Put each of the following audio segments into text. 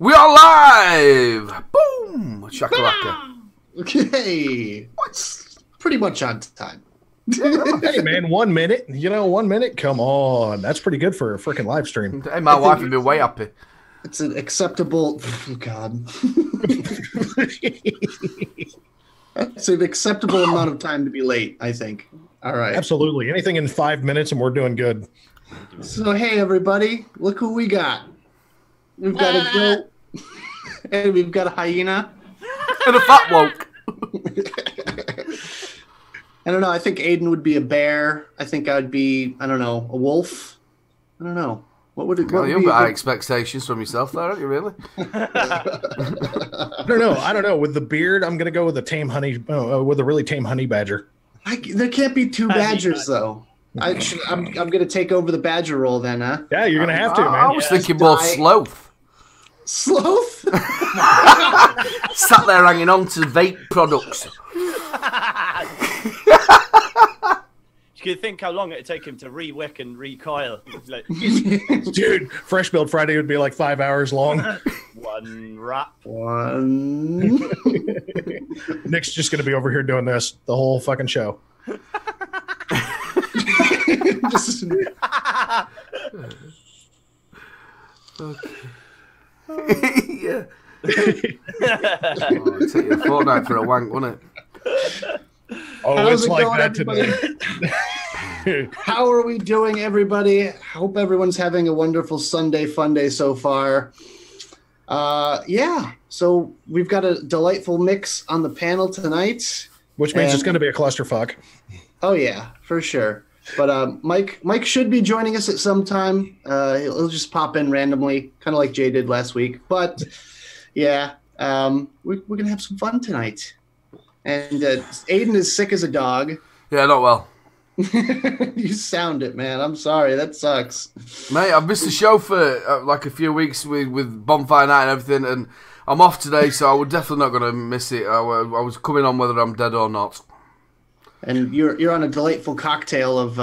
We are live! Boom! Shakalaka. Okay. What's pretty much on time. Hey, man, 1 minute. 1 minute? Come on. That's pretty good for a freaking live stream. Hey, my wife would be way happy. It's an acceptable... Oh, God. It's an acceptable amount of time to be late, I think. All right. Absolutely. Anything in 5 minutes and we're doing good. So, hey, everybody. Look who we got. We've got a goat. And we've got a hyena. And a fat woke. I don't know. I think Aiden would be a bear. I think I'd be, I don't know, a wolf. I don't know. What would it Well, be? you've got high expectations from yourself there, haven't you, really? I don't know. With the beard, I'm going to go with a with a really tame honey badger. There can't be two badgers, though. I'm going to take over the badger role then, huh? Yeah, you're going to have to, man. I was thinking more sloth. Sloth? Sat there hanging on to vape products. You could think how long it'd take him to re-wick and recoil. Like, dude, Fresh Build Friday would be like 5 hours long. One wrap. One. Nick's just going to be over here doing this the whole fucking show. Just... Yeah. It'd take you a fortnight for a wank, wouldn't it? Oh, How's it's it like going, that everybody? today. How are we doing, everybody? Hope everyone's having a wonderful Sunday fun day so far. Yeah, so we've got a delightful mix on the panel tonight. Which means it's going to be a clusterfuck. Oh, yeah, for sure. But Mike should be joining us at some time. He'll just pop in randomly, kind of like Jay did last week. But, yeah, we're going to have some fun tonight. And Aiden is sick as a dog. Yeah, not well. You sound it, man. I'm sorry. That sucks. Mate, I've missed the show for like a few weeks with Bonfire Night and everything, and I'm off today, so I was definitely not going to miss it. I was coming on whether I'm dead or not. And you're on a delightful cocktail of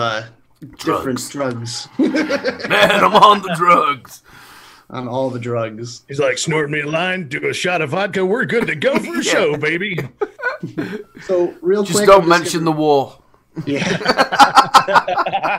different drugs. Man, I'm on the drugs. On all the drugs. He's like, snort me a line, do a shot of vodka, we're good to go for a show, baby. So real quick, Just don't mention the war. Yeah.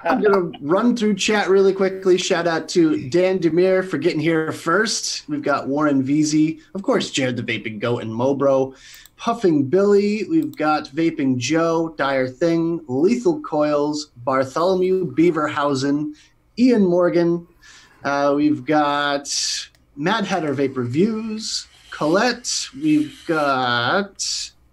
I'm going to run through chat really quickly. Shout out to Dan Demir for getting here first. We've got Warren Veazey. Of course, Jared the Vaping Goat and MoBro. Puffing Billy. We've got Vaping Joe, Dire Thing, Lethal Coils, Bartholomew Beaverhausen, Ian Morgan. We've got Mad Hatter Vape Reviews, Colette. We've got...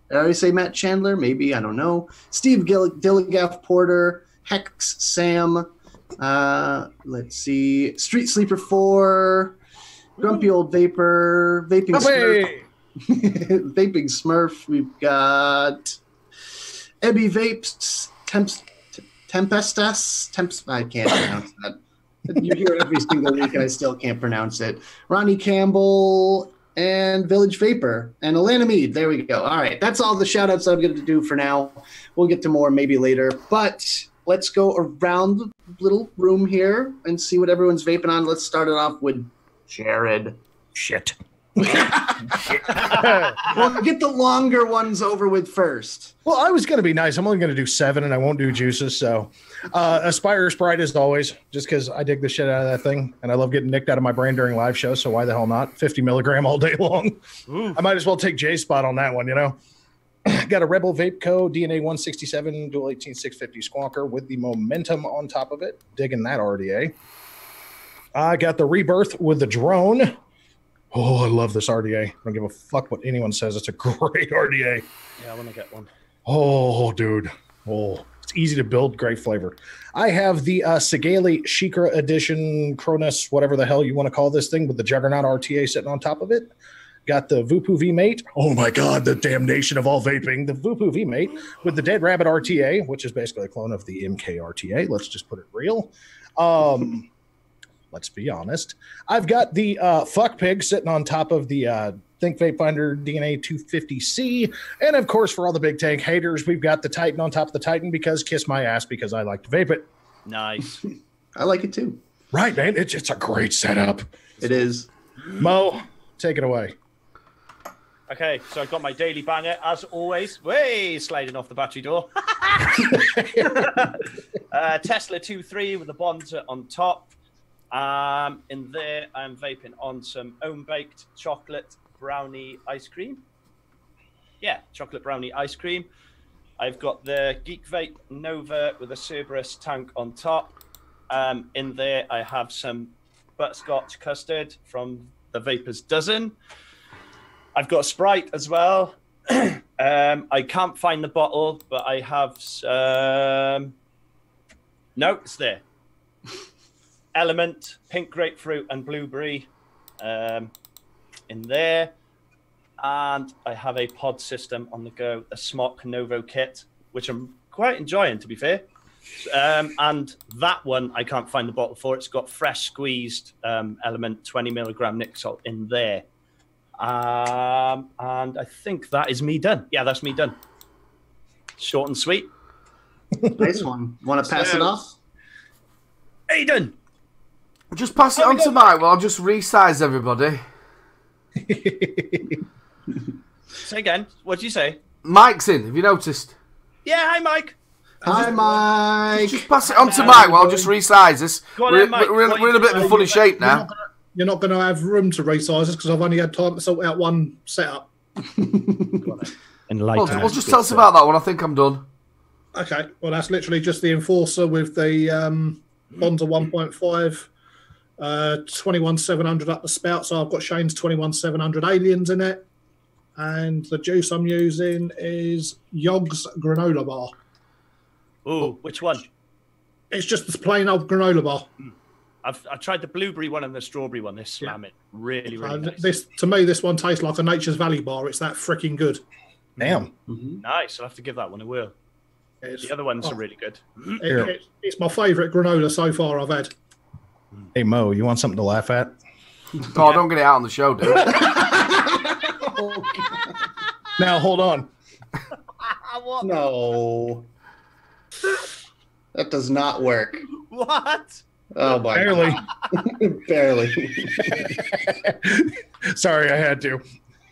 Did I already say Matt Chandler? Maybe, I don't know. Steve Dilligaff Porter, Hex Sam. Let's see. Street Sleeper 4, Grumpy Old Vapor, Vaping Smurf. Vaping Smurf. We've got Ebby Vapes, Tempestas. I can't pronounce that. You hear it every single week, and I still can't pronounce it. Ronnie Campbell. And Village Vapor and Alana Mead. There we go. All right. That's all the shout outs I'm going to do for now. We'll get to more maybe later. But let's go around the little room here and see what everyone's vaping on. Let's start it off with Jared. Shit. We'll get the longer ones over with first. Well, I was going to be nice. I'm only going to do 7 and I won't do juices. So Aspire Sprite as always, just because I dig the shit out of that thing. And I love getting nicked out of my brain during live shows. So why the hell not? 50 milligram all day long. Ooh. I might as well take Jay's spot on that one, Got a Rebel Vape Co. DNA 167 dual 18650 squawker with the momentum on top of it. Digging that RDA. I got the Rebirth with the drone. Oh, I love this RDA. I don't give a fuck what anyone says. It's a great RDA. Yeah, I want to get one. Oh, dude. Oh, it's easy to build. Great flavor. I have the Segale Shikra Edition Cronus, whatever the hell you want to call this thing, with the Juggernaut RTA sitting on top of it. Got the Vupu V-Mate. Oh, my God, the damnation of all vaping. The Vupu V-Mate with the Dead Rabbit RTA, which is basically a clone of the MK RTA. Let's just put it real. Let's be honest. I've got the Fuck Pig sitting on top of the Think Vape Finder DNA 250C. And, of course, for all the big tank haters, we've got the Titan on top of the Titan because kiss my ass because I like to vape it. Nice. I like it, too. Right, man. It's a great setup. It is. Mo, take it away. Okay, so I've got my daily banger, as always. Way sliding off the battery door. Tesla 2.3 with the Bonds on top. In there, I'm vaping on some home-baked chocolate brownie ice cream. Yeah, chocolate brownie ice cream. I've got the Geek Vape Nova with a Cerberus tank on top. In there, I have some butterscotch custard from the Vaper's Dozen. I've got a Sprite as well. I can't find the bottle, but I have some... No, it's there. Element, pink grapefruit and blueberry in there. And I have a pod system on the go, a Smok Novo kit, which I'm quite enjoying, to be fair. And that one, I can't find the bottle for. It's got fresh squeezed Element 20 milligram Nic salt in there. And I think that is me done. Yeah, that's me done. Short and sweet. Nice one. Want to pass it off? Aiden! Just pass it on to Mike while I'll just resize everybody. Say again. What did you say? Mike's in, have you noticed? Yeah, hi, Mike. Hi, Mike. Just pass it on to Mike while I'll just resize us. Go on We're, then, Mike. we're in a bit of a funny shape now. You're not going to have room to resize us because I've only had time to sort out one setup. Well, just tell us about that one. I think I'm done. Okay, well, that's literally just the Enforcer with the Bonza 1.5, 21700 up the spout. So I've got Shane's 21700 Aliens in it. And the juice I'm using is Yogg's Granola Bar. Ooh, which one? It's just this plain old granola bar. I've tried the blueberry one and the strawberry one. They slam it. Really, really nice. This, to me, this one tastes like a Nature's Valley bar. It's that freaking good. Damn. Nice. I'll have to give that one a whirl. The other ones are really good. It's my favourite granola so far I've had. Hey, Mo, you want something to laugh at? Oh, don't get it out on the show, dude. Now, hold on. No. That does not work. What? Oh, my Barely. God. Barely. Sorry, I had to.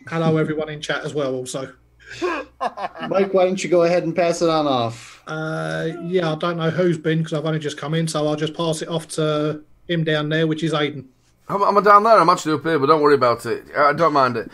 Hello, everyone in chat as well, also. Mike, why don't you go ahead and pass it on off? Yeah, I don't know who's been because I've only just come in, so I'll just pass it off to him down there, which is Aiden. I'm down there. I'm actually up here, but don't worry about it. I don't mind it.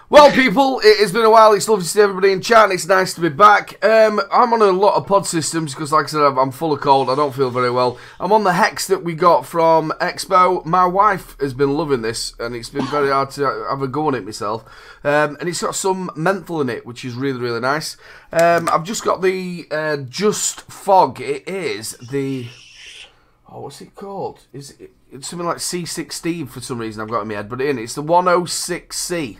Well, people, it's been a while. It's lovely to see everybody in chat. And it's nice to be back. I'm on a lot of pod systems because, like I said, I'm full of cold. I don't feel very well. I'm on the Hex that we got from Expo. My wife has been loving this, and it's been very hard to have a go on it myself. And it's got some menthol in it, which is really, really nice. I've just got the Just Fog. It is the... Oh, what's it called? It's something like C16 for some reason I've got in my head, but it's the 106C.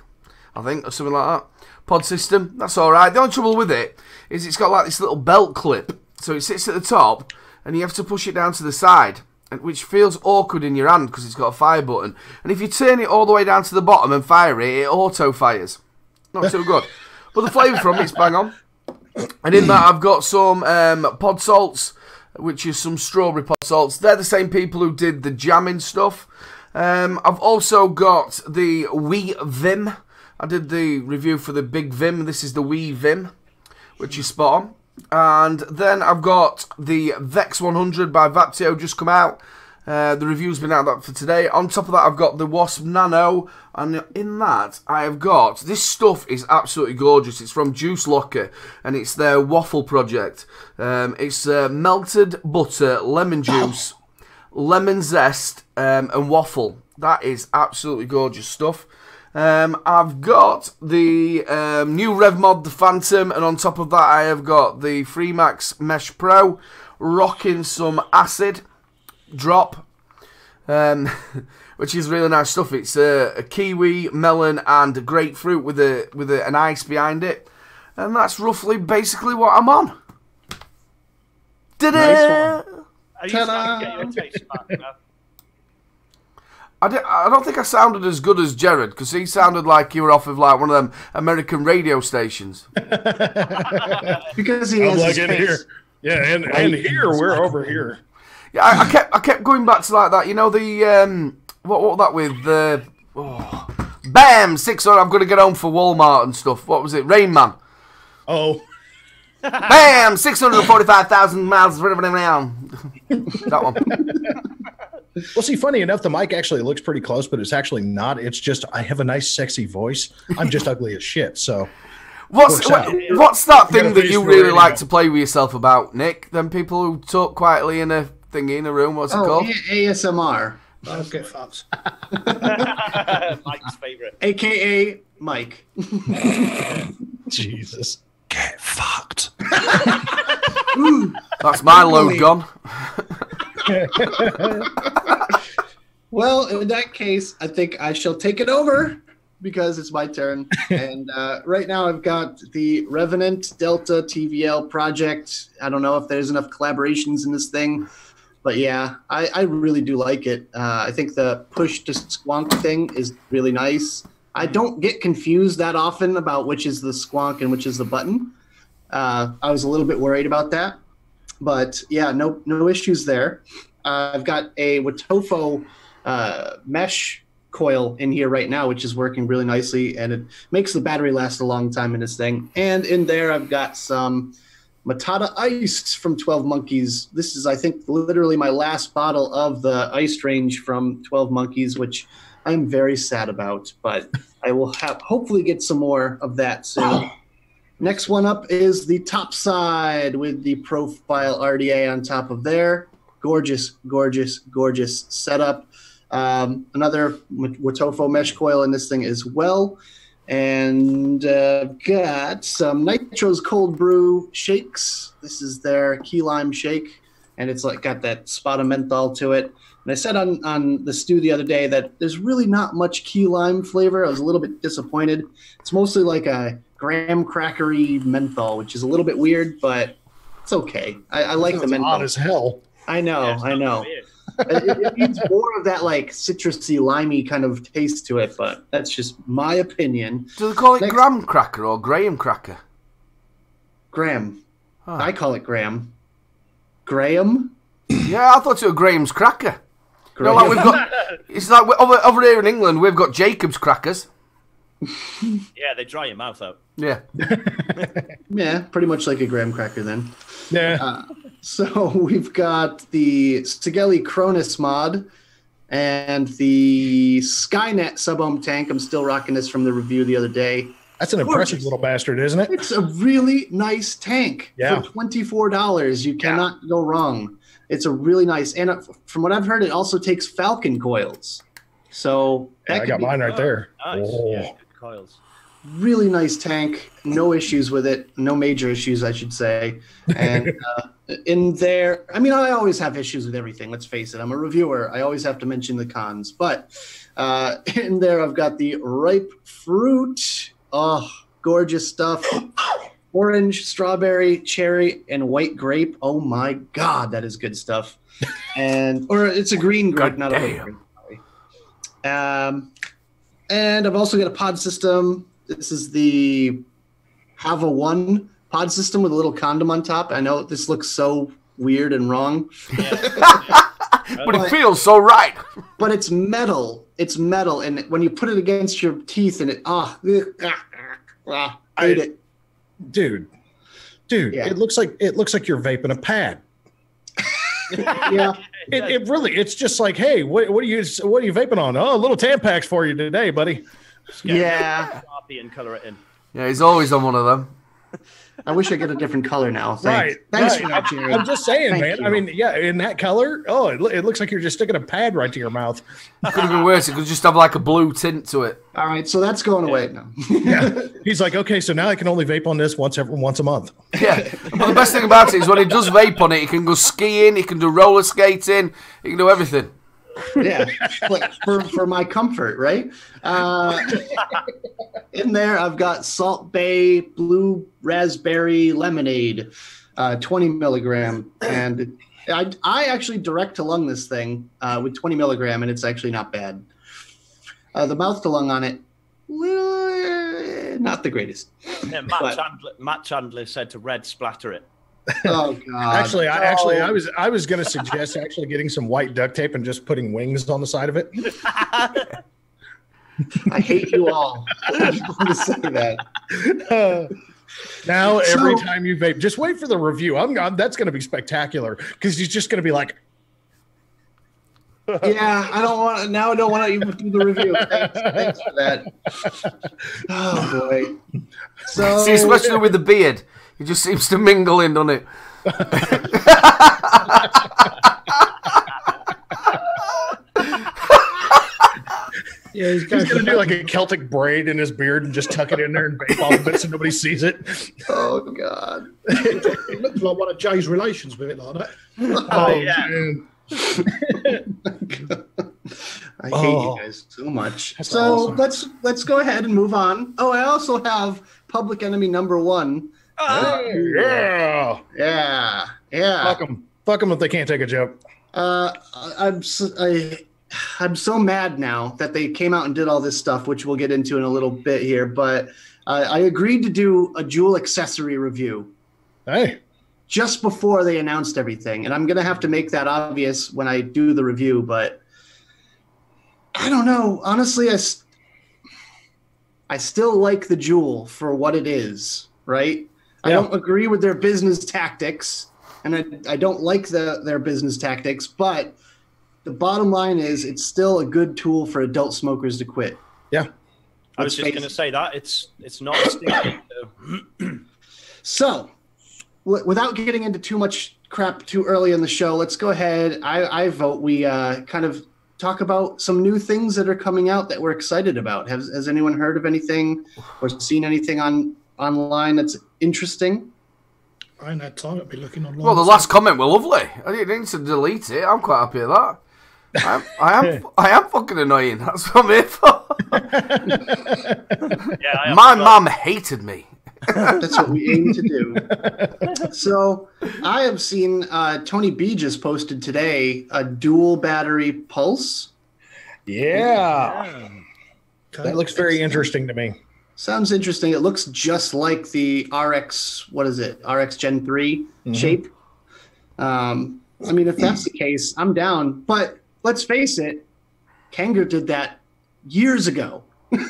I think, or something like that. Pod system, that's alright. The only trouble with it is it's got like this little belt clip. So it sits at the top, and you have to push it down to the side, which feels awkward in your hand because it's got a fire button. And if you turn it all the way down to the bottom and fire it, it auto-fires. Not so good. But the flavour from it's bang on. And in that I've got some pod salts, which is some strawberry pod salts. They're the same people who did the jamming stuff. I've also got the Wee Vim. I did the review for the Big Vim. This is the Wee Vim, which is spot on. And then I've got the Vex 100 by Vaptio just come out. The review's been out that for today. On top of that, I've got the Wasp Nano. And in that, I have got... This stuff is absolutely gorgeous. It's from Juice Locker. And it's their waffle project. It's melted butter, lemon juice, lemon zest, and waffle. That is absolutely gorgeous stuff. I've got the new Rev Mod, the Phantom, and on top of that I have got the Freemax Mesh Pro, rocking some acid drop, which is really nice stuff. It's a kiwi, melon, and grapefruit with an ice behind it, and that's roughly basically what I'm on. Nice one. Are you starting to get your taste back now? I don't think I sounded as good as Jared, because he sounded like you were off of like one of them American radio stations. Because he has his face. Here. Yeah, and here we're over here. Yeah, I kept going back to like that. You know the what that with the Bam! 600. I'm going to get home for Walmart and stuff. What was it? Rain Man. Oh. Bam! 645,000 miles running around. That one. Well, see, funny enough, the mic actually looks pretty close, but it's actually not. It's just I have a nice, sexy voice. I'm just ugly as shit. So, what's that thing that you really like to play with yourself about, Nick? Them people who talk quietly in a thingy in a room. What's it called? ASMR. Okay, Fox. Mike's favorite. AKA Mike. Jesus. Get fucked. That's my load gone. Well, in that case, I think I shall take it over because it's my turn. And right now I've got the Revenant Delta TVL project. I don't know if there's enough collaborations in this thing, but yeah, I really do like it. I think the push to squonk thing is really nice. I don't get confused that often about which is the squonk and which is the button. I was a little bit worried about that, but yeah, no issues there. I've got a Watofo mesh coil in here right now, which is working really nicely, and it makes the battery last a long time in this thing. And in there, I've got some Matata Ice from 12 Monkeys. This is, I think, literally my last bottle of the ice range from 12 Monkeys, which I'm very sad about, but I will hopefully get some more of that soon. Next one up is the top side with the profile RDA on top of there. Gorgeous, gorgeous, gorgeous setup. Another Watofo mesh coil in this thing as well. And got some Nitro's Cold Brew shakes. This is their key lime shake, and it's like got that spot of menthol to it. And I said on the stew the other day that there's really not much key lime flavor. I was a little bit disappointed. It's mostly like a graham crackery menthol, which is a little bit weird, but it's okay. I like the menthol. Odd as hell. I know. It needs more of that like citrusy, limey kind of taste to it, but that's just my opinion. Do they call it graham cracker or graham cracker? Graham. Huh. I call it Graham. Graham? Yeah, I thought it was Graham's cracker. You know, like we've got, it's like over here in England, we've got Jacob's crackers. Yeah, they dry your mouth out. Yeah. Yeah, pretty much like a graham cracker then. Yeah. So we've got the Stigelli Cronus mod and the Skynet sub-ohm tank. I'm still rocking this from the review the other day. That's an impressive little bastard, isn't it? It's a really nice tank Yeah. for $24. You cannot go wrong. It's a really nice, and from what I've heard, it also takes Falcon coils. So Yeah, I got mine right there. Nice. Oh. Yeah, good coils. really nice tank. No issues with it. No major issues, I should say. And in there, I mean, I always have issues with everything. Let's face it. I'm a reviewer. I always have to mention the cons. But in there, I've got the ripe fruit. Oh, gorgeous stuff. Orange, strawberry, cherry, and white grape. Oh my God, that is good stuff. Or it's a green grape, not a white grape. And I've also got a pod system. This is the Hava 1 pod system with a little condom on top. I know this looks so weird and wrong. But it feels so right. But it's metal. It's metal. And when you put it against your teeth and it, hate it. Dude, Yeah. it looks like you're vaping a pad. Yeah. It really, it's just like, hey, what are you vaping on? Oh, a little Tampax for you today, buddy. Yeah. Sharpie and color it in. Yeah, he's always on one of them. I wish I get a different color now. Right. Thanks for that, Jerry. I'm just saying, Thank man. you. I mean, yeah, in that color, it looks like you're just sticking a pad right to your mouth. It could have been worse. It could just have like a blue tint to it. All right, so that's going away now. Yeah. He's like, okay, so now I can only vape on this once a month. Yeah. But the best thing about it is when he does vape on it, he can go skiing, he can do roller skating, he can do everything. Yeah, like for my comfort, right? In there, I've got Salt Bay Blue Raspberry Lemonade, 20 milligram, and I actually direct to lung this thing with 20 milligram, and it's actually not bad. The mouth to lung on it, not the greatest. Yeah, Matt Chandler said to red splatter it. Oh God! Actually, I was going to suggest actually getting some white duct tape and just putting wings on the side of it. I hate you all. I just want to say that. Now, every time you vape, just wait for the review. That's going to be spectacular because he's just going to be like, yeah, I don't want to even do the review. Thanks for that. Oh boy. So see, especially with the beard, he just seems to mingle in, doesn't it? Yeah, he's going to do like a Celtic braid in his beard and just tuck it in there and vape all of it so nobody sees it. Oh God. It looks like one of Jay's relations with it like that. Oh, yeah. man. I hate you guys so much. That's So awesome. let's go ahead and move on. Oh, I also have Public Enemy #1. Yeah. Yeah. Fuck them if they can't take a joke. I'm so mad now that they came out and did all this stuff, which we'll get into in a little bit here. But I agreed to do a Juul accessory review Hey. just before they announced everything, and I'm gonna have to make that obvious when I do the review. But I don't know. Honestly, I still like the Juul for what it is. Right? I Yeah. don't agree with their business tactics, and I don't like their business tactics, but the bottom line is it's still a good tool for adult smokers to quit. Yeah. I was just going to say that it's not a stick. So, without getting into too much crap too early in the show, let's go ahead. I vote we kind of talk about some new things that are coming out that we're excited about. Has anyone heard of anything or seen anything online that's interesting? I ain't had time to be looking online. Well, the last comment were lovely. I didn't need to delete it. I'm quite happy with that. I am fucking annoying. That's what I'm here for. Yeah, My mum hated me. That's what we aim to do. So I have seen Tony B just posted today a dual battery pulse. Yeah. Okay. That looks very interesting to me. Sounds interesting. It looks just like the RX, what is it? RX Gen 3 shape. I mean, if that's the case, I'm down. But let's face it, Kanger did that years ago.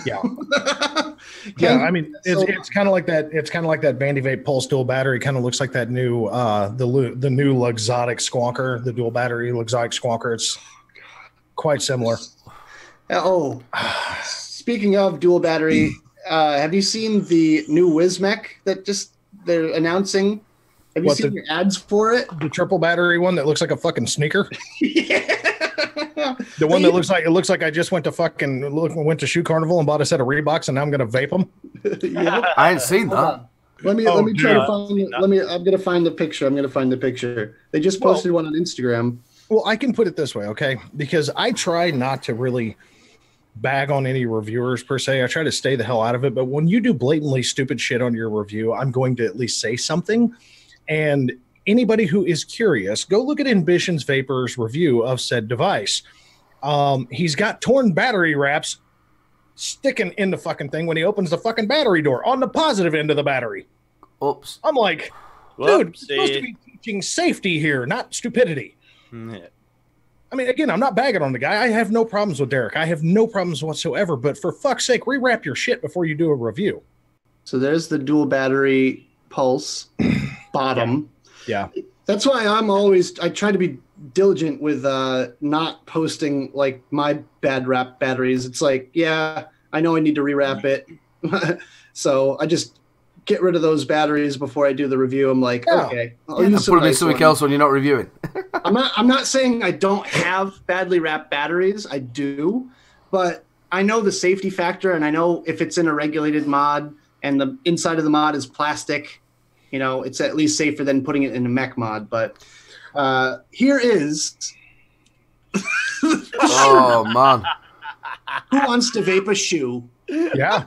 Yeah. Yeah, I mean, it's kind of like that. It's kind of like that Bandy Vape Pulse dual battery. Kind of looks like that new the new Luxottic Squonker, the dual battery Luxottic Squonker. It's quite similar. Oh, speaking of dual battery, have you seen the new Wismec that they're announcing? Have you seen the ads for it? The triple battery one that looks like a fucking sneaker. Yeah. The one that looks like I just went to Shoe Carnival and bought a set of Reeboks and now I'm gonna vape them. Yeah. I ain't seen that. Let me try to find. I'm gonna find the picture. They just posted one on Instagram. Well, I can put it this way, okay? Because I try not to really bag on any reviewers per se. I try to stay the hell out of it. But when you do blatantly stupid shit on your review, I'm going to at least say something. And anybody who is curious, go look at Ambition's Vapor's review of said device. He's got torn battery wraps sticking in the fucking thing when he opens the fucking battery door on the positive end of the battery. Oops. I'm like, dude, you're supposed to be teaching safety here, not stupidity. Yeah. I mean, again, I'm not bagging on the guy. I have no problems with Derek. I have no problems whatsoever. But for fuck's sake, rewrap your shit before you do a review. So there's the dual battery pulse bottom. Yeah. That's why I try to be diligent with not posting like my bad wrap batteries. It's like, yeah, I know I need to rewrap it. So I just get rid of those batteries before I do the review. I'm like, okay, I'll use Put them in something else when you're not reviewing. I'm not saying I don't have badly wrapped batteries. I do, but I know the safety factor, and I know if it's in a regulated mod and the inside of the mod is plastic, you know, it's at least safer than putting it in a mech mod. But here is. Oh man! Who wants to vape a shoe? Yeah.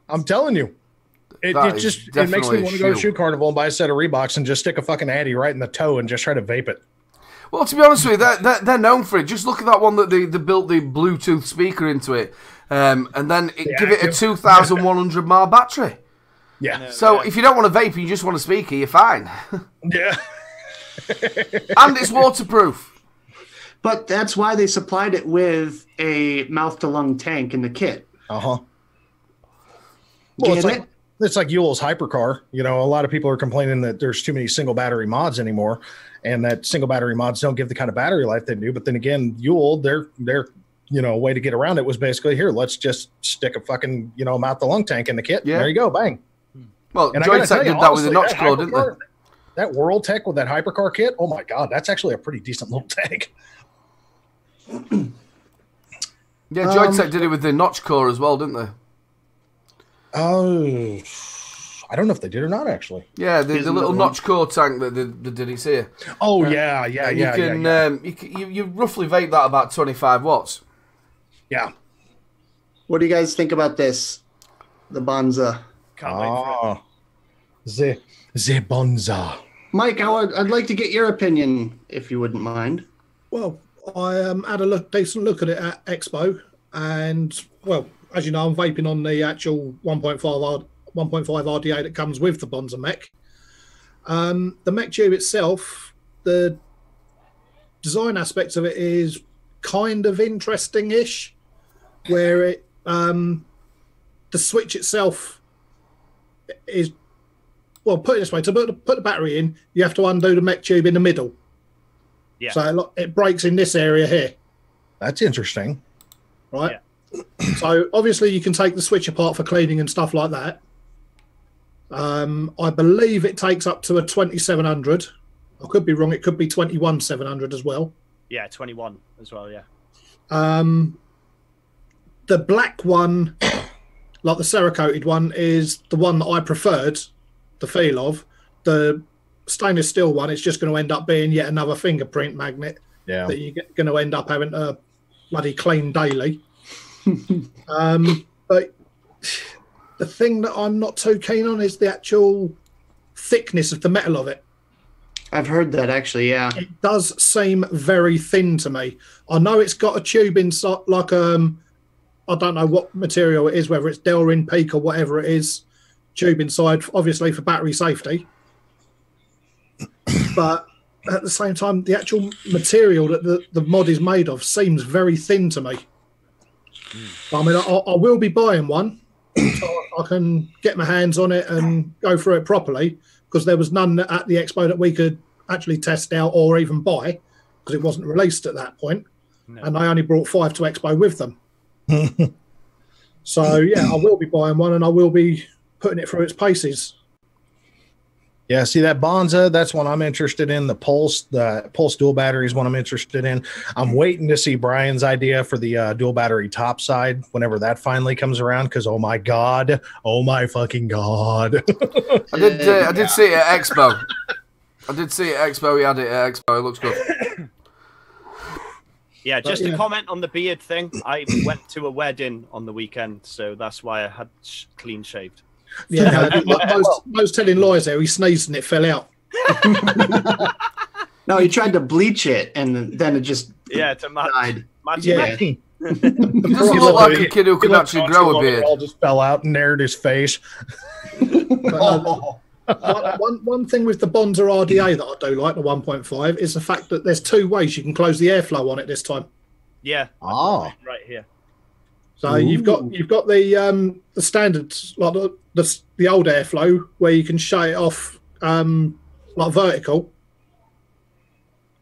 I'm telling you. It makes me definitely want to go to shoe. Shoe Carnival and buy a set of Reeboks and just stick a fucking Addy right in the toe and just try to vape it. Well, to be honest with you, they're known for it. Just look at that one that they built the Bluetooth speaker into it, and then give it a 2,100 mAh battery. Yeah. So if you don't want to vape, you just want a speaker, you're fine. Yeah. And it's waterproof. But that's why they supplied it with a mouth-to-lung tank in the kit. Uh-huh. Well, Get it's like Yule's hypercar. You know, a lot of people are complaining that there's too many single battery mods anymore, and that single battery mods don't give the kind of battery life they do. But then again, Yule, their way to get around it was basically, here, let's just stick a fucking mouth the lung tank in the kit. Yeah. There you go, bang. Well, And Joytech did that with the notch core, didn't they? That World Tech with that hypercar kit, oh my god, that's actually a pretty decent little tank. Yeah, Joytech did it with the notch core as well, didn't they? Oh, I don't know if they did or not, actually. Yeah, the little notch core tank that they did it here. Oh, yeah. You roughly vape that about 25 watts. Yeah. What do you guys think about this? The Bonza. Can't wait for it. The Bonza. Mike, I'd like to get your opinion, if you wouldn't mind. Well, I had a decent look at it at Expo, and well, as you know, I'm vaping on the actual 1.5 RDA that comes with the Bonza mech. The mech tube itself, the design aspects of it is kind of interesting-ish, where it the switch itself is, well, put it this way, to put the battery in, you have to undo the mech tube in the middle. Yeah. So it breaks in this area here. That's interesting. Right? Yeah. So obviously you can take the switch apart for cleaning and stuff like that. I believe it takes up to a 2700. I could be wrong. It could be 21700 as well. Yeah, 21 as well, yeah. The black one, like the Cerakoted one, is the one that I preferred the feel of. The stainless steel one is just going to end up being yet another fingerprint magnet that you're going to end up having to bloody clean daily. But the thing that I'm not too keen on is the actual thickness of the metal of it. I've heard that, actually, yeah. It does seem very thin to me. I know it's got a tube inside, like I don't know what material it is, whether it's Delrin Peak or whatever it is, tube inside, obviously for battery safety. But at the same time, the actual material that the mod is made of seems very thin to me. I mean, I will be buying one so I can get my hands on it and go through it properly, because there was none at the expo that we could actually test out or even buy, because it wasn't released at that point. No. And I only brought 5 to expo with them. So, yeah, I will be buying one, and I will be putting it through its paces. Yeah, see that Bonza, that's one I'm interested in. The Pulse dual battery is one I'm interested in. I'm waiting to see Brian's idea for the dual battery top side whenever that finally comes around, because oh my fucking god. I did see it at Expo. He had it at Expo. It looks good. Yeah, just a comment on the beard thing. I went to a wedding on the weekend, so that's why I had clean shaved. Yeah, I was telling lies there. He sneezed and it fell out. No, he tried to bleach it, and then it just died. He doesn't look like a kid who could actually grow a beard. It all just fell out and nared his face. One thing with the Bonza RDA that I do like, the 1.5, is the fact that there's 2 ways you can close the airflow on it this time. Yeah. Oh. Right here. So you've got the standard, like the old airflow, where you can shut it off like vertical,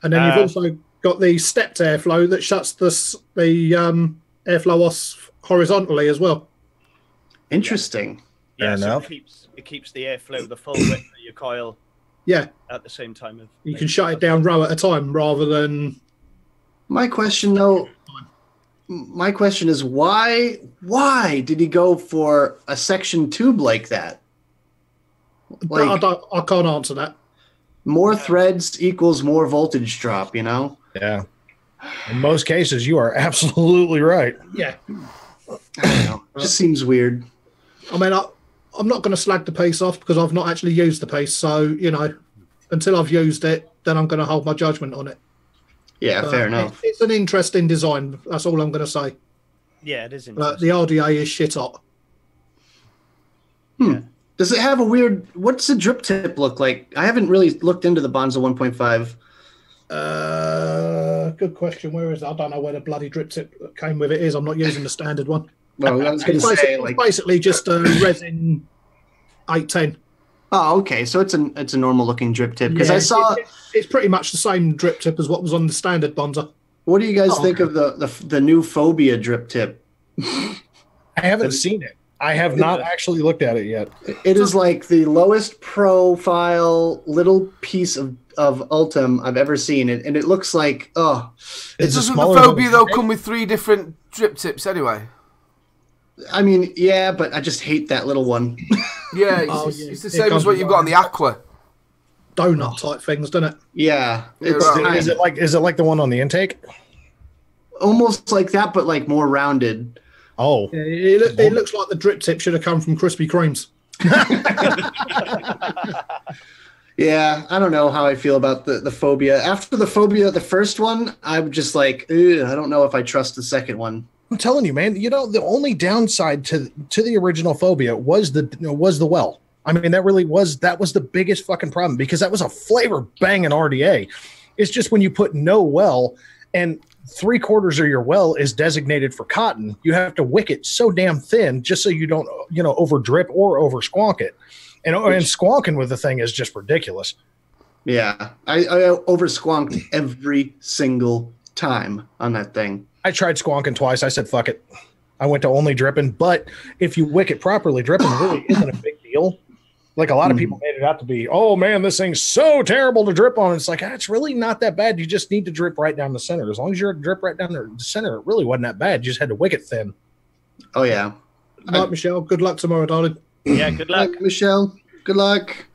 and then you've also got the stepped airflow that shuts the airflow off horizontally as well. Interesting. Yeah, so it keeps the airflow the full width of your coil. Yeah. At the same time, you can shut it down row at a time rather than. My question, though. My question is, why did he go for a section tube like that? Like, I can't answer that. More threads equals more voltage drop, you know? Yeah. In most cases, you are absolutely right. Yeah. I don't know. It just seems weird. I mean, I'm not going to slag the piece off because I've not actually used the piece. So, until I've used it, then I'm going to hold my judgment on it. Yeah, fair enough. It's an interesting design. That's all I'm going to say. Yeah, it is interesting. But the RDA is shit hot. Yeah. Does it have a weird... What's the drip tip look like? I haven't really looked into the Bonza 1.5. Good question. Where is it? I don't know where the bloody drip tip that came with it is. I'm not using the standard one. Well, I was going to say, like, basically just a resin 810. oh, okay. So it's a normal looking drip tip because Yeah, I saw. it's pretty much the same drip tip as what was on the standard Bonza. What do you guys think of the new Phobia drip tip? I haven't seen it. I have not actually looked at it yet. It is like the lowest profile little piece of Ultim I've ever seen, and it looks like Doesn't the Phobia though come with 3 different drip tips anyway? I mean, yeah, but I just hate that little one. Yeah, it's the same as what you've got on the Aqua. Donut type things, doesn't it? Yeah, it's right. Is it like the one on the intake? almost like that, but like more rounded. Oh, it looks like the drip tip should have come from Krispy Kremes. Yeah, I don't know how I feel about the Phobia. After the Phobia, the first one, I'm just like, I don't know if I trust the second one. I'm telling you, man. You know, the only downside to the original Phobia was the well. I mean, that was the biggest fucking problem because that was a flavor banging RDA. It's just when you put no well and 3/4 of your well is designated for cotton, you have to wick it so damn thin just so you don't, over drip or over squonk it. And squonking with the thing is just ridiculous. Yeah, I over squonked every single time on that thing. I tried squonking twice. I said, fuck it. I went to only dripping. But if you wick it properly, dripping really isn't a big deal. Like a lot of people made it out to be, oh man, this thing's so terrible to drip on. It's like, it's really not that bad. You just need to drip right down the center. As long as you're drip right down the center, it really wasn't that bad. You just had to wick it thin. Oh, yeah. Right, Michelle. Good luck tomorrow, darling. Yeah, good luck. Michelle. Good luck.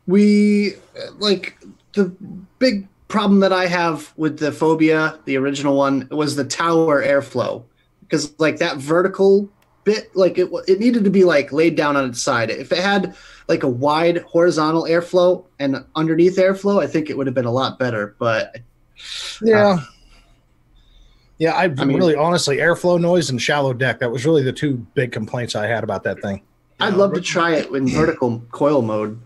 We, like, the big problem that I have with the Phobia, the original one, was the tower airflow. Because, like, that vertical bit, like, it needed to be, like, laid down on its side. If it had, like, a wide horizontal airflow and underneath airflow, I think it would have been a lot better. But, yeah. I mean, really, honestly, airflow noise and shallow deck, that was really the two big complaints I had about that thing. I'd love to try it in vertical coil mode.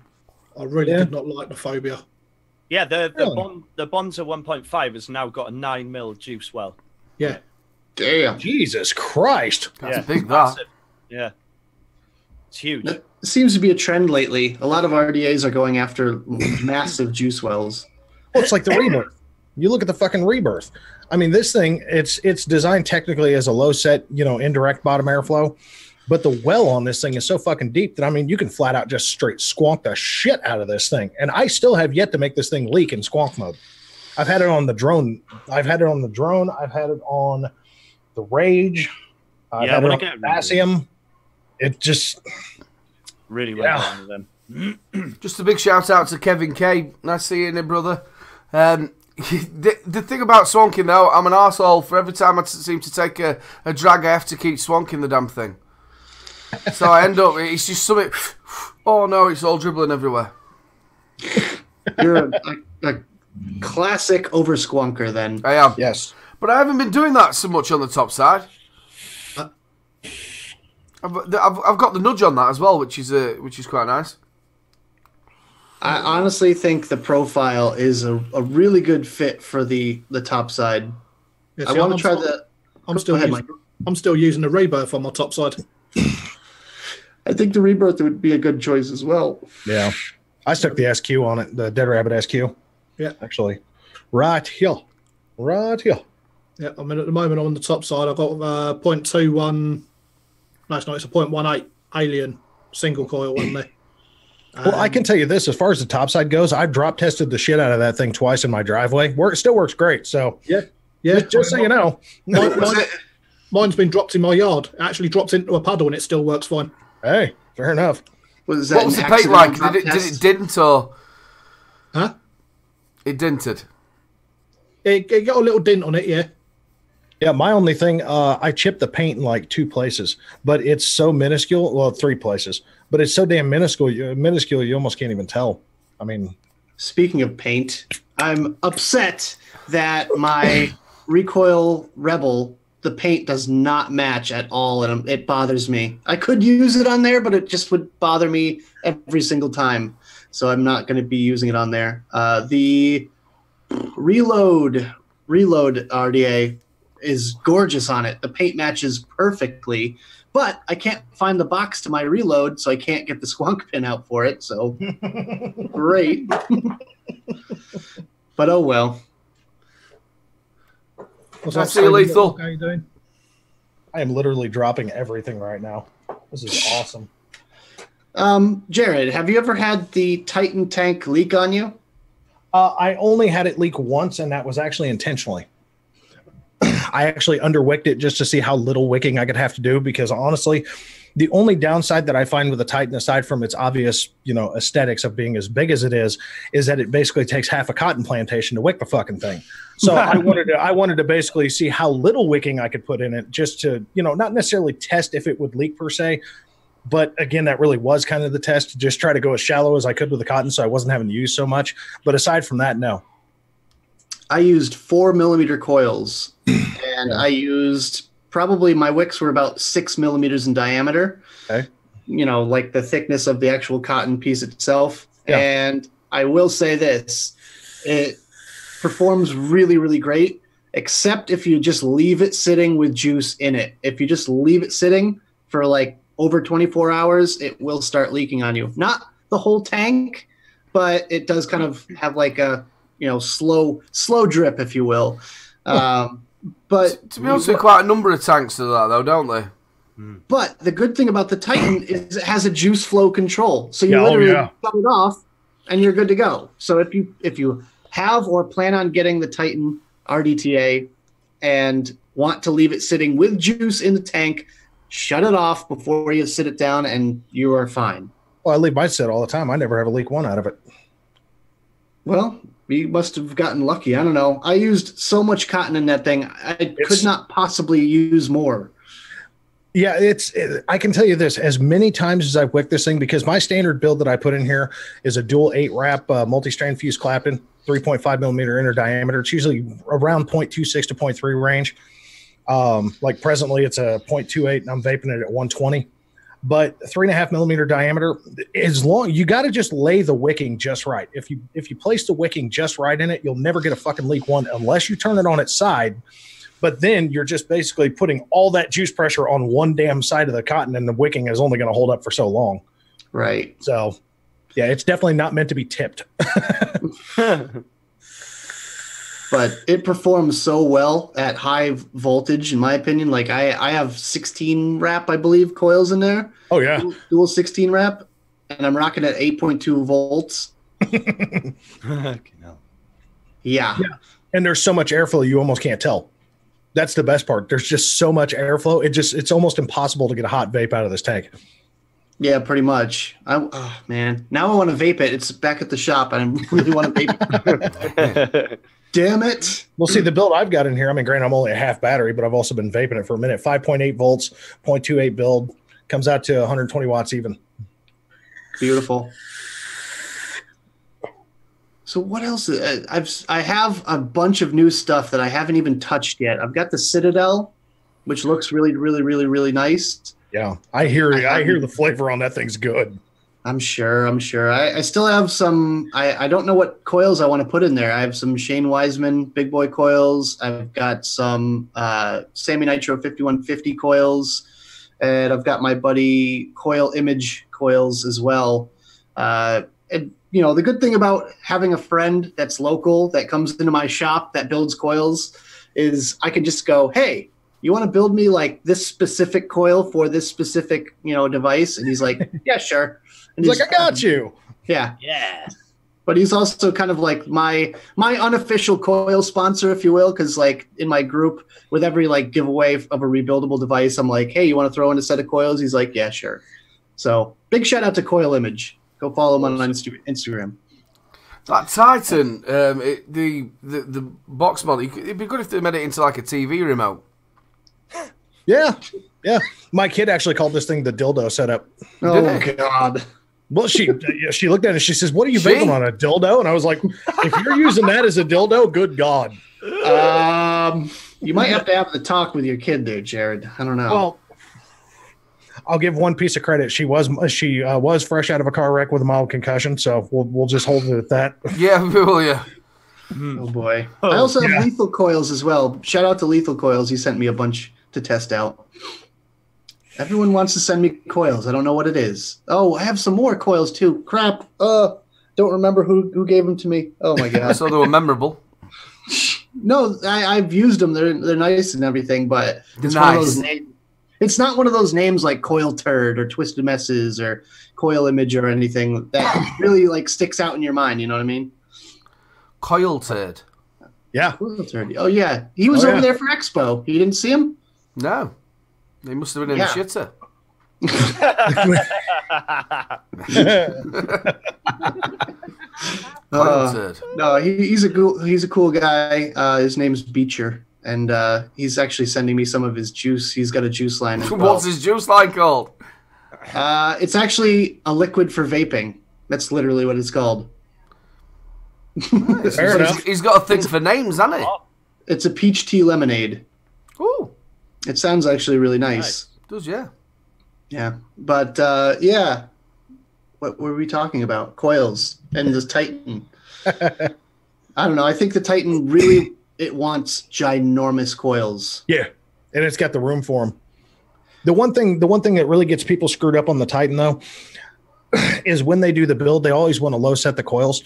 I really did not like the Phobia. Yeah, the Bonza 1.5 has now got a 9mm juice well. Yeah. Damn. Jesus Christ. That's big, that. Massive. Yeah. It's huge. That seems to be a trend lately. A lot of RDAs are going after massive juice wells. Well, it's like the Rebirth. You look at the fucking Rebirth. I mean, this thing, it's designed technically as a low set, indirect bottom airflow. But the well on this thing is so fucking deep that, I mean, you can flat out just straight squonk the shit out of this thing. And I still have yet to make this thing leak in squonk mode. I've had it on the drone. I've had it on the Rage. I've had it on the Bassium. It just really went down with them. Just a big shout out to Kevin K. Nice seeing you, brother. The thing about swanking, though, I'm an arsehole. For every time I seem to take a drag, I have to keep swanking the damn thing. So I end up, it's just something, oh no, it's all dribbling everywhere. You're a classic over squonker then. I am. Yes. But I haven't been doing that so much on the top side. I've got the nudge on that as well, which is quite nice. I honestly think the profile is a really good fit for the top side. Yeah, I want to try the... I'm still using the Rebirth on my top side. I think the Rebirth would be a good choice as well. Yeah. I stuck the SQ on it, the Dead Rabbit SQ. Yeah. Actually. Right here. Yeah, I mean, at the moment, I'm on the top side. I've got 0.21... No, it's not. It's a 0.18 Alien single coil one there. Well, I can tell you this, as far as the top side goes, I've drop tested the shit out of that thing twice in my driveway. It still works great. So yeah. Just so you know. Mine's been dropped in my yard. It actually dropped into a puddle and it still works fine. Hey, fair enough. What was the paint like? Did it dent or? Huh? It dented. It got a little dent on it, yeah. Yeah, my only thing, I chipped the paint in like 2 places, but it's so minuscule. Well, 3 places, but it's so damn minuscule. You almost can't even tell. I mean, speaking of paint, I'm upset that my Recoil Rebel, the paint does not match at all, and it bothers me. I could use it on there, but it just would bother me every single time. So I'm not going to be using it on there. The Reload RDA. is gorgeous on it. The paint matches perfectly, but I can't find the box to my reload, so I can't get the squonk pin out for it. So great. But oh well. What's I up, see you, Stephen? Lethal. How you doing? I am literally dropping everything right now. This is awesome. Jared, have you ever had the Titan tank leak on you? I only had it leak once, and that was actually intentionally. I actually underwicked it just to see how little wicking I could have to do, because honestly, the only downside that I find with the Titan, aside from its obvious, aesthetics of being as big as it is that it basically takes half a cotton plantation to wick the fucking thing. So I wanted to basically see how little wicking I could put in it, just to, not necessarily test if it would leak per se. But again, that really was kind of the test, to just try to go as shallow as I could with the cotton, so I wasn't having to use so much. But aside from that, no. I used 4mm coils, and I used probably my wicks were about 6mm in diameter. Okay. Like the thickness of the actual cotton piece itself. Yeah. And I will say this, it performs really, really great, except if you just leave it sitting with juice in it. If you just leave it sitting for like over 24 hours, it will start leaking on you. Not the whole tank, but it does kind of have like a, slow drip, if you will. But to be honest, with quite a number of tanks to that, though, don't they? But the good thing about the Titan is it has a juice flow control. So you literally cut it off and you're good to go. So if you have or plan on getting the Titan RDTA and want to leave it sitting with juice in the tank, shut it off before you sit it down and you are fine. Well, I leave mine sit all the time. I never have a leak one out of it. Well, you must have gotten lucky. I don't know. I used so much cotton in that thing. I could not possibly use more. Yeah, I can tell you this, as many times as I've wicked this thing, because my standard build that I put in here is a dual 8-wrap multi-strand fused Clapton, 3.5mm inner diameter. It's usually around 0.26 to 0.3 range. Like presently it's a 0.28 and I'm vaping it at 120. But 3.5mm diameter, you got to just lay the wicking just right. If you place the wicking just right in it, you'll never get a fucking leak one unless you turn it on its side. But then you're just basically putting all that juice pressure on one damn side of the cotton, and the wicking is only going to hold up for so long. Right. So, yeah, it's definitely not meant to be tipped. But it performs so well at high voltage, in my opinion. Like I have 16 wrap, I believe, coils in there. Oh, yeah. Dual 16 wrap, and I'm rocking at 8.2 volts. Yeah. And there's so much airflow, you almost can't tell. That's the best part. There's just so much airflow. It's almost impossible to get a hot vape out of this tank. Yeah, pretty much. Oh, man. Now I want to vape it. It's back at the shop, and I really want to vape it. Damn it. Well, see, the build I've got in here, I mean, granted, I'm only a half battery, but I've also been vaping it for a minute. 5.8 volts, 0.28 build, comes out to 120 watts even. Beautiful. So what else? I have a bunch of new stuff that I haven't even touched yet. I've got the Citadel, which looks really, really, really, really nice. Yeah, I hear the flavor on that thing's good. I'm sure. I still have some. I don't know what coils I want to put in there. I have some Shane Wiseman big boy coils. I've got some Sammy Nitro 5150 coils, and I've got my buddy Coil Image coils as well. And the good thing about having a friend that's local that comes into my shop that builds coils is I can just go, hey, you want to build me like this specific coil for this specific device? And he's like, yeah, sure. And he's like, I got you. Yeah. Yeah. But he's also kind of like my unofficial coil sponsor, if you will, because like in my group with every like giveaway of a rebuildable device, I'm like, hey, you want to throw in a set of coils? He's like, yeah, sure. So big shout out to Coil Image. Go follow him on Instagram. That Titan, the box model, it'd be good if they made it into like a TV remote. Yeah. My kid actually called this thing the dildo setup. Oh God. Well, she looked at it and she says, what are you vaping on, a dildo? And I was like, if you're using that as a dildo, good God. You might have to have the talk with your kid there, Jared. I don't know. Well, I'll give one piece of credit. She was fresh out of a car wreck with a mild concussion, so we'll just hold it at that. Yeah, we will, yeah. Oh boy. I also have Lethal Coils as well. Shout out to Lethal Coils. He sent me a bunch to test out. Everyone wants to send me coils. I don't know what it is. Oh, I have some more coils too. Crap. Don't remember who gave them to me. Oh my god. So they were memorable. No, I've used them. They're nice and everything, but it's Nice. one of those names. It's not one of those names like Coil Turd or Twisted Messes or Coil Image or anything that really like sticks out in your mind. You know what I mean? Coil turd. Yeah. Coil Turd. Oh yeah, he was over there for Expo. You didn't see him? No. He must have been in the shitter. Coil turd. No, he's a cool guy. His name's Beecher, and he's actually sending me some of his juice. He's got a juice line as well. What's his juice line called? It's actually a liquid for vaping. That's literally what it's called. Nice. Fair enough. He's got a thing for names, hasn't he? It's a peach tea lemonade. Ooh. It sounds actually really nice. Does, yeah. Yeah, but yeah. What were we talking about? Coils and this Titan. I don't know. I think the Titan really it wants ginormous coils. Yeah, and it's got the room for them. The one thing that really gets people screwed up on the Titan though is when they do the build, they always want to low set the coils.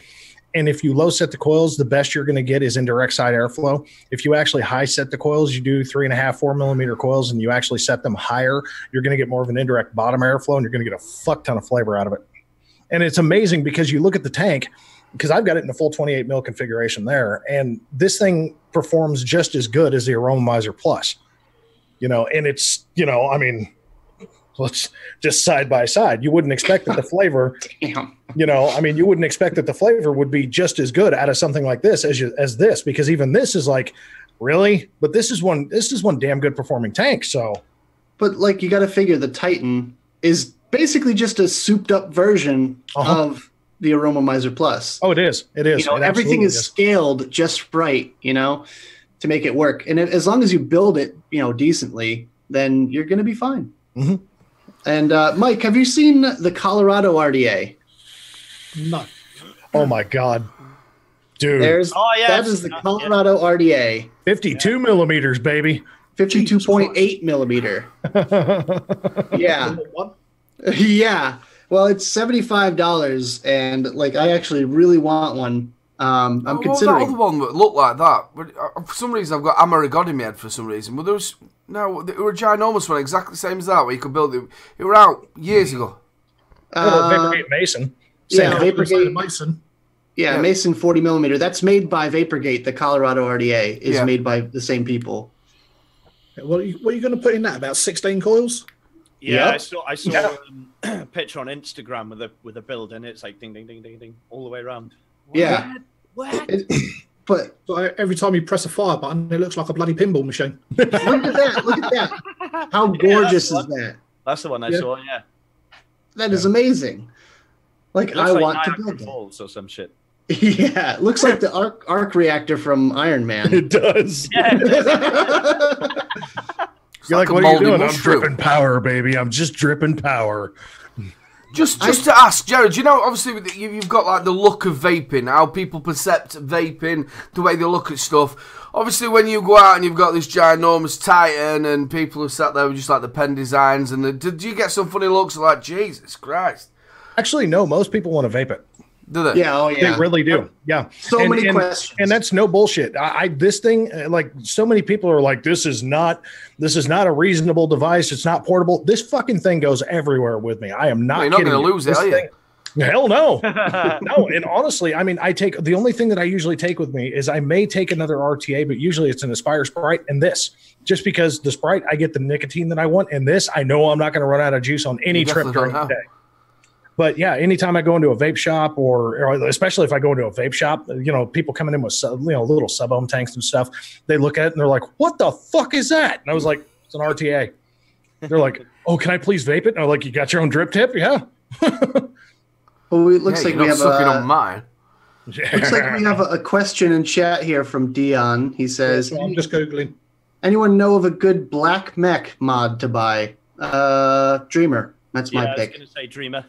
And if you low set the coils, the best you're going to get is indirect side airflow. If you actually high set the coils, you do 3.5, 4 millimeter coils, and you actually set them higher, you're going to get more of an indirect bottom airflow, and you're going to get a fuck ton of flavor out of it. And it's amazing because you look at the tank, because I've got it in a full 28 mil configuration there, and this thing performs just as good as the Aromizer Plus. And it's, I mean, let's just side by side. You wouldn't expect that the flavor, Damn. you wouldn't expect that the flavor would be just as good out of something like this as this, because even this is like, really? But this is one damn good performing tank. So, But like you got to figure the Titan is basically just a souped up version of the Aromizer Plus. oh, it is. It is. It Everything absolutely is scaled just right, to make it work. And as long as you build it, decently, then you're going to be fine. Mm-hmm. And Mike, have you seen the Colorado RDA? No. Oh my God, dude! That is the Colorado RDA, 52 millimeters, baby. 52.8 millimeter. Yeah, yeah. Well, it's $75, and like I actually really want one. I'm considering. That other one that looked like that, but for some reason I've got Amarigod in my head for some reason. But there was they were a ginormous one, exactly the same as that, where you could build it. It were out years ago. Vaporgate Mason. Yeah, Vaporgate Mason. Yeah, Mason 40 millimeter. That's made by Vaporgate. The Colorado RDA is made by the same people. What are you going to put in that? About 16 coils? Yeah, yep. I saw a picture on Instagram with a build, and it's like ding, ding, ding, ding, ding, all the way around. Yeah. What? But every time you press a fire button, it looks like a bloody pinball machine. Look at that. Look at that. How gorgeous is that? That's the one I saw, yeah. That is amazing. Like, I want to build that. Volts or some shit. Yeah, it looks like the arc reactor from Iron Man. It does. Yeah. You're like, what are you doing? I'm dripping power, baby. I'm just dripping power. Just to ask, Jared, obviously you've got like the look of vaping, how people percept vaping, the way they look at stuff. Obviously, when you go out and you've got this ginormous Titan and people have sat there with just like the pen designs, and do you get some funny looks like, Jesus Christ? Actually, no. Most people want to vape it. Do they? Yeah, oh yeah. They really do. Yeah. So many questions. And that's no bullshit. This thing, like so many people are like, this is not a reasonable device. It's not portable. This fucking thing goes everywhere with me. I am not kidding. You're not going to lose it, are you? Hell no. No. And honestly, I mean, the only thing that I usually take with me is I may take another RTA, but usually it's an Aspire Sprite and this. Just because the Sprite, I get the nicotine that I want, and this, I know I'm not going to run out of juice on any trip during the day. But yeah, anytime I go into a vape shop, or especially if I go into a vape shop, people coming in with little sub-ohm tanks and stuff, they look at it and they're like, "What the fuck is that?" And I was like, "It's an RTA." They're like, "Oh, can I please vape it?" And I'm like, "You got your own drip tip?" Yeah. Well, it looks like we have on mine. Looks like we have a question in chat here from Dion. He says, I'm just Googling. Anyone know of a good black mech mod to buy? Dreamer. That's my pick. I was going to say Dreamer.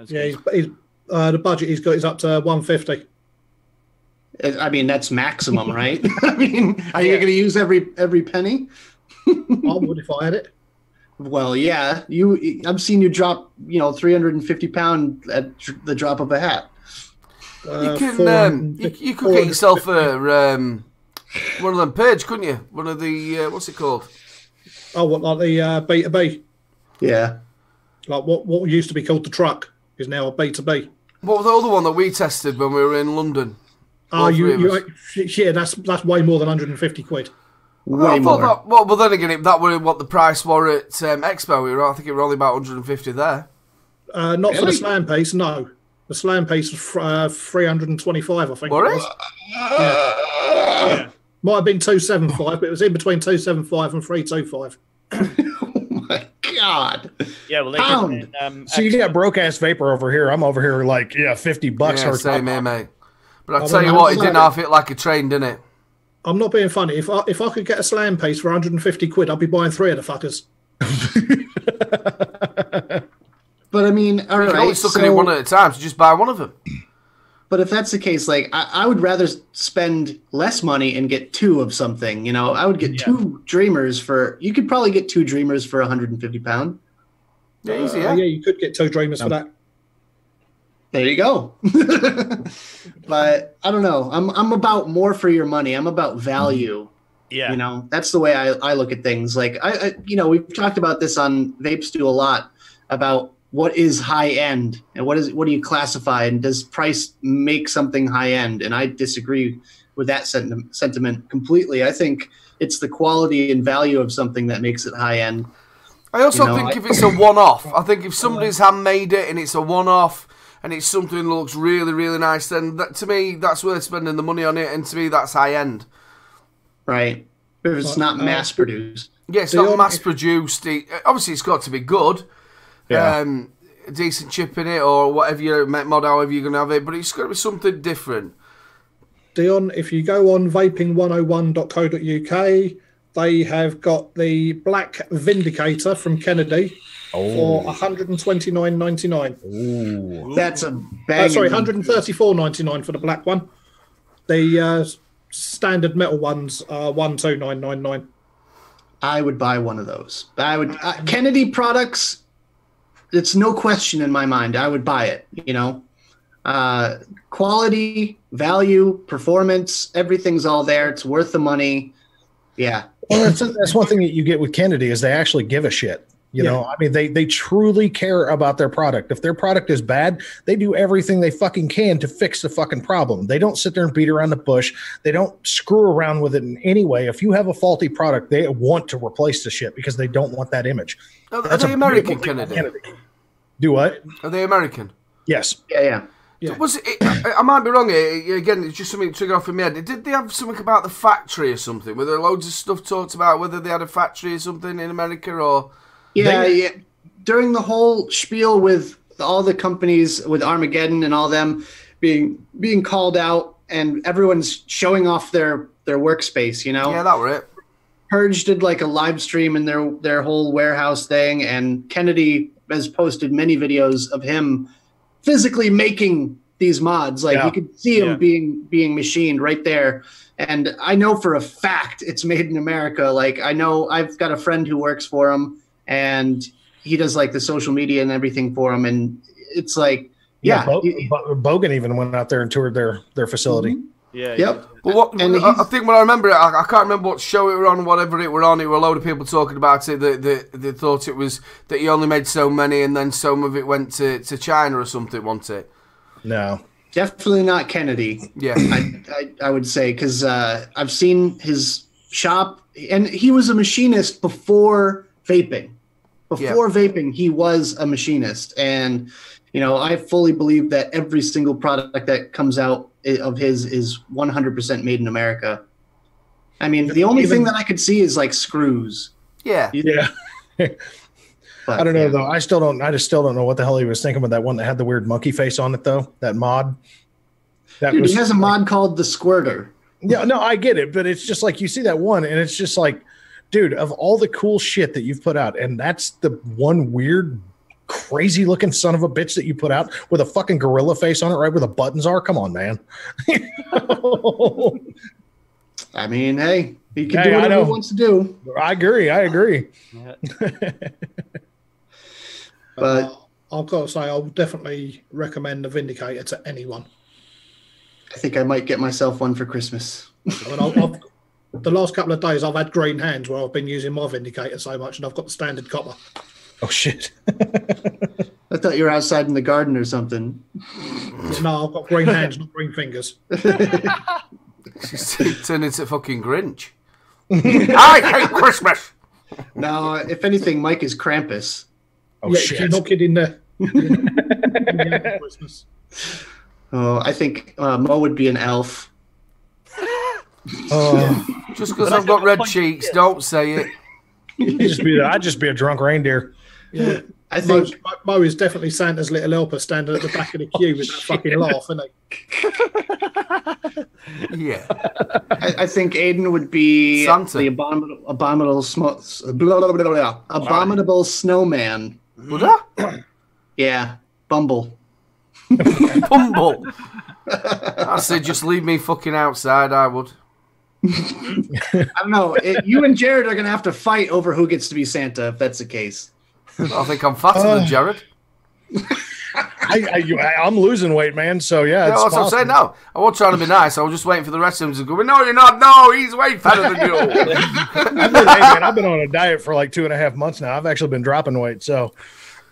Yeah, he's the budget he's got is up to 150. I mean, that's maximum, right? I mean, are you going to use every penny? I would if I had it. Well, yeah. I've seen you drop, 350 pound at the drop of a hat. You can you could get yourself one of them page, couldn't you? One of the what's it called? Oh, what, like the B2B? Yeah. Like what used to be called the truck is now a B2B. What was the other one that we tested when we were in London? Oh, yeah, that's way more than 150 quid. Way more. Well, then again, that were what the price were at Expo. I think it were only about 150 there. Not for the slam piece, no. The slam piece was 325, I think. Were it? Yeah. Might have been 275, but it was in between 275 and 325. Oh my God. Yeah, well, they did. So you got broke ass vapor over here. I'm over here like, $50. Yeah, same here, mate. But I'll tell you what, it didn't half it like a train, didn't it? I'm not being funny. If I could get a slam piece for 150 quid, I'd be buying 3 of the fuckers. But I mean, all right. You can always look at it one at a time, so just buy one of them. But if that's the case, like I would rather spend less money and get 2 of something. I would get 2 Dreamers you could probably get 2 Dreamers for 150 pound. Yeah, easy. Yeah, you could get 2 Dreamers for that. There you go. But I don't know. I'm about more for your money. I'm about value. Yeah. That's the way I look at things. Like we've talked about this on Vape Stew a lot about what is high end and what do you classify, and does price make something high end? And I disagree with that sentiment completely. I think it's the quality and value of something that makes it high end. I also think if it's a one-off, I think if somebody's handmade it and it's a one-off and it's something that looks really, really nice, then to me, that's worth spending the money on it, and to me, that's high end. Right. If it's not mass produced. Yeah, it's not mass produced. Obviously, it's got to be good. Yeah. Decent chip in it, or whatever you mod, however you're going to have it, but it's got to be something different. Dion, if you go on vaping101.co.uk, they have got the Black Vindicator from Kennedy for $129.99. Ooh. That's a bang. Sorry, $134.99 for the black one. The standard metal ones are $129.99. I would buy one of those. Kennedy products. It's no question in my mind. I would buy it. Quality, value, performance, everything's all there. It's worth the money. Yeah. Well, that's one thing that you get with Kennedy is they actually give a shit. You know, I mean, they truly care about their product. If their product is bad, they do everything they fucking can to fix the fucking problem. They don't sit there and beat around the bush. They don't screw around with it in any way. If you have a faulty product, they want to replace the shit because they don't want that image. Are they American, Kennedy? Do what? Are they American? Yes. Yeah. Was it? I might be wrong here. Again, it's just something to trigger off in my head. Did they have something about the factory or something? Were there loads of stuff talked about whether they had a factory or something in America or? Yeah. During the whole spiel with all the companies, with Armageddon and all them being called out, and everyone's showing off their workspace, Yeah, that were it. Purge did like a live stream in their whole warehouse thing, and Kennedy has posted many videos of him physically making these mods. Like you could see him being machined right there. And I know for a fact it's made in America. Like I know I've got a friend who works for him, and he does like the social media and everything for him. And it's like, Bogan even went out there and toured their facility. Mm-hmm. Yeah. Yep. Well, I think when I remember it, I can't remember what show it were on, whatever it were on. It were a load of people talking about it. They thought it was that he only made so many, and then some of it went to China or something. Wasn't it? No, definitely not Kennedy. Yeah, I would say, because I've seen his shop, and he was a machinist before vaping. Before vaping, he was a machinist, and I fully believe that every single product that comes out of his is 100% made in America. I mean, the only thing that I could see is like screws. Yeah. But, I don't know though. I just still don't know what the hell he was thinking with that one that had the weird monkey face on it though. That mod. Dude, he has a mod called the Squirter. Yeah, no, I get it, but it's just like you see that one, and it's just like, dude, of all the cool shit that you've put out, and that's the one weird crazy looking son of a bitch that you put out with a fucking gorilla face on it, right where the buttons are. Come on, man. I mean, hey, he can do whatever he wants to do. I agree. Yeah. But I've got to say, I'll definitely recommend the Vindicator to anyone. I think I might get myself one for Christmas. I mean, the last couple of days, I've had green hands where I've been using my Vindicator so much, and I've got the standard copper. Oh, shit. I thought you were outside in the garden or something. No, I've got green hands, not green fingers. She's turned into fucking Grinch. I hate Christmas. No, if anything, Mike is Krampus. Oh, yeah, shit. you're not kidding there. Christmas. Oh, I think Mo would be an elf. Just because I've got red cheeks, don't say it. I'd just be a drunk reindeer. Yeah. I think Mo is definitely Santa's little helper standing at the back of the queue with that fucking laugh, isn't he? Yeah. I think Aiden would be Santa. the abominable snowman. Would I? Yeah, Bumble. Bumble. I said just leave me fucking outside, I would. I don't know. You and Jared are going to have to fight over who gets to be Santa if that's the case. I think I'm fatter than Jared. I'm losing weight, man. So yeah, Yeah, it's that's what I'm saying. possible. No, I was trying to be nice. I was just waiting for the rest of them to go. No, you're not. No, he's way fatter than you. I've been on a diet for like 2.5 months now. I've actually been dropping weight. So,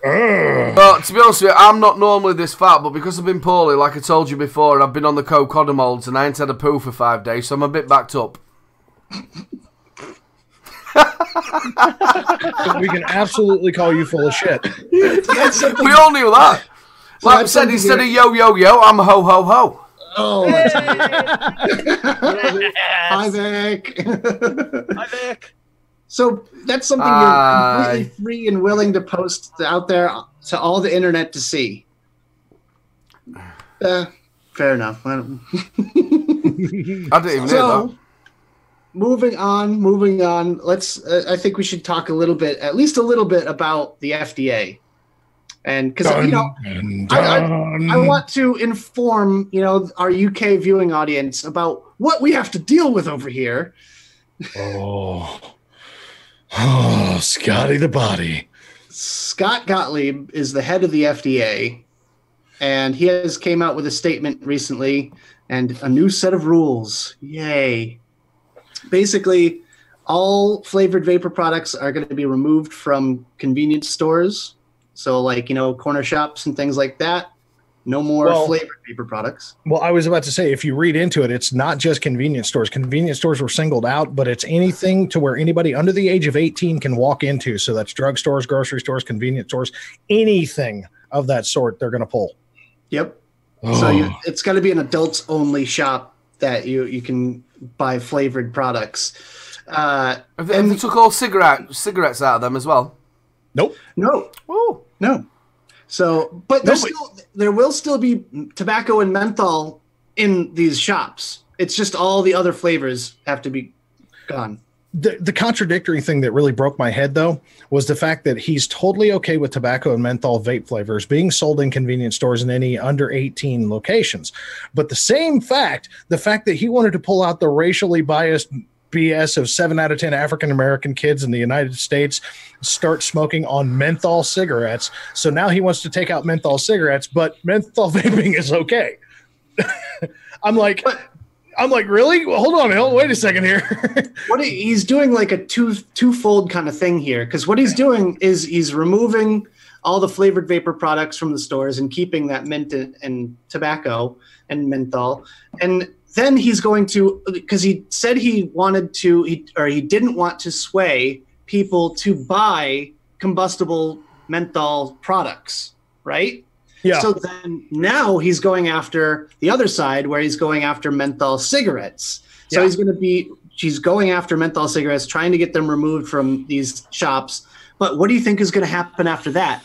Well, to be honest with you, I'm not normally this fat, but because I've been poorly, like I told you before, and I've been on the co-codomolds and I ain't had a poo for 5 days, so I'm a bit backed up. we can absolutely call you full of shit. We all knew that. Like I said, instead of yo, yo, yo, I'm ho, ho, ho. Oh, that's Hi, Vic. Hi, Vic. So that's something you're completely free and willing to post out there to all the internet to see. Fair enough. I didn't even know that. Moving on. Let's. I think we should talk at least a little bit about the FDA, and because I want to inform our UK viewing audience about what we have to deal with over here. Oh, Scotty the body. Scott Gottlieb is the head of the FDA, and he has came out with a statement recently and a new set of rules. Yay. Basically, all flavored vapor products are going to be removed from convenience stores. So like, corner shops and things like that. No more flavored vapor products. Well, I was about to say, if you read into it, it's not just convenience stores. Convenience stores were singled out, but it's anything to where anybody under the age of 18 can walk into. So that's drugstores, grocery stores, convenience stores, anything of that sort they're going to pull. Yep. Oh. So it's going to be an adults only shop that you can buy flavored products. Have they took all cigarettes out of them as well? Nope. No. Oh. No. So, but there will still be tobacco and menthol in these shops. It's just all the other flavors have to be gone. The contradictory thing that really broke my head, though, was the fact that he's totally okay with tobacco and menthol vape flavors being sold in convenience stores in any under 18 locations. But the fact that he wanted to pull out the racially biased BS of 7 out of 10 African-American kids in the United States start smoking on menthol cigarettes. So now he wants to take out menthol cigarettes, but menthol vaping is okay. I'm like, really? Well, hold on, wait a second here. He's doing like a twofold kind of thing here, because what he's doing is he's removing all the flavored vapor products from the stores and keeping that mint and tobacco and menthol. And then he's going to, because he said he didn't want to sway people to buy combustible menthol products, right? Yeah. So then now he's going after the other side where he's going after menthol cigarettes. So he's going after menthol cigarettes, trying to get them removed from these shops. But what do you think is going to happen after that?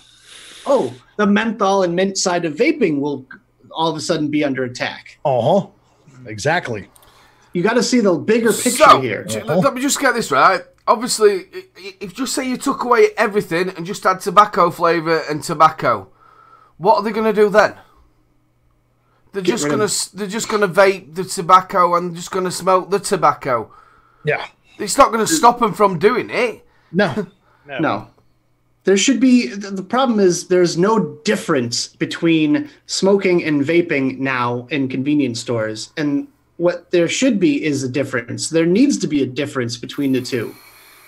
Oh, the menthol and mint side of vaping will all of a sudden be under attack. Exactly. You got to see the bigger picture here. Let me just get this right. obviously, if just say you took away everything and just had tobacco flavour and tobacco, what are they going to do then? They're just gonna vape the tobacco and just gonna smoke the tobacco. Yeah, it's not going to stop them from doing it. No. There should be. The problem is there's no difference between smoking and vaping now in convenience stores, and what there should be is a difference. There needs to be a difference between the two,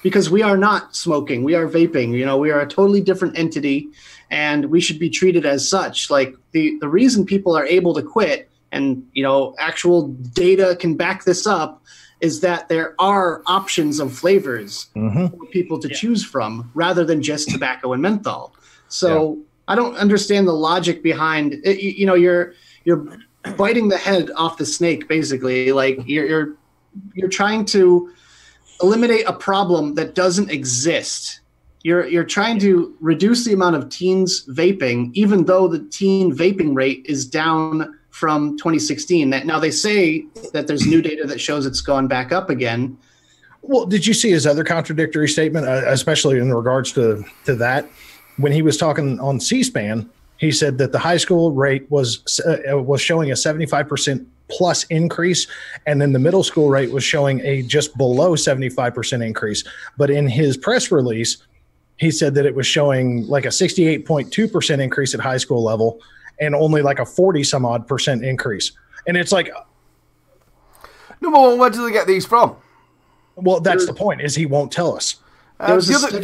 because we are not smoking, we are vaping. You know, we are a totally different entity, and we should be treated as such. Like the reason people are able to quit, and you know, actual data can back this up, is that there are options of flavors for people to choose from rather than just tobacco and menthol. So I don't understand the logic behind it. You know, you're biting the head off the snake, basically. Like you're trying to eliminate a problem that doesn't exist. You're trying to reduce the amount of teens vaping, even though the teen vaping rate is down from 2016. That now they say that there's new data that shows it's gone back up again. Well, did you see his other contradictory statement, especially in regards to that? When he was talking on C-SPAN, he said that the high school rate was showing a 75% plus increase, and then the middle school rate was showing a just below 75% increase. But in his press release, he said that it was showing like a 68.2% increase at high school level and only like a 40 some odd percent increase. And it's like, number one, where do they get these from? Well, that's the point, is he won't tell us. The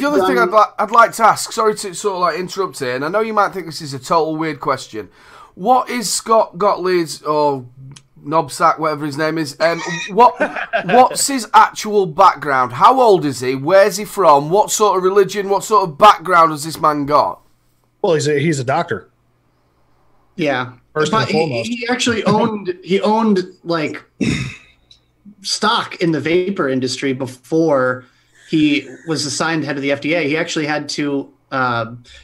other thing I'd like to ask, sorry to sort of like interrupt here, and I know you might think this is a total weird question. What is Scott Gottlieb's, or Knobsack, whatever his name is, what's his actual background? How old is he? Where's he from? What sort of religion, what sort of background has this man got? Well, he's a doctor. Yeah. First and foremost. He actually owned like stock in the vapor industry before he was assigned head of the FDA. He actually had to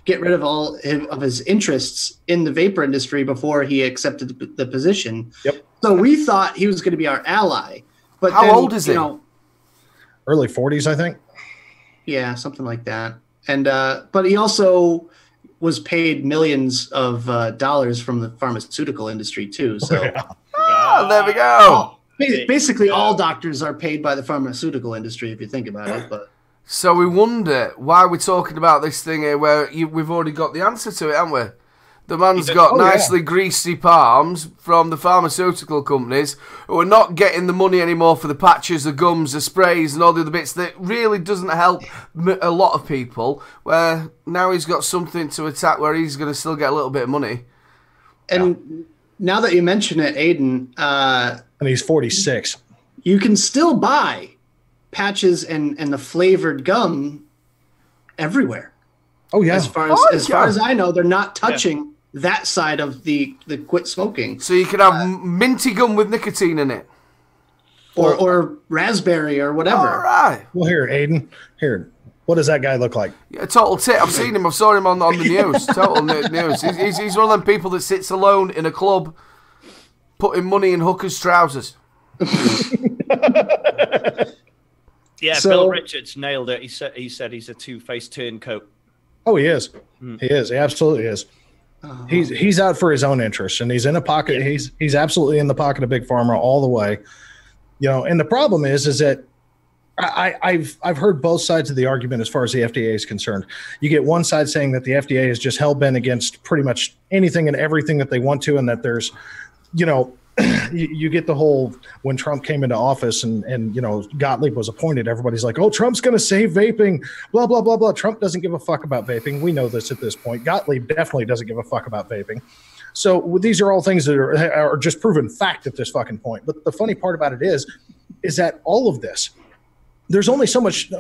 get rid of all of his interests in the vapor industry before he accepted the position. Yep. So we thought he was going to be our ally. But how old is he? Early 40s, I think. Yeah, something like that. And but he also was paid millions of dollars from the pharmaceutical industry too. So there we go. Basically, all doctors are paid by the pharmaceutical industry, if you think about it. But so we wonder why we're talking about this thing here, where we've already got the answer to it, haven't we? The man's got nicely greasy palms from the pharmaceutical companies who are not getting the money anymore for the patches, the gums, the sprays, and all the other bits that really doesn't help a lot of people. Where now he's got something to attack where he's going to still get a little bit of money. And now that you mention it, Aiden, and he's 46. You can still buy patches and the flavored gum everywhere. Oh yeah. As far as I know, they're not touching that side of the quit smoking. So you can have minty gum with nicotine in it, or raspberry or whatever. All right. Well, here, Aiden. Here, what does that guy look like? Yeah, total tit. I've seen him. I saw him on the news. Total news. He's one of them people that sits alone in a club, putting money in hookers' trousers. Yeah, Bill Richards nailed it. He said he's a two-faced turncoat. Oh, he is. He is. He absolutely is. He's out for his own interests, and he's in a pocket. Yeah. He's absolutely in the pocket of Big Pharma all the way. You know, and the problem is that I've heard both sides of the argument as far as the FDA is concerned. You get one side saying that the FDA is just hell-bent against pretty much anything and everything that they want to, and that there's, you know, you get the whole, when Trump came into office and you know, Gottlieb was appointed, everybody's like, oh, Trump's going to save vaping, blah, blah, blah, blah. Trump doesn't give a fuck about vaping. We know this at this point. Gottlieb definitely doesn't give a fuck about vaping. So these are all things that are just proven fact at this fucking point. But the funny part about it is that all of this, there's only so much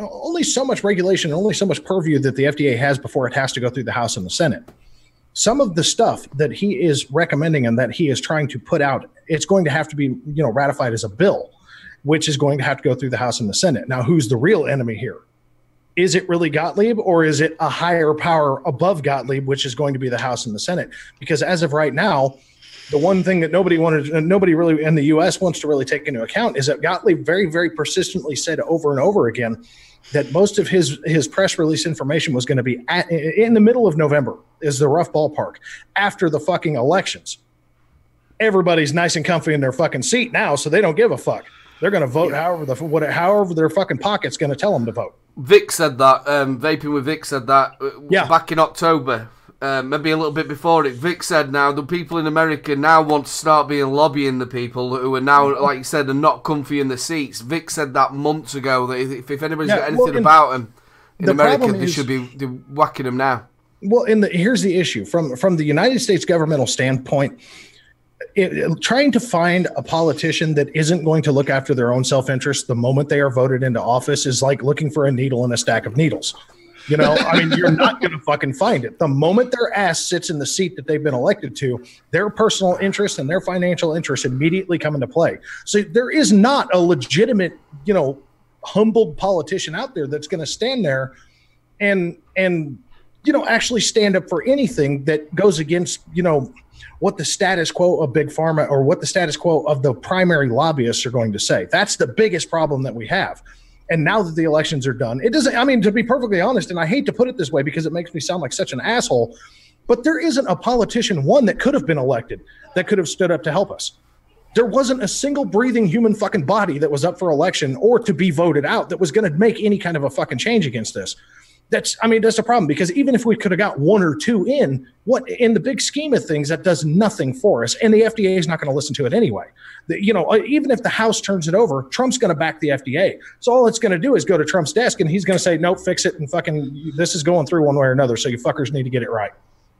regulation, only so much purview that the FDA has before it has to go through the House and the Senate. Some of the stuff that he is recommending and that he is trying to put out, it's going to have to be, you know, ratified as a bill, which is going to have to go through the House and the Senate. Now, who's the real enemy here? Is it really Gottlieb, or is it a higher power above Gottlieb, which is going to be the House and the Senate? Because as of right now, the one thing that nobody really in the U.S. wants to really take into account is that Gottlieb very, very persistently said over and over again that most of his press release information was going to be in the middle of November, is the rough ballpark, after the fucking elections. Everybody's nice and comfy in their fucking seat now, so they don't give a fuck. They're going to vote however their fucking pocket's going to tell them to vote. Vic said that. Vaping with Vic said that back in October. Maybe a little bit before it. Vic said now the people in America now want to start lobbying the people who are now, like you said, are not comfy in the seats. Vic said that months ago that if anybody's got anything about them in America, they should be whacking them now. Well, here's the issue. From the United States governmental standpoint, trying to find a politician that isn't going to look after their own self-interest the moment they are voted into office is like looking for a needle in a stack of needles. You know, I mean, you're not going to fucking find it. The moment their ass sits in the seat that they've been elected to, their personal interest and their financial interest immediately come into play. So there is not a legitimate, humbled politician out there that's going to stand there and actually stand up for anything that goes against, what the status quo of Big Pharma or what the status quo of the primary lobbyists are going to say. That's the biggest problem that we have. And now that the elections are done, it doesn't, to be perfectly honest, and I hate to put it this way because it makes me sound like such an asshole, but there isn't a politician, one, that could have been elected, that could have stood up to help us. There wasn't a single breathing human fucking body that was up for election or to be voted out that was going to make any kind of a fucking change against this. That's the problem, because even if we could have got one or two in the big scheme of things, that does nothing for us. And the FDA is not going to listen to it anyway. Even if the House turns it over, Trump's going to back the FDA. So all it's going to do is go to Trump's desk and he's going to say, nope, fix it. And fucking, this is going through one way or another. So you fuckers need to get it right.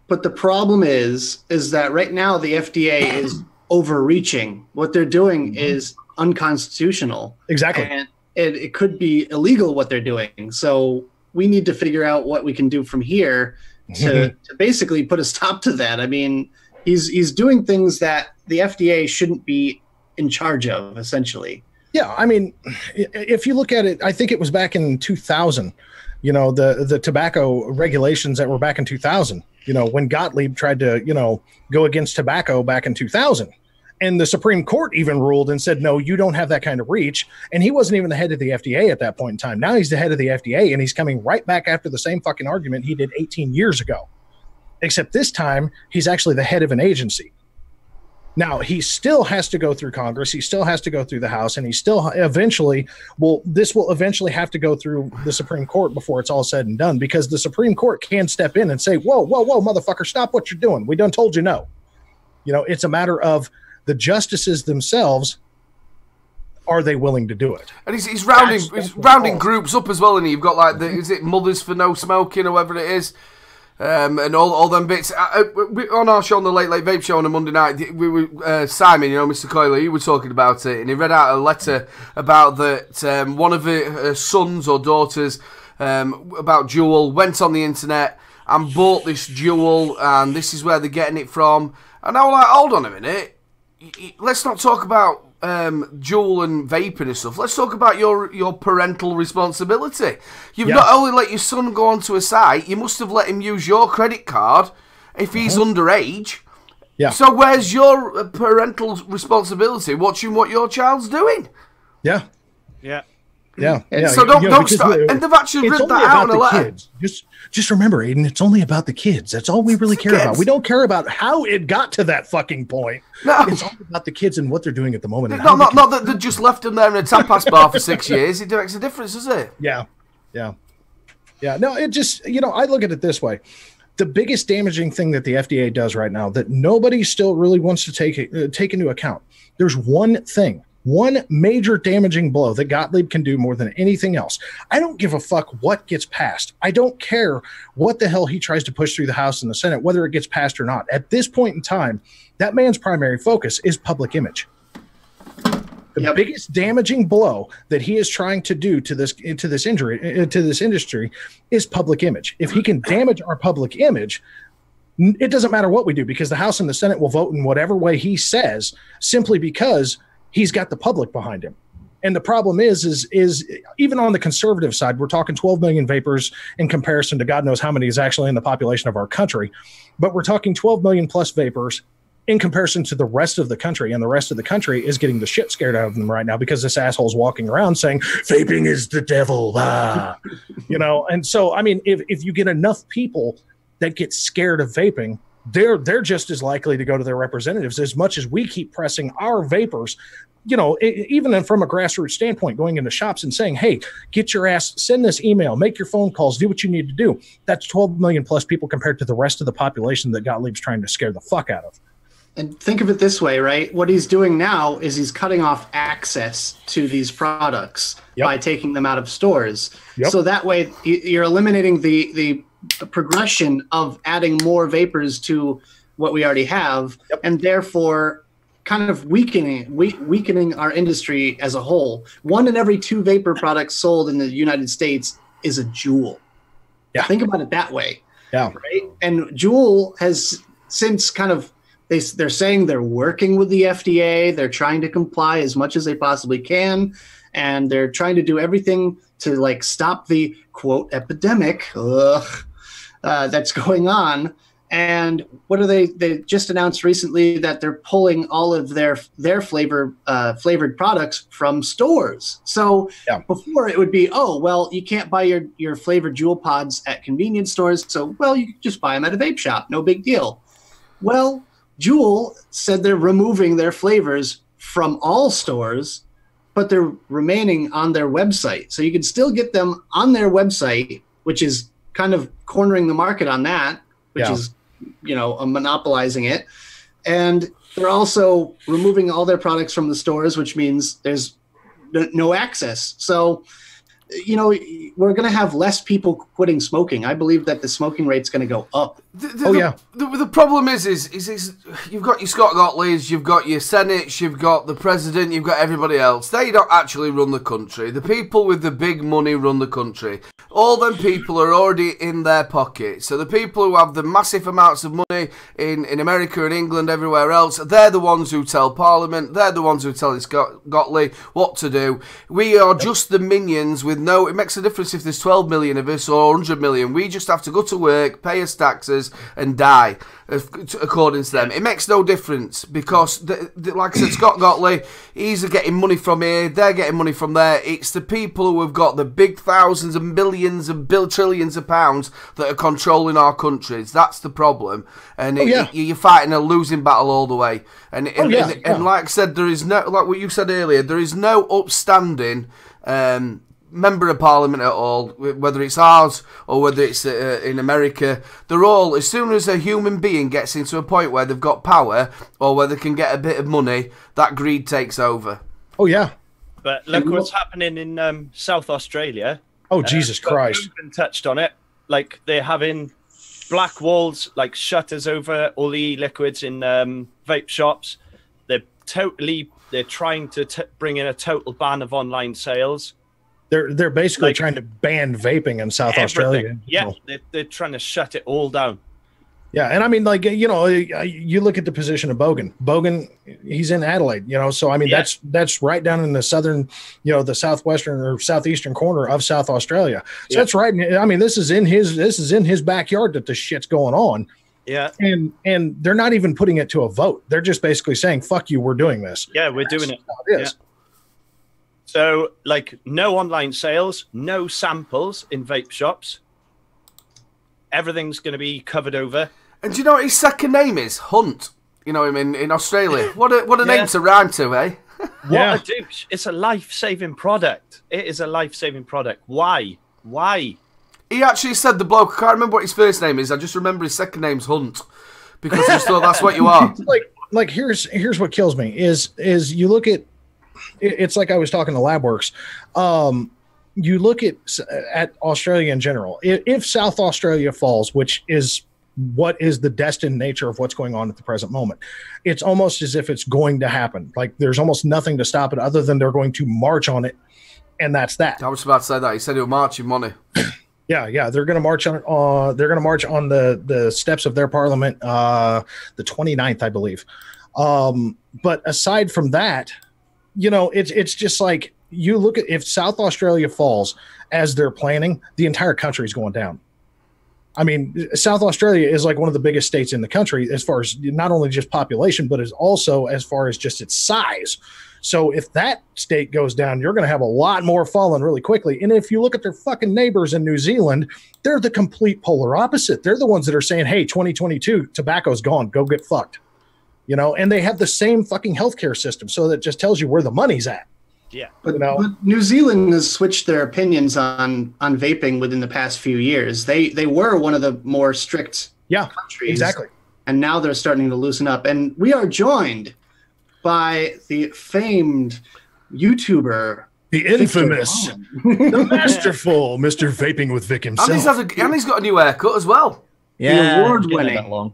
But the problem is that right now the FDA is overreaching. What they're doing is unconstitutional. Exactly. And it could be illegal what they're doing. So we need to figure out what we can do from here to basically put a stop to that. I mean, he's doing things that the FDA shouldn't be in charge of, essentially. Yeah, I mean, if you look at it, I think it was back in 2000, the tobacco regulations that were back in 2000, when Gottlieb tried to, go against tobacco back in 2000. And the Supreme Court even ruled and said, no, you don't have that kind of reach. And he wasn't even the head of the FDA at that point in time. Now he's the head of the FDA, and he's coming right back after the same fucking argument he did 18 years ago. Except this time, he's actually the head of an agency. Now, he still has to go through Congress. He still has to go through the House, and he still eventually will eventually have to go through the Supreme Court before it's all said and done, because the Supreme Court can step in and say, whoa, motherfucker, stop what you're doing. We done told you no. It's a matter of the justices themselves, are they willing to do it? And he's rounding groups up as well, and you've got like is it Mothers for No Smoking or whatever it is, and all them bits. On our show, on the Late Vape Show on a Monday night, we were Simon, Mr. Coyle, you were talking about it, and he read out a letter about that one of her sons or daughters about Juul went on the internet and bought this Juul, and this is where they're getting it from. And I was like, hold on a minute. Let's not talk about Juul and vaping and stuff. Let's talk about your parental responsibility. You've not only let your son go onto a site, you must have let him use your credit card if he's underage. Yeah. So where's your parental responsibility watching what your child's doing? Yeah. Yeah. Yeah. So don't start. And they've actually written that out in a letter. Just remember, Aiden, it's only about the kids. That's all we really care about. We don't care about how it got to that fucking point. No. It's all about the kids and what they're doing at the moment. Not that they just left them there in a tapas bar for 6 years. It makes a difference, does it? Yeah. No, it just, I look at it this way. The biggest damaging thing that the FDA does right now that nobody still really wants to take into account, there's one major damaging blow that Gottlieb can do more than anything else. I don't give a fuck what gets passed. I don't care what the hell he tries to push through the House and the Senate, whether it gets passed or not. At this point in time, that man's primary focus is public image. The biggest damaging blow that he is trying to do to this industry is public image. If he can damage our public image, it doesn't matter what we do, because the House and the Senate will vote in whatever way he says, simply because he's got the public behind him. And the problem is even on the conservative side, we're talking 12 million vapors in comparison to God knows how many is actually in the population of our country. But we're talking 12 million plus vapors. in comparison to the rest of the country. And the rest of the country is getting the shit scared out of them right now because this asshole's walking around saying vaping is the devil. Ah. You know, and so, I mean, if you get enough people that get scared of vaping, they're just as likely to go to their representatives as much as we keep pressing our vapors. You know, even from a grassroots standpoint, going into shops and saying, hey, get your ass, send this email, make your phone calls, do what you need to do. That's 12 million plus people compared to the rest of the population that Gottlieb's trying to scare the fuck out of. And think of it this way, right? What he's doing now is he's cutting off access to these products by taking them out of stores. So that way you're eliminating the progression of adding more vapors to what we already have, and therefore kind of weakening our industry as a whole. 1 in every 2 vapor products sold in the United States is a Juul. Think about it that way. Right? And Juul has since kind of, they're saying they're working with the FDA. They're trying to comply as much as they possibly can. And they're trying to do everything to like stop the quote epidemic that's going on. And what are they just announced recently that they're pulling all of their flavored products from stores. So before it would be, oh, well, you can't buy your flavored Juul pods at convenience stores. So, well, you can just buy them at a vape shop. No big deal. Well, Juul said they're removing their flavors from all stores, but they're remaining on their website. So you can still get them on their website, which is kind of cornering the market on that, which is, you know, monopolizing it. And they're also removing all their products from the stores, which means there's no access. So, you know, we're going to have less people quitting smoking. I believe that the smoking rate's going to go up. The problem is you've got your Scott Gottliebs, you've got your Senates, you've got the president, you've got everybody else. They don't actually run the country. The people with the big money run the country. All them people are already in their pocket. So the people who have the massive amounts of money in America and England, everywhere else, they're the ones who tell Parliament, they're the ones who tell Scott Gottlieb what to do. We are just the minions with no... It makes a difference if there's 12 million of us or 100 million. We just have to go to work, pay us taxes and die, according to them. It makes no difference because, like I said, Scott Gottlieb, he's getting money from here, they're getting money from there. It's the people who have got the big thousands and millions and trillions of pounds that are controlling our countries. That's the problem. And you're fighting a losing battle all the way. And like I said, there is no, like what you said earlier, there is no upstanding member of Parliament at all, whether it's ours or whether it's in America. They're all, as soon as a human being gets into a point where they've got power or where they can get a bit of money, that greed takes over. Oh, yeah. But look what's happening in South Australia. Oh, Jesus Christ. Been touched on it. Like, they're having black walls, like shutters over all the e-liquids in vape shops. They're trying to bring in a total ban of online sales. They're basically trying to ban vaping in South Australia. Yeah, they're trying to shut it all down. Yeah, and I mean, like, you know, you look at the position of Bogan. Bogan, he's in Adelaide, you know, so I mean, that's right down in the southern, you know, the southwestern or southeastern corner of South Australia. So that's right. I mean, this is in his backyard that this shit's going on. Yeah, and they're not even putting it to a vote. They're just basically saying, "Fuck you, we're doing this." Yeah, we're doing it. It is. Yeah. So, like, no online sales, no samples in vape shops. Everything's going to be covered over. And do you know what his second name is? Hunt. You know him in Australia. What a name to rhyme to, eh? What a douche. It's a life-saving product. It is a life-saving product. Why? He actually said, the bloke, I can't remember what his first name is. I just remember his second name's Hunt. Because I just thought that's what you are. Like here's what kills me is you look at, it's like I was talking to LabWorks. You look at Australia in general. If South Australia falls, which is what is the destined nature of what's going on at the present moment, it's almost as if it's going to happen. Like there's almost nothing to stop it other than they're going to march on it, and that's that. I was about to say that. He said he'll march in money. Yeah, they're going to march on it. They're going to march on the steps of their parliament, the 29th, I believe. But aside from that, you know, it's just like you look at, if South Australia falls as they're planning, the entire country is going down. I mean, South Australia is like one of the biggest states in the country as far as not only just population, but is also as far as just its size. So if that state goes down, you're going to have a lot more falling really quickly. And if you look at their fucking neighbors in New Zealand, they're the complete polar opposite. They're the ones that are saying, hey, 2022, tobacco's gone. Go get fucked. You know, and they have the same fucking healthcare system. So that just tells you where the money's at. Yeah. But New Zealand has switched their opinions on vaping within the past few years. They were one of the more strict countries. Exactly. And now they're starting to loosen up. And we are joined by the famed YouTuber, the infamous, the masterful Mr. Vaping with Vic himself. And he's got a new haircut as well. Yeah, award-winning.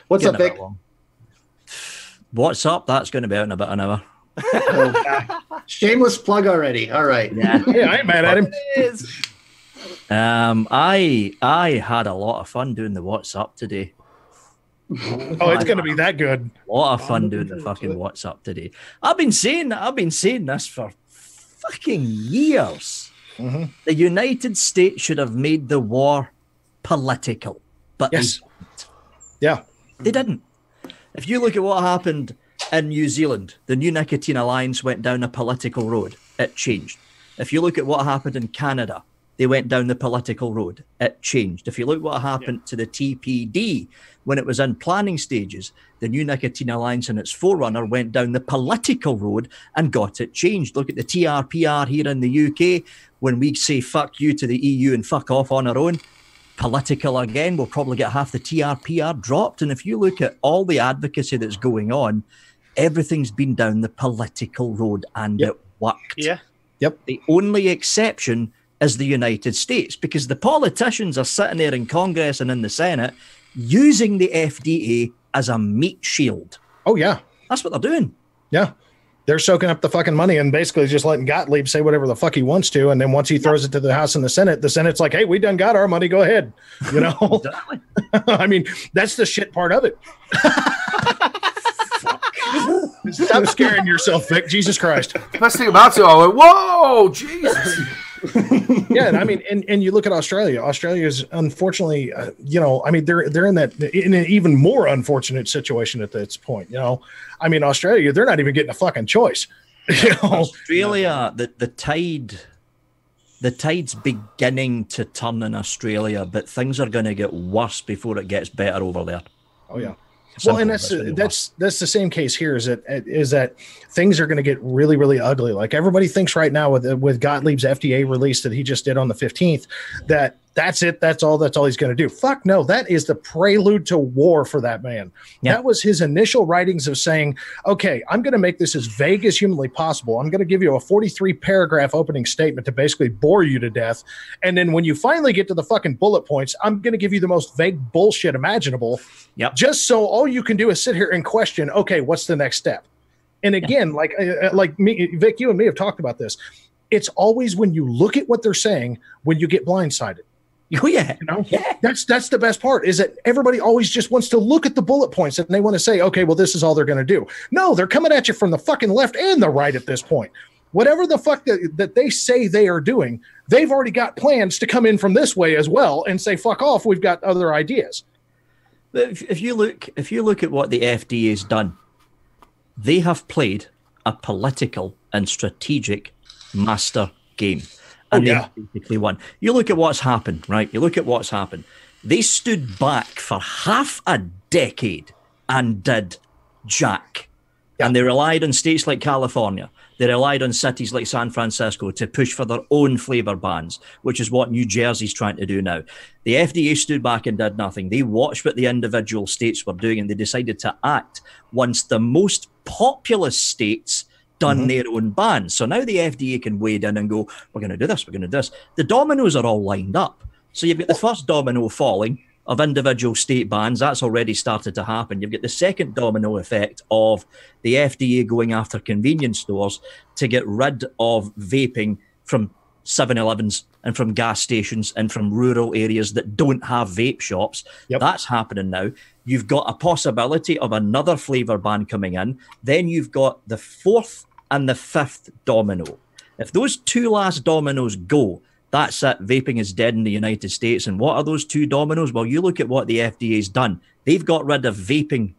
What's up, Vic? What's up? That's going to be out in about an hour. Shameless plug already. All right. Yeah, I ain't mad at him. I had a lot of fun doing the What's Up today. Oh, it's going to be that good. A lot of fun doing the fucking What's Up today. I've been saying this for fucking years. Mm-hmm. The United States should have made the war political, but they didn't. Yeah, they didn't. If you look at what happened in New Zealand, the New Nicotine Alliance went down a political road. It changed. If you look at what happened in Canada, they went down the political road. It changed. If you look what happened to the TPD when it was in planning stages, the New Nicotine Alliance and its forerunner went down the political road and got it changed. Look at the TRPR here in the UK. When we say fuck you to the EU and fuck off on our own, political again, we'll probably get half the TRPR dropped. And if you look at all the advocacy that's going on, everything's been down the political road and it worked. Yeah. Yep. The only exception is the United States, because the politicians are sitting there in Congress and in the Senate using the FDA as a meat shield. Oh, yeah. That's what they're doing. Yeah. They're soaking up the fucking money and basically just letting Gottlieb say whatever the fuck he wants to. And then once he throws it to the House and the Senate's like, hey, we done got our money. Go ahead. You know, Exactly. I mean, that's the shit part of it. Stop scaring yourself, Vic. Jesus Christ. Best thing about it, I went, whoa, Jesus. Yeah, and I mean, and you look at Australia. Australia is unfortunately, you know, I mean, they're in an even more unfortunate situation at this point. You know, I mean, Australia, they're not even getting a fucking choice. You know? Australia, the tide's beginning to turn in Australia, but things are going to get worse before it gets better over there. Oh yeah. Well, and that's the same case here. Is that things are going to get really, really ugly. Like everybody thinks right now with Gottlieb's FDA release that he just did on the 15th, that's it. That's all he's going to do. Fuck no. That is the prelude to war for that man. Yeah. That was his initial writings of saying, okay, I'm going to make this as vague as humanly possible. I'm going to give you a 43 paragraph opening statement to basically bore you to death. And then when you finally get to the fucking bullet points, I'm going to give you the most vague bullshit imaginable. Yep. Just so all you can do is sit here and question, okay, what's the next step? And again, like me, Vic, you and me have talked about this. It's always when you look at what they're saying, when you get blindsided. Oh yeah, you know, that's the best part is that everybody always just wants to look at the bullet points and they want to say, okay, well, this is all they're going to do. No, they're coming at you from the fucking left and the right at this point. Whatever the fuck that they say they are doing, they've already got plans to come in from this way as well and say, fuck off. We've got other ideas. But if you look at what the FDA has done, they have played a political and strategic master game. And they basically won. You look at what's happened, right? You look at what's happened. They stood back for half a decade and did jack. Yeah. And they relied on states like California. They relied on cities like San Francisco to push for their own flavor bans, which is what New Jersey's trying to do now. The FDA stood back and did nothing. They watched what the individual states were doing and they decided to act once the most populous states done their own bans. So now the FDA can wade in and go, we're going to do this, we're going to do this. The dominoes are all lined up. So you've got the first domino falling of individual state bans. That's already started to happen. You've got the second domino effect of the FDA going after convenience stores to get rid of vaping from 7-Elevens and from gas stations and from rural areas that don't have vape shops. Yep. That's happening now. You've got a possibility of another flavor ban coming in. Then you've got the fourth and the fifth domino. If those two last dominoes go, That's it. Vaping is dead in the United States. And what are those two dominoes? Well, you look at what the FDA's done. They've got rid of vaping,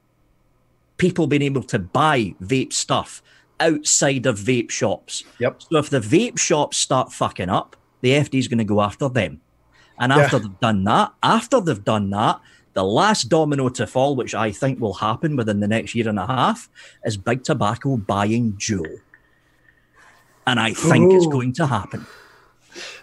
people being able to buy vape stuff outside of vape shops. Yep. So if the vape shops start fucking up, the FDA's going to go after them. And after they've done that, the last domino to fall, which I think will happen within the next year and a half, is big tobacco buying Juul. And I think it's going to happen.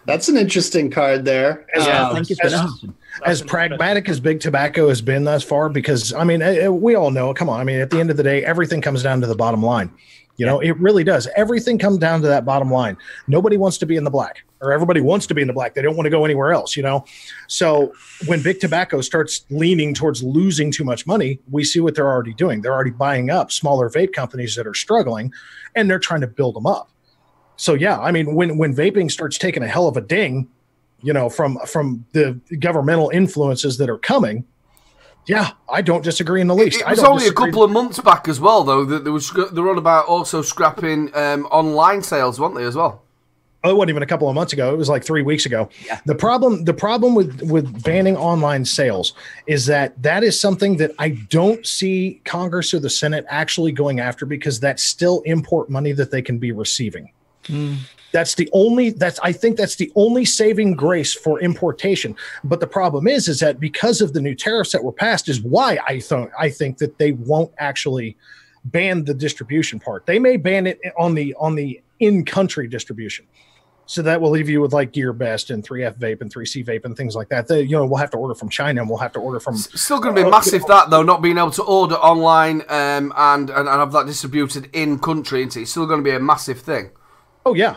That's an interesting card there. I think it's going to happen. As pragmatic as big tobacco has been thus far, because I mean, we all know, come on, I mean, at the end of the day, everything comes down to the bottom line. You know, it really does. Everything comes down to that bottom line. Nobody wants to be in the black, or everybody wants to be in the black. They don't want to go anywhere else, you know? So when big tobacco starts leaning towards losing too much money, we see what they're already doing. They're already buying up smaller vape companies that are struggling, and they're trying to build them up. So, yeah, I mean, when vaping starts taking a hell of a ding, you know, from the governmental influences that are coming, yeah, I don't disagree in the least. It was only a couple of months back as well, though, that they were on about also scrapping online sales, weren't they, as well? Oh, it wasn't even a couple of months ago. It was like 3 weeks ago. Yeah. The problem with banning online sales is that is something that I don't see Congress or the Senate actually going after, because that's still import money that they can be receiving. I think that's the only saving grace for importation. But the problem is that because of the new tariffs that were passed is why I think that they won't actually ban the distribution part. They may ban it on the in-country distribution. So that will leave you with like Gear Best and 3F Vape and 3C Vape and things like that. We'll have to order from China, and we'll have to order from. Still going to be massive that though, not being able to order online and have that distributed in country. It's still going to be a massive thing. Oh yeah.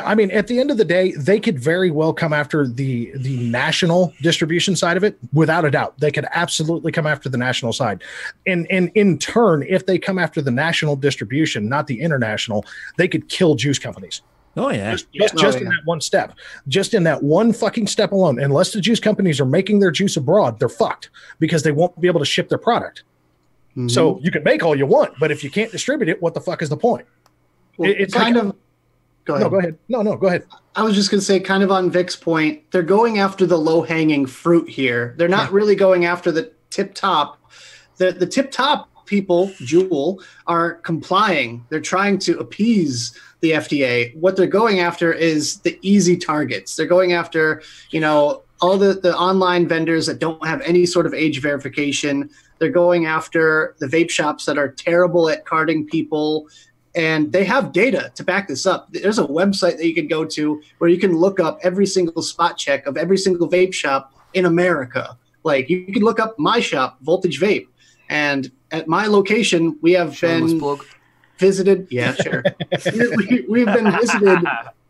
I mean, at the end of the day, they could very well come after the national distribution side of it, without a doubt. They could absolutely come after the national side, and in turn, if they come after the national distribution, not the international, they could kill juice companies. Oh yeah, just in that one step, just in that one fucking step alone. Unless the juice companies are making their juice abroad, they're fucked, because they won't be able to ship their product. Mm-hmm. So you can make all you want, but if you can't distribute it, what the fuck is the point? Well, it's kind of. Go ahead. No, go ahead. No, go ahead. I was just going to say, kind of on Vic's point, they're going after the low-hanging fruit here. They're not really going after the tip-top. The tip-top people, Juul, are complying. They're trying to appease the FDA. What they're going after is the easy targets. They're going after, all the online vendors that don't have any sort of age verification. They're going after the vape shops that are terrible at carding people. And they have data to back this up. There's a website that you can go to where you can look up every single spot check of every single vape shop in America. Like, you can look up my shop, Voltage Vape. And at my location, we have been visited. Yeah, sure. We've been visited.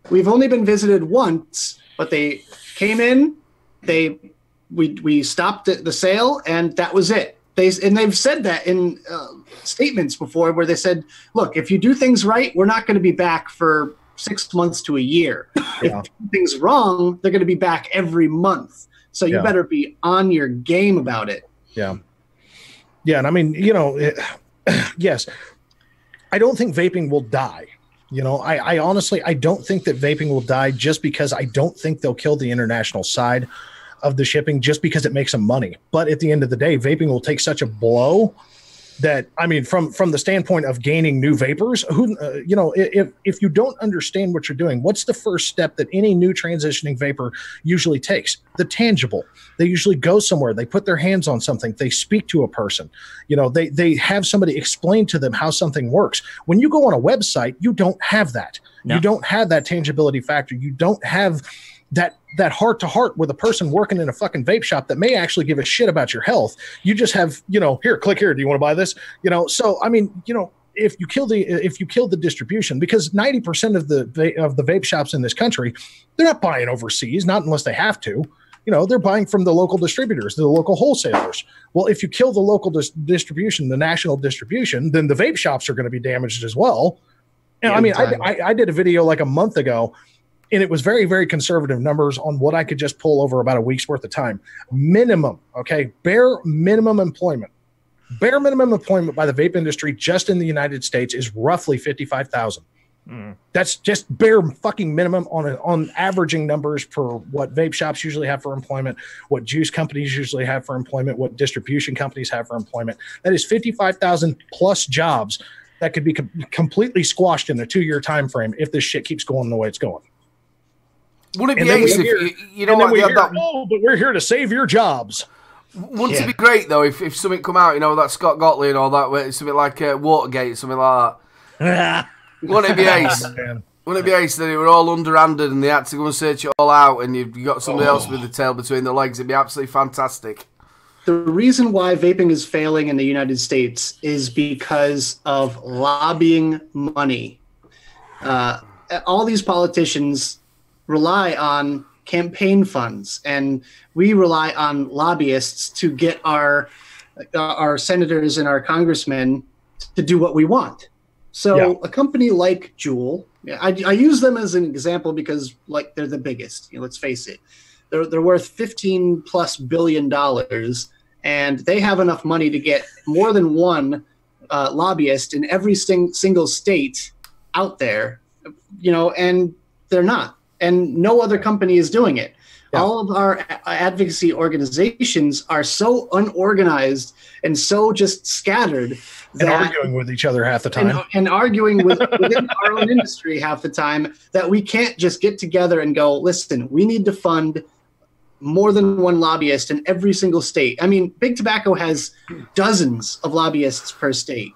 We've only been visited once, but they came in, we stopped the sale, and that was it. They've said that in statements before, where they said, look, if you do things right, we're not going to be back for 6 months to a year. If you do things wrong, they're going to be back every month. So you better be on your game about it. Yeah. Yeah. And I mean, yes, I don't think vaping will die. I honestly, I don't think that vaping will die, just because I don't think they'll kill the international side of the shipping, just because it makes them money. But at the end of the day, vaping will take such a blow that, I mean, from the standpoint of gaining new vapors, if you don't understand what you're doing, what's the first step that any new transitioning vapor usually takes? The tangible. They usually go somewhere, they put their hands on something, they speak to a person, they have somebody explain to them how something works. When you go on a website, you don't have that. No. You don't have that tangibility factor. You don't have that heart to heart with a person working in a fucking vape shop that may actually give a shit about your health. You just have, here, click here. Do you want to buy this? So, I mean, if you kill the distribution, because 90% of the vape shops in this country, they're not buying overseas, not unless they have to. They're buying from the local distributors, the local wholesalers. Well, if you kill the local distribution, the national distribution, then the vape shops are going to be damaged as well. And I mean, I did a video like a month ago, and it was very, very conservative numbers on what I could just pull over about a week's worth of time. Minimum, okay, bare minimum employment by the vape industry just in the United States is roughly 55,000. That's just bare fucking minimum on averaging numbers for what vape shops usually have for employment, what juice companies usually have for employment, what distribution companies have for employment. That is 55,000 plus jobs that could be completely squashed in a 2-year time frame if this shit keeps going the way it's going. Wouldn't it be ace if you know what? Oh, but we're here to save your jobs. Wouldn't it be great though if something come out, you know, that Scott Gottlieb and all that, where something like Watergate, something like that. Wouldn't it be ace? Wouldn't it be ace that it were all underhanded and they had to go and search it all out, and you got somebody else with the tail between the legs? It'd be absolutely fantastic. The reason why vaping is failing in the United States is because of lobbying money. All these politicians rely on campaign funds, and we rely on lobbyists to get our senators and our congressmen to do what we want. So a company like Juul, I use them as an example because like they're the biggest. You know, let's face it, they're worth $15+ billion, and they have enough money to get more than one lobbyist in every single state out there. You know, and they're not. And no other company is doing it. Yeah. All of our advocacy organizations are so unorganized and so just scattered. And arguing with each other half the time. And arguing within our own industry half the time, that we can't just get together and go, listen, we need to fund more than one lobbyist in every single state. I mean, Big Tobacco has dozens of lobbyists per state.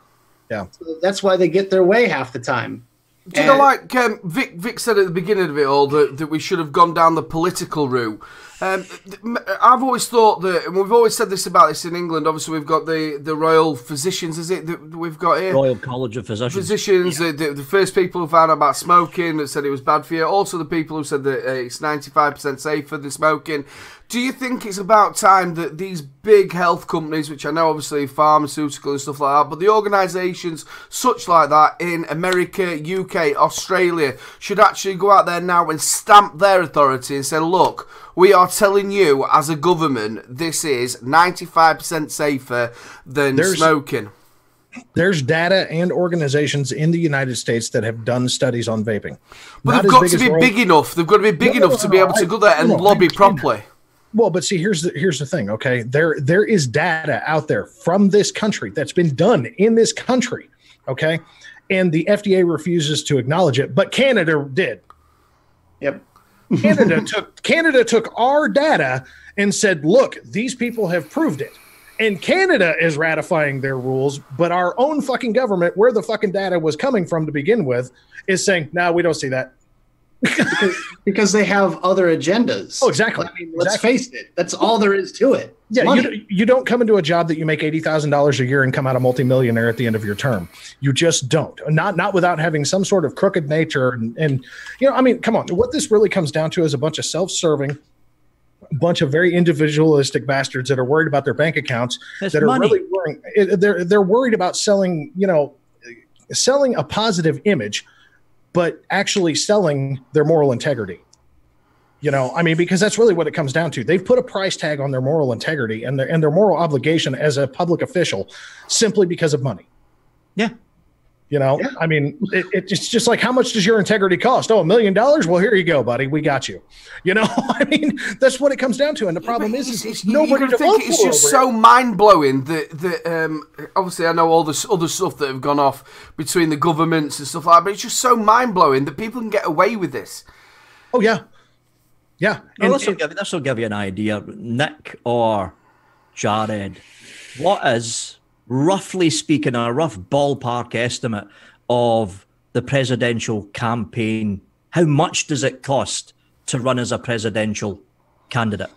Yeah. So that's why they get their way half the time. Do you know, like Vic said at the beginning of it all, that we should have gone down the political route. I've always thought that, and we've always said this about this in England, obviously we've got the Royal Physicians, is it, that we've got here? Royal College of Physicians. The first people who found out about smoking, that said it was bad for you. Also the people who said that it's 95% safer than smoking. Do you think it's about time that these big health companies, which I know obviously pharmaceutical and stuff like that, but the organisations such like that in America, UK, Australia, should actually go out there now and stamp their authority and say, look, we are telling you as a government this is 95% safer than smoking. There's data and organizations in the United States that have done studies on vaping. But they've got to be big enough. They've got to be big enough to be able to go there and lobby properly. Well, but see, here's the thing, okay? There is data out there from this country that's been done in this country, okay? And the FDA refuses to acknowledge it, but Canada did. Yep. Canada took our data and said, look, these people have proved it. And Canada is ratifying their rules, but our own fucking government, where the fucking data was coming from to begin with, is saying, no, we don't see that. because they have other agendas. Oh, exactly. I mean, let's face it. That's all there is to it. It's yeah, you don't come into a job that you make $80,000 a year and come out a multimillionaire at the end of your term. You just don't. Not without having some sort of crooked nature. And you know, I mean, come on. What this really comes down to is a bunch of self-serving, a bunch of very individualistic bastards that are worried about their bank accounts. That's that are money. really worrying. They're worried about selling a positive image, but actually selling their moral integrity. You know, I mean, because that's really what it comes down to. They've put a price tag on their moral integrity and their moral obligation as a public official simply because of money. Yeah. You know, yeah. I mean, it's just like, how much does your integrity cost? Oh, $1 million? Well, here you go, buddy. We got you. You know, I mean, that's what it comes down to. And the problem is nobody to vote for. It's just so mind-blowing that obviously I know all this other stuff that have gone off between the governments and stuff like that, but it's just so mind-blowing that people can get away with this. Oh, yeah. Yeah. Well, this will give you an idea, Nick or Jared. What is, roughly speaking, a rough ballpark estimate of the presidential campaign? How much does it cost to run as a presidential candidate?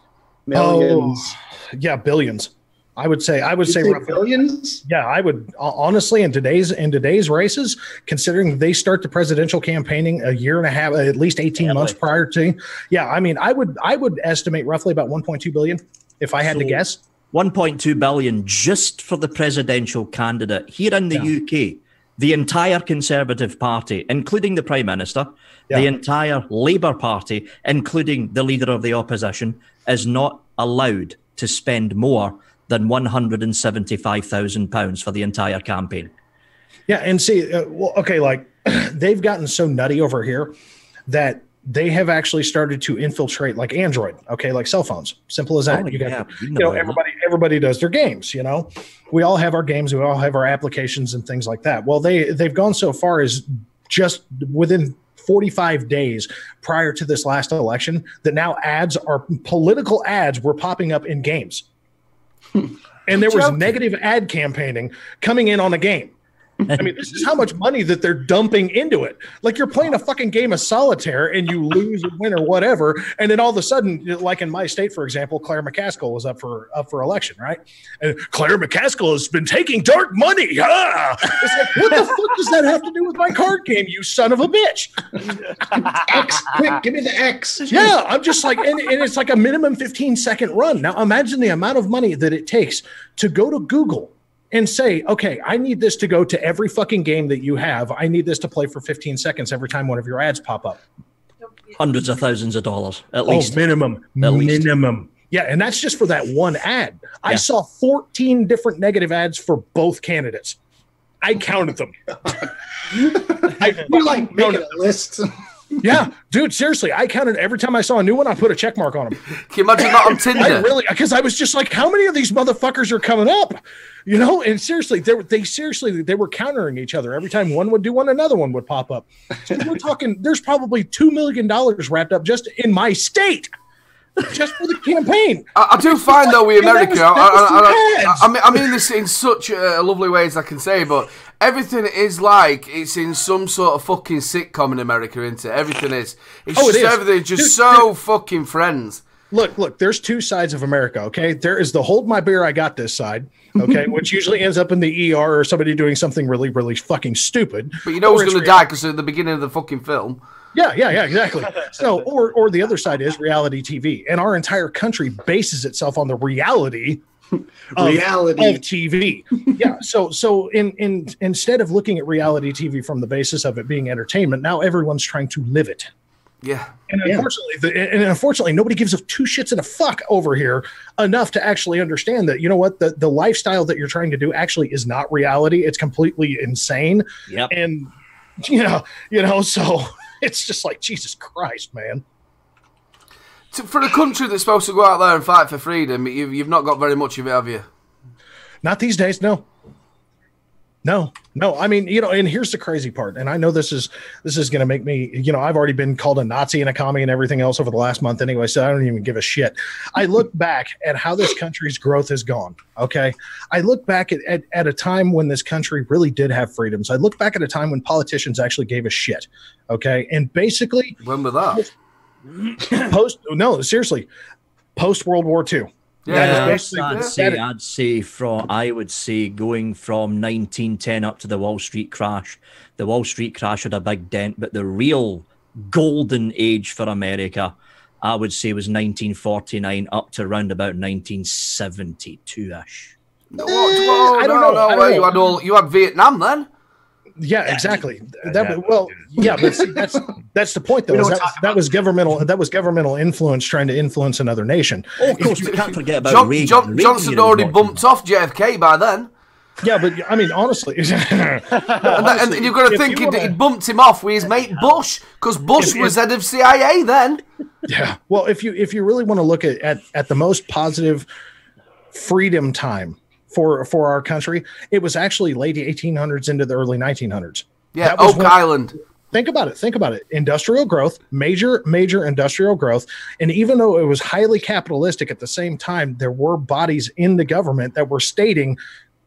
Millions. Oh, yeah, billions. I would say roughly billions. Yeah, I would honestly in today's races, considering they start the presidential campaigning a year and a half, at least 18 months prior to. Yeah, I mean, I would estimate roughly about 1.2 billion if I had to guess. 1.2 billion just for the presidential candidate here in the UK. The entire Conservative Party, including the Prime Minister, the entire Labour Party, including the leader of the opposition, is not allowed to spend more than £175,000 for the entire campaign. Yeah, and see, well, okay, like they've gotten so nutty over here that they have actually started to infiltrate like Android, okay, like cell phones. Simple as that. Everybody does their games, you know. We all have our games, we all have our applications and things like that. Well, they've gone so far as just within 45 days prior to this last election that now political ads were popping up in games. And there was negative ad campaigning coming in on a game. I mean, this is how much money that they're dumping into it. Like you're playing a fucking game of solitaire and you lose or win or whatever, and then all of a sudden, like in my state, for example, Claire McCaskill was up for election, right? And Claire McCaskill has been taking dark money. Ah! It's like, what the fuck does that have to do with my card game, you son of a bitch? X, quick, give me the X. Yeah, I'm just like, and it's like a minimum 15-second run. Now imagine the amount of money that it takes to go to Google and say, okay, I need this to go to every fucking game that you have. I need this to play for 15 seconds every time one of your ads pop up. Hundreds of thousands of dollars, at least. Minimum. Yeah, and that's just for that one ad. Yeah. I saw 14 different negative ads for both candidates. I counted them. You're like making a list. Yeah, dude, seriously, I counted every time I saw a new one, I put a check mark on them. Can you imagine that on Tinder? Because I was just like, how many of these motherfuckers are coming up? You know, and seriously, they were countering each other. Every time one would do one, another one would pop up. So we're talking, there's probably $2 million wrapped up just in my state. Just for the campaign. I do find though with America, I mean this in such a lovely way as I can say, but everything is like it's in some sort of fucking sitcom in America, isn't it? Everything is. Everything's just so fucking friends. Look, there's two sides of America, okay? There is the hold my beer, I got this side, okay, which usually ends up in the ER or somebody doing something really, really fucking stupid. But you know who's going to die because at the beginning of the fucking film. Yeah, exactly. So, or the other side is reality TV, and our entire country bases itself on the reality of TV. Yeah. So instead of looking at reality TV from the basis of it being entertainment, now everyone's trying to live it. Yeah. And unfortunately, nobody gives a two shits and a fuck over here enough to actually understand that, you know what, the lifestyle that you're trying to do actually is not reality. It's completely insane. Yep. And you know, so it's just like, Jesus Christ, man. For a country that's supposed to go out there and fight for freedom, you've not got very much of it, have you? Not these days, no. I mean, you know, and here's the crazy part. And I know this is going to make me, you know, I've already been called a Nazi and a commie and everything else over the last month anyway, so I don't even give a shit. I look back at how this country's growth has gone, okay? I look back at a time when this country really did have freedoms. I look back at a time when politicians actually gave a shit, okay? And basically... When was that? Post World War II. Yeah, I'd say going from 1910 up to the Wall Street crash. The Wall Street crash had a big dent, but the real golden age for America, I would say, was 1949 up to around about 1972-ish. I don't know. You had Vietnam then. Yeah, exactly. But see, that's the point, though. That was governmental influence trying to influence another nation. Oh, of course, we can't forget about Reagan. Johnson had already bumped off JFK by then. Yeah, but I mean, honestly, and you've got to think he bumped him off with his mate Bush, because Bush was head of CIA then. Yeah. Well, if you really want to look at the most positive freedom time for our country, it was actually late 1800s into the early 1900s. Yeah, Oak Island. Think about it. Industrial growth, major industrial growth. And even though it was highly capitalistic at the same time, there were bodies in the government that were stating,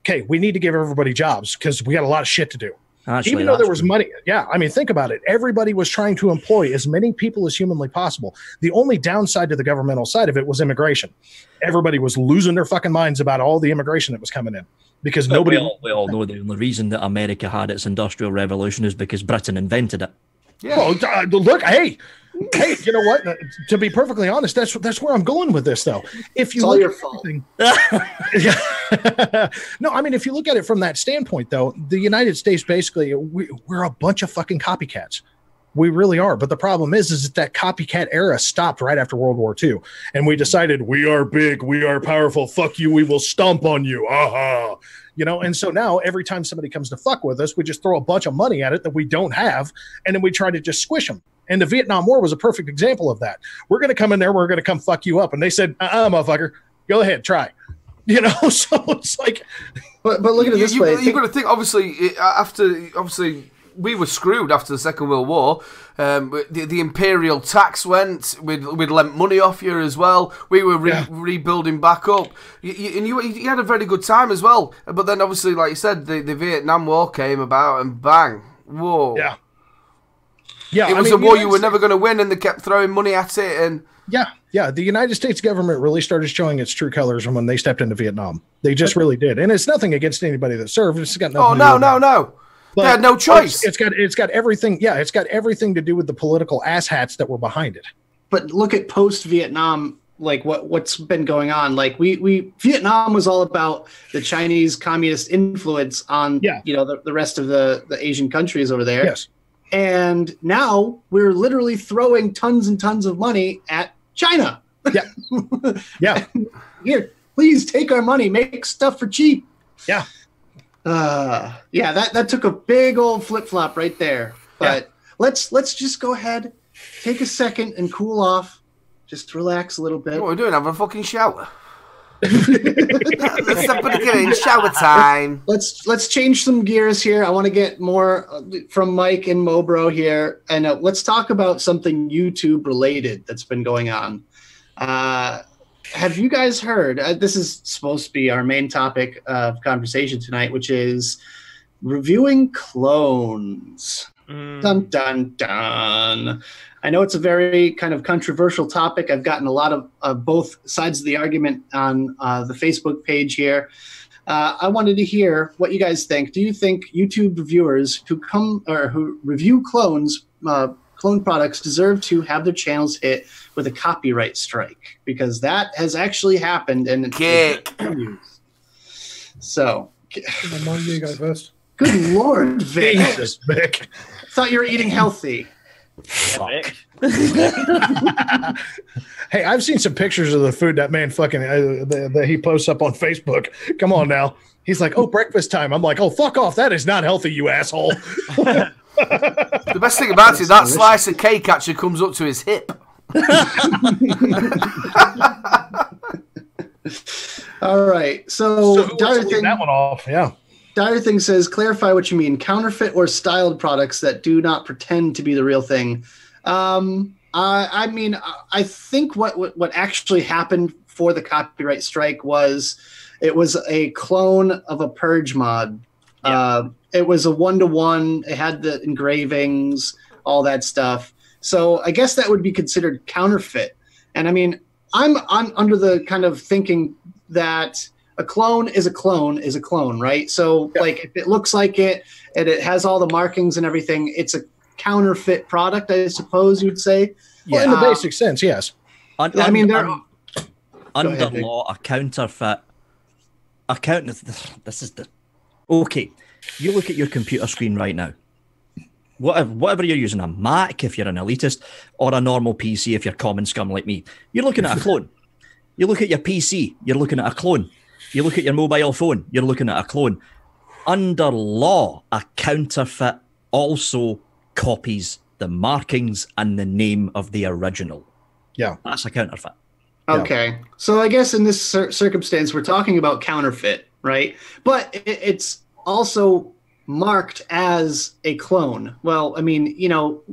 okay, we need to give everybody jobs because we got a lot of shit to do. Actually, even though there was money. Yeah, I mean, think about it. Everybody was trying to employ as many people as humanly possible. The only downside to the governmental side of it was immigration. Everybody was losing their fucking minds about all the immigration that was coming in because nobody. We all know the only reason that America had its industrial revolution is because Britain invented it. Yeah. Well, look, hey, you know what? To be perfectly honest, that's where I'm going with this, though. If you it's all your fault. No, I mean, if you look at it from that standpoint, though, the United States basically we're a bunch of fucking copycats. We really are. But the problem is that copycat era stopped right after World War II. And we decided, we are big, we are powerful, fuck you, we will stomp on you. Aha. You know, and so now every time somebody comes to fuck with us, we just throw a bunch of money at it that we don't have, and then we try to just squish them. And the Vietnam War was a perfect example of that. We're going to come in there, we're going to come fuck you up. And they said, motherfucker, go ahead, try. You know, so it's like... But look at it this way. You've got to think, obviously, we were screwed after the Second World War. The imperial tax went. We'd lent money off you as well. We were rebuilding back up. You had a very good time as well. But then, obviously, like you said, the Vietnam War came about and bang. Whoa. Yeah. Yeah, it was a war you were never going to win, and they kept throwing money at it. And yeah, the United States government really started showing its true colors when they stepped into Vietnam. They just really did, and it's nothing against anybody that served. It's got nothing. No. They had no choice. It's got everything. Yeah, it's got everything to do with the political asshats that were behind it. But look at post-Vietnam, like what's been going on. Like we Vietnam was all about the Chinese communist influence on the rest of the Asian countries over there. Yes. And now we're literally throwing tons and tons of money at China. Yeah. Yeah. Here, please take our money, make stuff for cheap. Yeah. That took a big old flip-flop right there. But let's just go ahead, take a second and cool off. Just relax a little bit. What are we doing? Have a fucking shower. Let's get in shower time. Let's change some gears here. I want to get more from Mike and MoBro here, and let's talk about something YouTube related that's been going on. Have you guys heard? This is supposed to be our main topic of conversation tonight, which is reviewing clones. Dun dun dun. I know it's a very kind of controversial topic. I've gotten a lot of both sides of the argument on the Facebook page here. I wanted to hear what you guys think. Do you think YouTube reviewers who review clones, clone products, deserve to have their channels hit with a copyright strike? Because that has actually happened, and it continues. So, you go first. Good Lord, Vic. Jesus, Vic. Thought you were eating healthy. Fuck. Hey, I've seen some pictures of the food that man fucking that he posts up on Facebook. Come on now. He's like, oh, breakfast time. I'm like, oh, fuck off. That is not healthy, you asshole. The best thing about it is that slice of cake actually comes up to his hip. All right. So Dire Thing, that one off. Yeah. Dire Thing says, clarify what you mean. Counterfeit or styled products that do not pretend to be the real thing. I mean, I think what actually happened for the copyright strike was it was a clone of a Purge mod. Yeah. It was a 1-to-1. It had the engravings, all that stuff. So I guess that would be considered counterfeit. And I mean, I'm under the kind of thinking that a clone is a clone is a clone, right? So like if it looks like it and it has all the markings and everything, it's a counterfeit product, I suppose you'd say. Well, in the basic sense, yes. Under law, a counterfeit. This is the okay. You look at your computer screen right now. Whatever you're using, a Mac if you're an elitist, or a normal PC if you're common scum like me, you're looking at a clone. You look at your PC, you're looking at a clone. You look at your mobile phone, you're looking at a clone. Under law, a counterfeit also copies the markings and the name of the original. Yeah. That's a counterfeit. Okay. Yeah. So I guess in this circumstance, we're talking about counterfeit, right? But it's also marked as a clone. Well, I mean,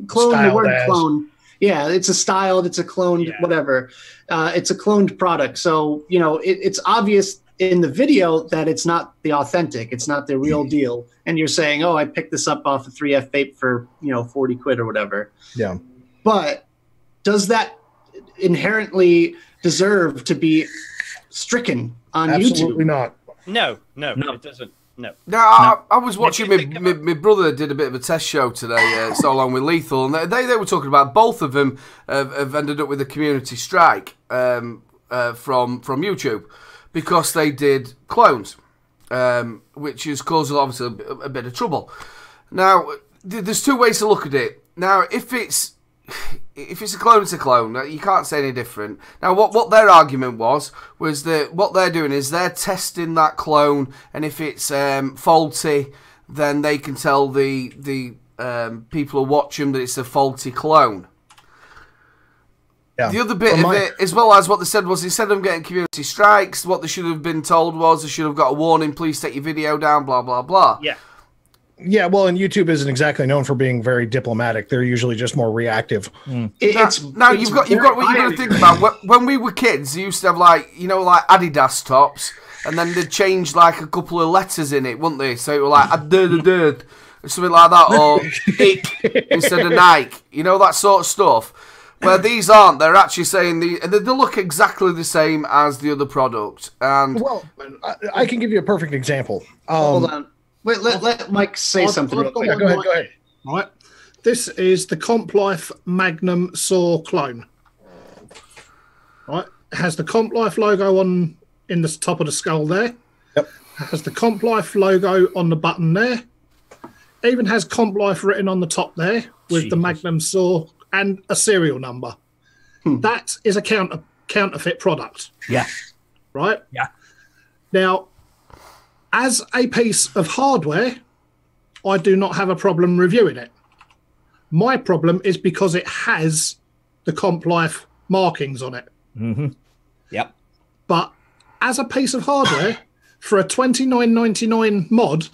clone, styled the word as. Clone. Yeah, it's it's a cloned, whatever. It's a cloned product. So, it's obvious in the video that it's not the authentic. It's not the real deal. And you're saying, oh, I picked this up off of 3F Vape for, 40 quid or whatever. Yeah. But does that inherently deserve to be stricken on YouTube? Absolutely not. No, it doesn't. No. I was watching my brother did a bit of a test show today, so along with Lethal, and they were talking about both of them have ended up with a community strike from YouTube because they did clones, which has caused obviously a bit of trouble. Now, there's two ways to look at it. Now, if it's a clone, it's a clone. You can't say any different. Now, what their argument was that what they're doing is they're testing that clone, and if it's faulty, then they can tell the people who watch them that it's a faulty clone. Yeah. The other bit of it, as well as what they said was, instead of getting community strikes, what they should have been told was they should have got a warning, please take your video down, blah, blah, blah. Yeah. Yeah, well, and YouTube isn't exactly known for being very diplomatic. They're usually just more reactive. You've got what you've got to think about. When we were kids, they used to have like Adidas tops, and then they'd change like a couple of letters in it, wouldn't they? So it was like or something like that, or ick instead of Nike. You know, that sort of stuff. Where these aren't, they're actually saying they look exactly the same as the other product. And well, I can give you a perfect example. Hold on. Wait, let Mike say something. Go ahead. All right. This is the Comp Life Magnum Saw clone. All right. It has the Comp Life logo in the top of the skull there. Yep. It has the Comp Life logo on the button there. It even has Comp Life written on the top there with the Magnum Saw and a serial number. That is a counterfeit product. Yeah. Right? Yeah. Now, as a piece of hardware, I do not have a problem reviewing it. My problem is because it has the Comp Life markings on it. Mm-hmm. Yep. But as a piece of hardware, for a $29.99 mod,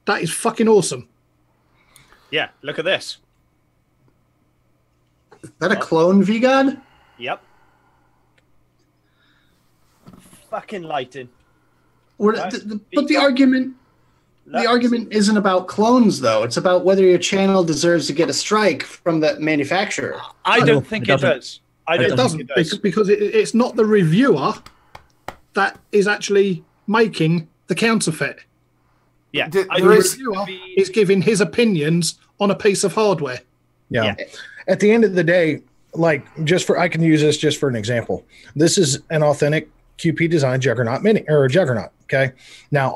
that is fucking awesome. Yeah, look at this. Is that a clone vegan? Yep. Fucking lighting. But the argument isn't about clones, though. It's about whether your channel deserves to get a strike from the manufacturer. I don't think it does. It doesn't, because it's not the reviewer that is actually making the counterfeit. Yeah, the reviewer is giving his opinions on a piece of hardware. Yeah. At the end of the day, like I can use this just for an example. This is an authentic QP design Juggernaut Mini or Juggernaut. Okay. Now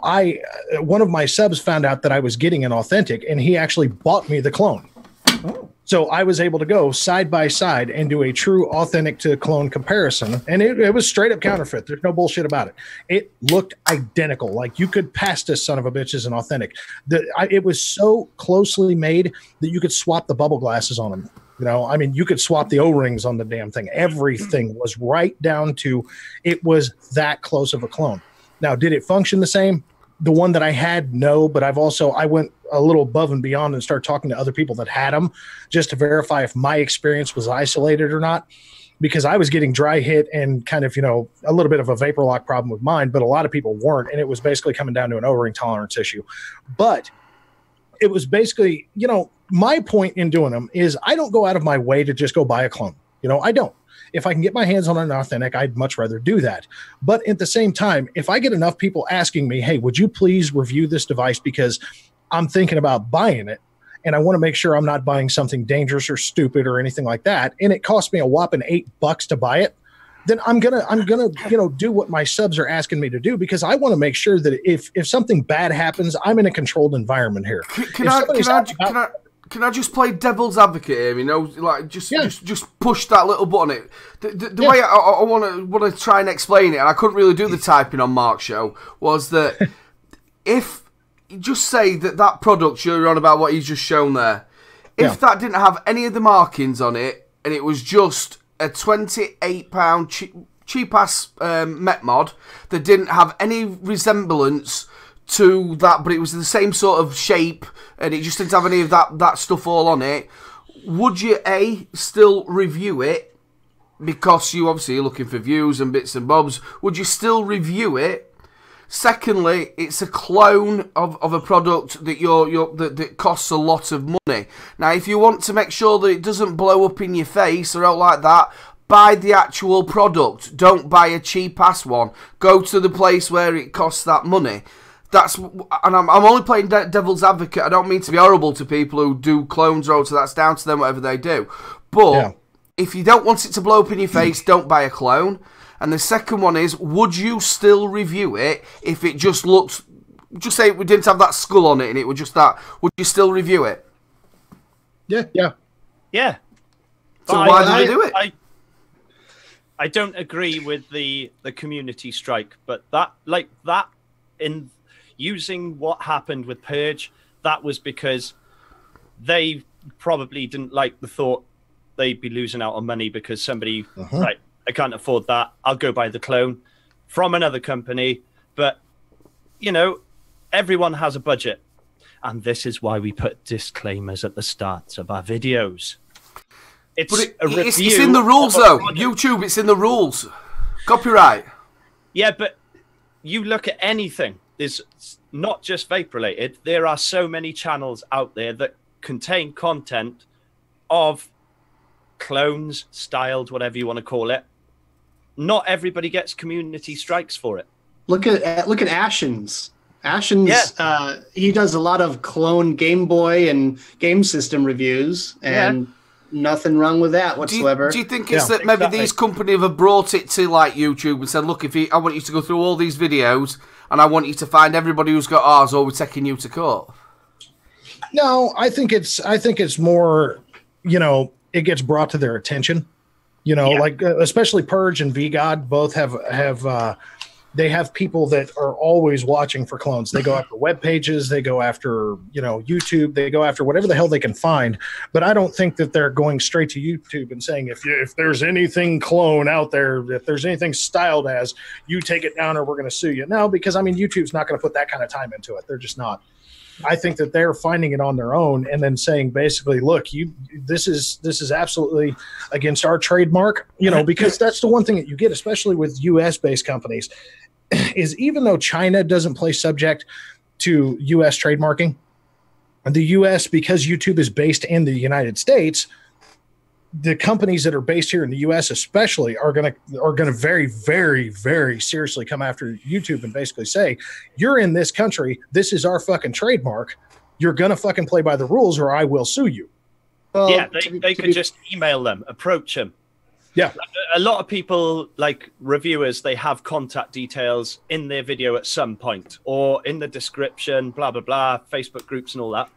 one of my subs found out that I was getting an authentic, and he actually bought me the clone. Oh. So I was able to go side by side and do a true authentic to clone comparison. And it was straight up counterfeit. There's no bullshit about it. It looked identical. Like you could pass this son of a bitch as an authentic. It was so closely made that you could swap the bubble glasses on them. You know, I mean, you could swap the O-rings on the damn thing. Everything was right down to, it was that close of a clone. Now, did it function the same? The one that I had, no, but I went a little above and beyond and started talking to other people that had them just to verify if my experience was isolated or not, because I was getting dry hit and kind of, a little bit of a vapor lock problem with mine, but a lot of people weren't. And it was basically coming down to an O-ring tolerance issue. But it was basically, my point in doing them is I don't go out of my way to just go buy a clone. I don't. If I can get my hands on an authentic, I'd much rather do that. But at the same time, if I get enough people asking me, hey, would you please review this device because I'm thinking about buying it and I want to make sure I'm not buying something dangerous or stupid or anything like that, and it cost me a whopping $8 to buy it, then I'm gonna do what my subs are asking me to do, because I want to make sure that if something bad happens, I'm in a controlled environment here. Can I just play devil's advocate here? Just push that little button. The way I want to try and explain it, and I couldn't really do the typing on Mark's show, was that if you just say that product you're on about what he's just shown there, if that didn't have any of the markings on it, and it was just a £28 cheap-ass Met mod that didn't have any resemblance to that, but it was the same sort of shape, and it just didn't have any of that stuff all on it, would you still review it? Because you obviously are looking for views and bits and bobs. Would you still review it? Secondly, it's a clone of a product that that costs a lot of money. Now, if you want to make sure that it doesn't blow up in your face or out like that, buy the actual product. Don't buy a cheap ass one. Go to the place where it costs that money. I'm only playing devil's advocate. I don't mean to be horrible to people who do clones or so that's down to them, whatever they do. But if you don't want it to blow up in your face, don't buy a clone. And the second one is, would you still review it if it just looks, just say we didn't have that skull on it and it was just that, would you still review it? Yeah. Yeah. So But why did they do it? I don't agree with the community strike, but that in using what happened with Purge, that was because they probably didn't like the thought they'd be losing out on money because somebody, right, I can't afford that. I'll go buy the clone from another company. But, you know, everyone has a budget. And this is why we put disclaimers at the start of our videos. It's in the rules, though. YouTube, it's in the rules. Copyright. Yeah, but you look at anything. There's not just vape related. There are so many channels out there that contain content of clones, styled, whatever you want to call it. Not everybody gets community strikes for it. Look at Ashens. Ashens, he does a lot of clone Game Boy and game system reviews, and nothing wrong with that whatsoever. Do you think it's that maybe these companies have brought it to like YouTube and said, look, I want you to go through all these videos and I want you to find everybody who's got ours or we're taking you to court? No, I think it's more, you know, it gets brought to their attention. You know, like especially Purge and VGod both have they have people that are always watching for clones. They go after web pages, they go after, you know, YouTube, they go after whatever the hell they can find. But I don't think that they're going straight to YouTube and saying, if there's anything clone out there, if there's anything styled as, you take it down or we're going to sue you. No, because I mean, YouTube's not going to put that kind of time into it. They're just not. I think that they're finding it on their own and then saying basically, look, this is absolutely against our trademark, you know, because that's the one thing that you get, especially with US based companies, is even though China doesn't play subject to US trademarking, the US, because YouTube is based in the United States, the companies that are based here in the US especially are going to very, very, very seriously come after YouTube and basically say, you're in this country, this is our fucking trademark, you're going to fucking play by the rules or I will sue you. Well, yeah, they could just email them, approach them. Yeah. A lot of people, like reviewers, they have contact details in their video at some point or in the description, blah, blah, blah, Facebook groups and all that.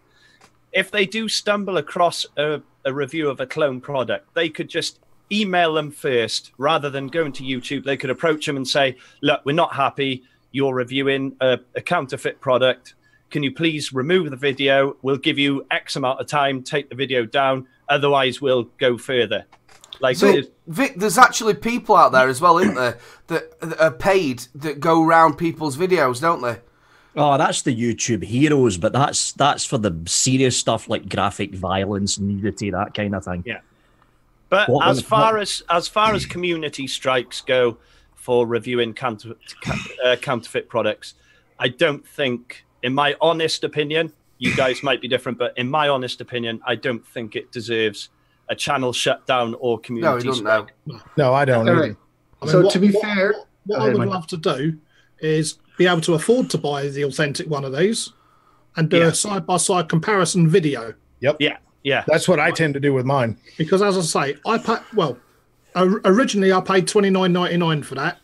If they do stumble across a review of a clone product, they could just email them first rather than going to YouTube. They could approach them and say, look, we're not happy. You're reviewing a counterfeit product. Can you please remove the video? We'll give you X amount of time, take the video down. Otherwise, we'll go further. Like, so, Vic, there's actually people out there as well, isn't there, that are paid that go around people's videos, don't they? Oh, that's the YouTube heroes, but that's for the serious stuff like graphic violence, nudity, that kind of thing. Yeah. But as far as community strikes go for reviewing counterfeit products, I don't think, in my honest opinion, you guys might be different, but in my honest opinion, I don't think it deserves a channel shutdown or community strike. No, I don't. Right. So to be fair, what I would love to do is be able to afford to buy the authentic one of these and do a side-by-side comparison video. Yep. Yeah. That's what I tend to do with mine. Because as I say, originally I paid $29.99 for that.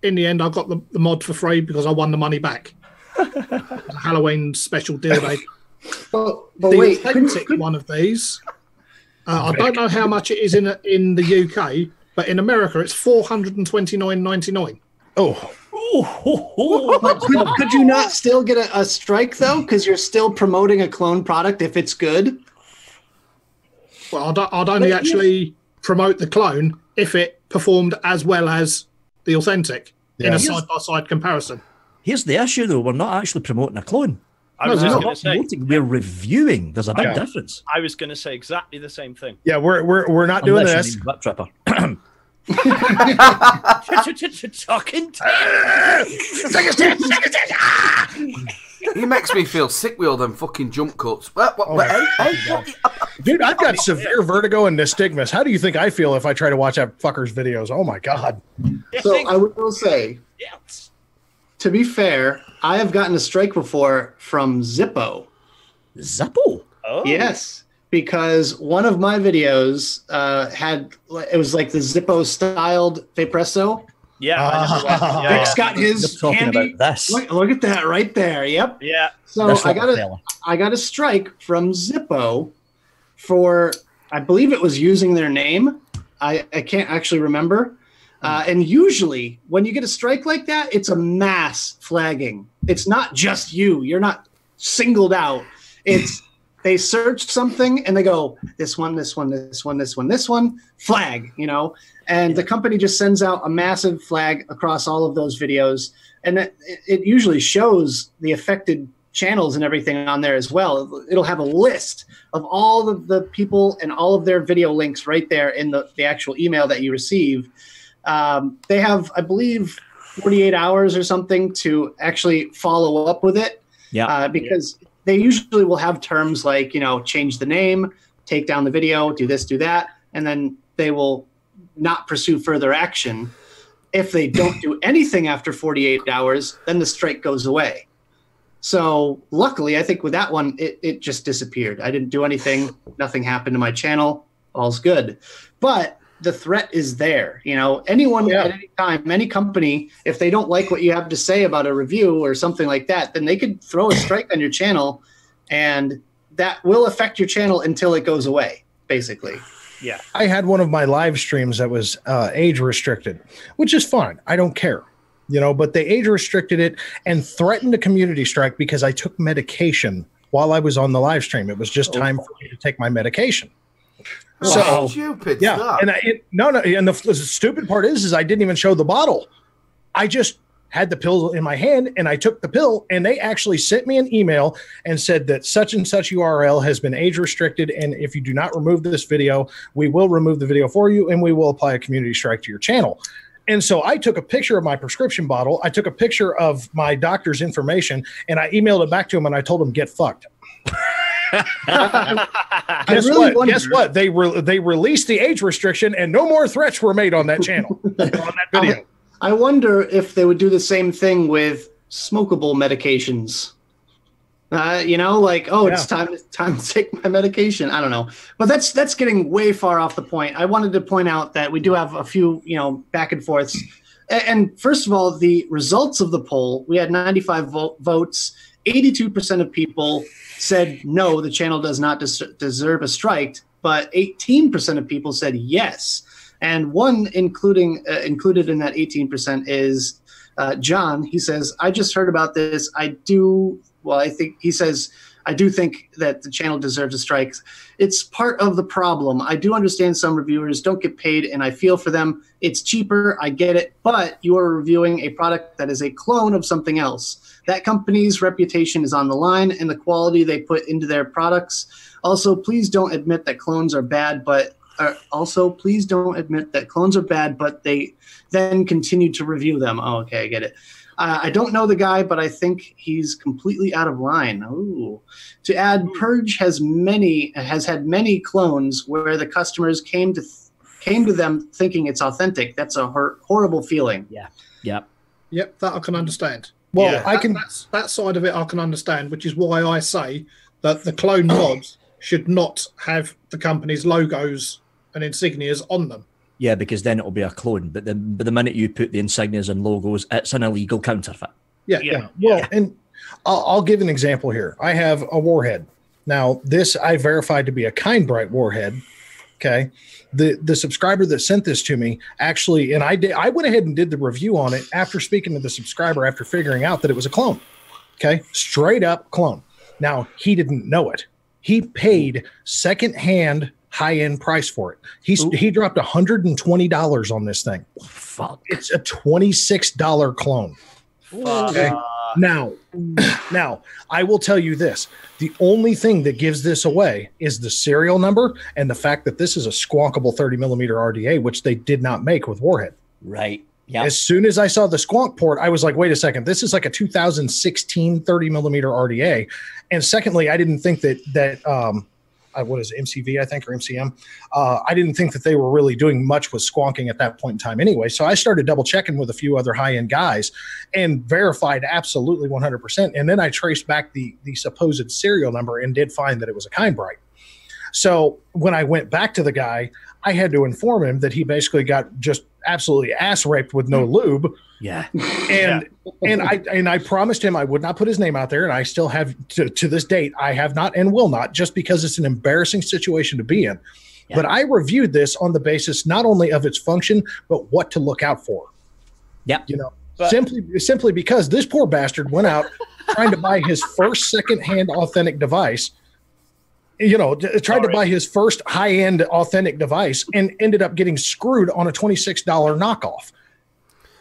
In the end, I got the mod for free because I won the money back. A Halloween special deal. But the wait, authentic one of these, I don't know how much it is in the UK, but in America it's $429.99. Oh. Could you not still get a strike though? Because you're still promoting a clone product if it's good. Well, I'd only actually promote the clone if it performed as well as the authentic in a side-by-side comparison. Here's the issue, though: we're not actually promoting a clone. We're reviewing. There's a big difference. I was going to say exactly the same thing. Yeah, we're not doing this. Tripper. Talking. He makes me feel sick with all them fucking jump cuts. Dude, I've got severe vertigo and nystagmus. How do you think I feel if I try to watch that fucker's videos? Oh my god. So I will say, to be fair, I have gotten a strike before from Zippo. Zippo? Oh. Yes. Because one of my videos it was like the Zippo styled Vapresso. Yeah, Vic's got his handy. About this. Look at that right there. Yep. Yeah. So I got a strike from Zippo for, I believe it was using their name. I can't actually remember. And usually when you get a strike like that, it's a mass flagging. It's not just you. You're not singled out. It's they search something and they go, this one, this one, this one, this one, this one, flag, you know, and the company just sends out a massive flag across all of those videos. And it usually shows the affected channels and everything on there as well. It'll have a list of all of the people and all of their video links right there in the actual email that you receive. They have, I believe, 48 hours or something to actually follow up with it. Yeah. Because they usually will have terms like, you know, change the name, take down the video, do this, do that, and then they will not pursue further action. If they don't do anything after 48 hours, then the strike goes away. So luckily, I think with that one, it just disappeared. I didn't do anything. Nothing happened to my channel. All's good. But the threat is there. You know, anyone at any time, any company, if they don't like what you have to say about a review or something like that, then they could throw a strike on your channel, and that will affect your channel until it goes away, basically. Yeah. I had one of my live streams that was age restricted, which is fine. I don't care, you know, but they age restricted it and threatened a community strike because I took medication while I was on the live stream. It was just time for me to take my medication. So stupid stuff. And and the stupid part is I didn't even show the bottle. I just had the pill in my hand and I took the pill, and they actually sent me an email and said that such and such URL has been age restricted, and if you do not remove this video, we will remove the video for you and we will apply a community strike to your channel. And so I took a picture of my prescription bottle, I took a picture of my doctor's information, and I emailed it back to him, and I told him, get fucked. Guess what? They released the age restriction, and no more threats were made on that channel, on that video. I wonder if they would do the same thing with smokable medications. You know, like, it's time to take my medication. I don't know, but that's getting way far off the point. I wanted to point out that we do have a few, you know, back and forths. And first of all, the results of the poll, we had 95 votes. 82% of people said no, the channel does not deserve a strike, but 18% of people said yes. And one included in that 18% is John. He says, I just heard about this. I do think that the channel deserves a strike. It's part of the problem. I do understand some reviewers don't get paid, and I feel for them. It's cheaper. I get it. But you are reviewing a product that is a clone of something else. That company's reputation is on the line, and the quality they put into their products. Also, please don't admit that clones are bad, but they then continue to review them. Oh, okay, I get it. I don't know the guy, but I think he's completely out of line. Ooh. To add, Purge has had many clones where the customers came to them thinking it's authentic. That's a horrible feeling. Yeah. Yep, that I can understand. Well, that side of it I can understand, which is why I say that the clone mods should not have the company's logos and insignias on them. Yeah, because then it'll be a clone. But the minute you put the insignias and logos, it's an illegal counterfeit. Yeah. Well, and I'll give an example here. I have a warhead. Now, this I verified to be a Kind Bright warhead. Okay. The subscriber that sent this to me actually, and I went ahead and did the review on it after speaking to the subscriber, after figuring out that it was a clone. Okay. Straight up clone. Now, he didn't know it. He paid secondhand high-end price for it. He dropped $120 on this thing. Fuck. It's a $26 clone. Okay. Now, I will tell you this. The only thing that gives this away is the serial number and the fact that this is a squonkable 30mm RDA, which they did not make with Warhead. Right. Yeah. As soon as I saw the squonk port, I was like, wait a second, this is like a 2016 30mm RDA. And secondly, I didn't think that what is it, MCV, I think, or MCM? I didn't think that they were really doing much with squonking at that point in time anyway. So I started double checking with a few other high-end guys and verified absolutely 100%. And then I traced back the supposed serial number and did find that it was a Kind Bright. So when I went back to the guy, I had to inform him that he basically got just absolutely ass raped with no lube. Yeah. And I promised him I would not put his name out there, and I still have to this date, I have not and will not, just because it's an embarrassing situation to be in. Yeah. But I reviewed this on the basis not only of its function, but what to look out for. Yeah. You know, simply because this poor bastard went out trying to buy his first secondhand authentic device. You know, tried to buy his first high-end authentic device and ended up getting screwed on a $26 knockoff.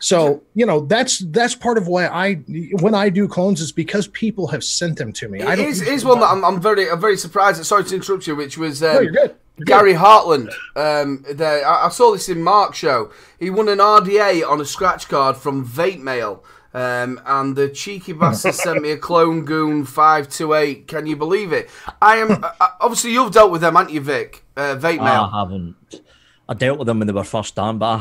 So, you know, that's part of why when I do clones, is because people have sent them to me. Here's one that I'm very surprised at. Sorry to interrupt you, which was no, you're good. Gary Hartland. I saw this in Mark's show. He won an RDA on a scratch card from Vape Mail. And the cheeky bastard sent me a Clone Goon 528. Can you believe it? I am obviously you've dealt with them, haven't you, Vic? Vape Mail. I haven't. I dealt with them when they were first done, but I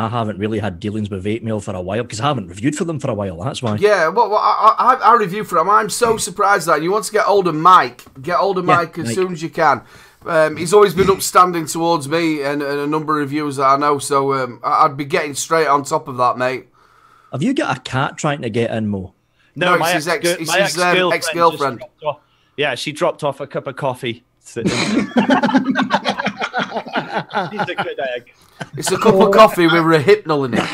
haven't really had dealings with Vape Mail for a while because I haven't reviewed for them for a while. That's why. Yeah, well I review for them. I'm so surprised that you want to get hold of Mike. Get hold of Mike as soon as you can. He's always been upstanding towards me and a number of reviewers that I know. So I'd be getting straight on top of that, mate. Have you got a cat trying to get in, Mo? No, it's his ex-girlfriend. Yeah, she dropped off a cup of coffee. She's a good egg. It's a cup of coffee with a hypnol in it.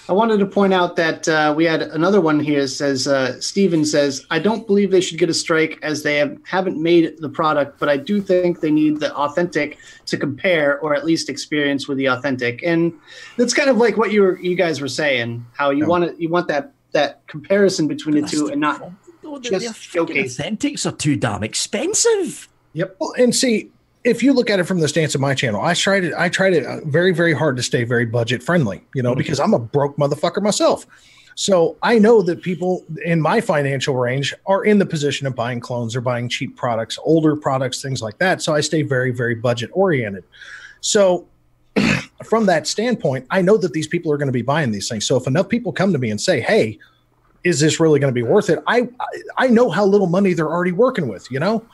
I wanted to point out that we had another one here. Says Steven says, I don't believe they should get a strike as they haven't made the product, but I do think they need the authentic to compare or at least experience with the authentic. And that's kind of like what you guys were saying, how you want that comparison between the two and not just showcase. Authentics are too damn expensive. Yep. Well, and see, if you look at it from the stance of my channel, I try to very, very hard to stay very budget friendly, you know, because I'm a broke motherfucker myself. So I know that people in my financial range are in the position of buying clones or buying cheap products, older products, things like that. So I stay very, very budget oriented. So from that standpoint, I know that these people are going to be buying these things. So if enough people come to me and say, hey, is this really going to be worth it? I know how little money they're already working with, you know?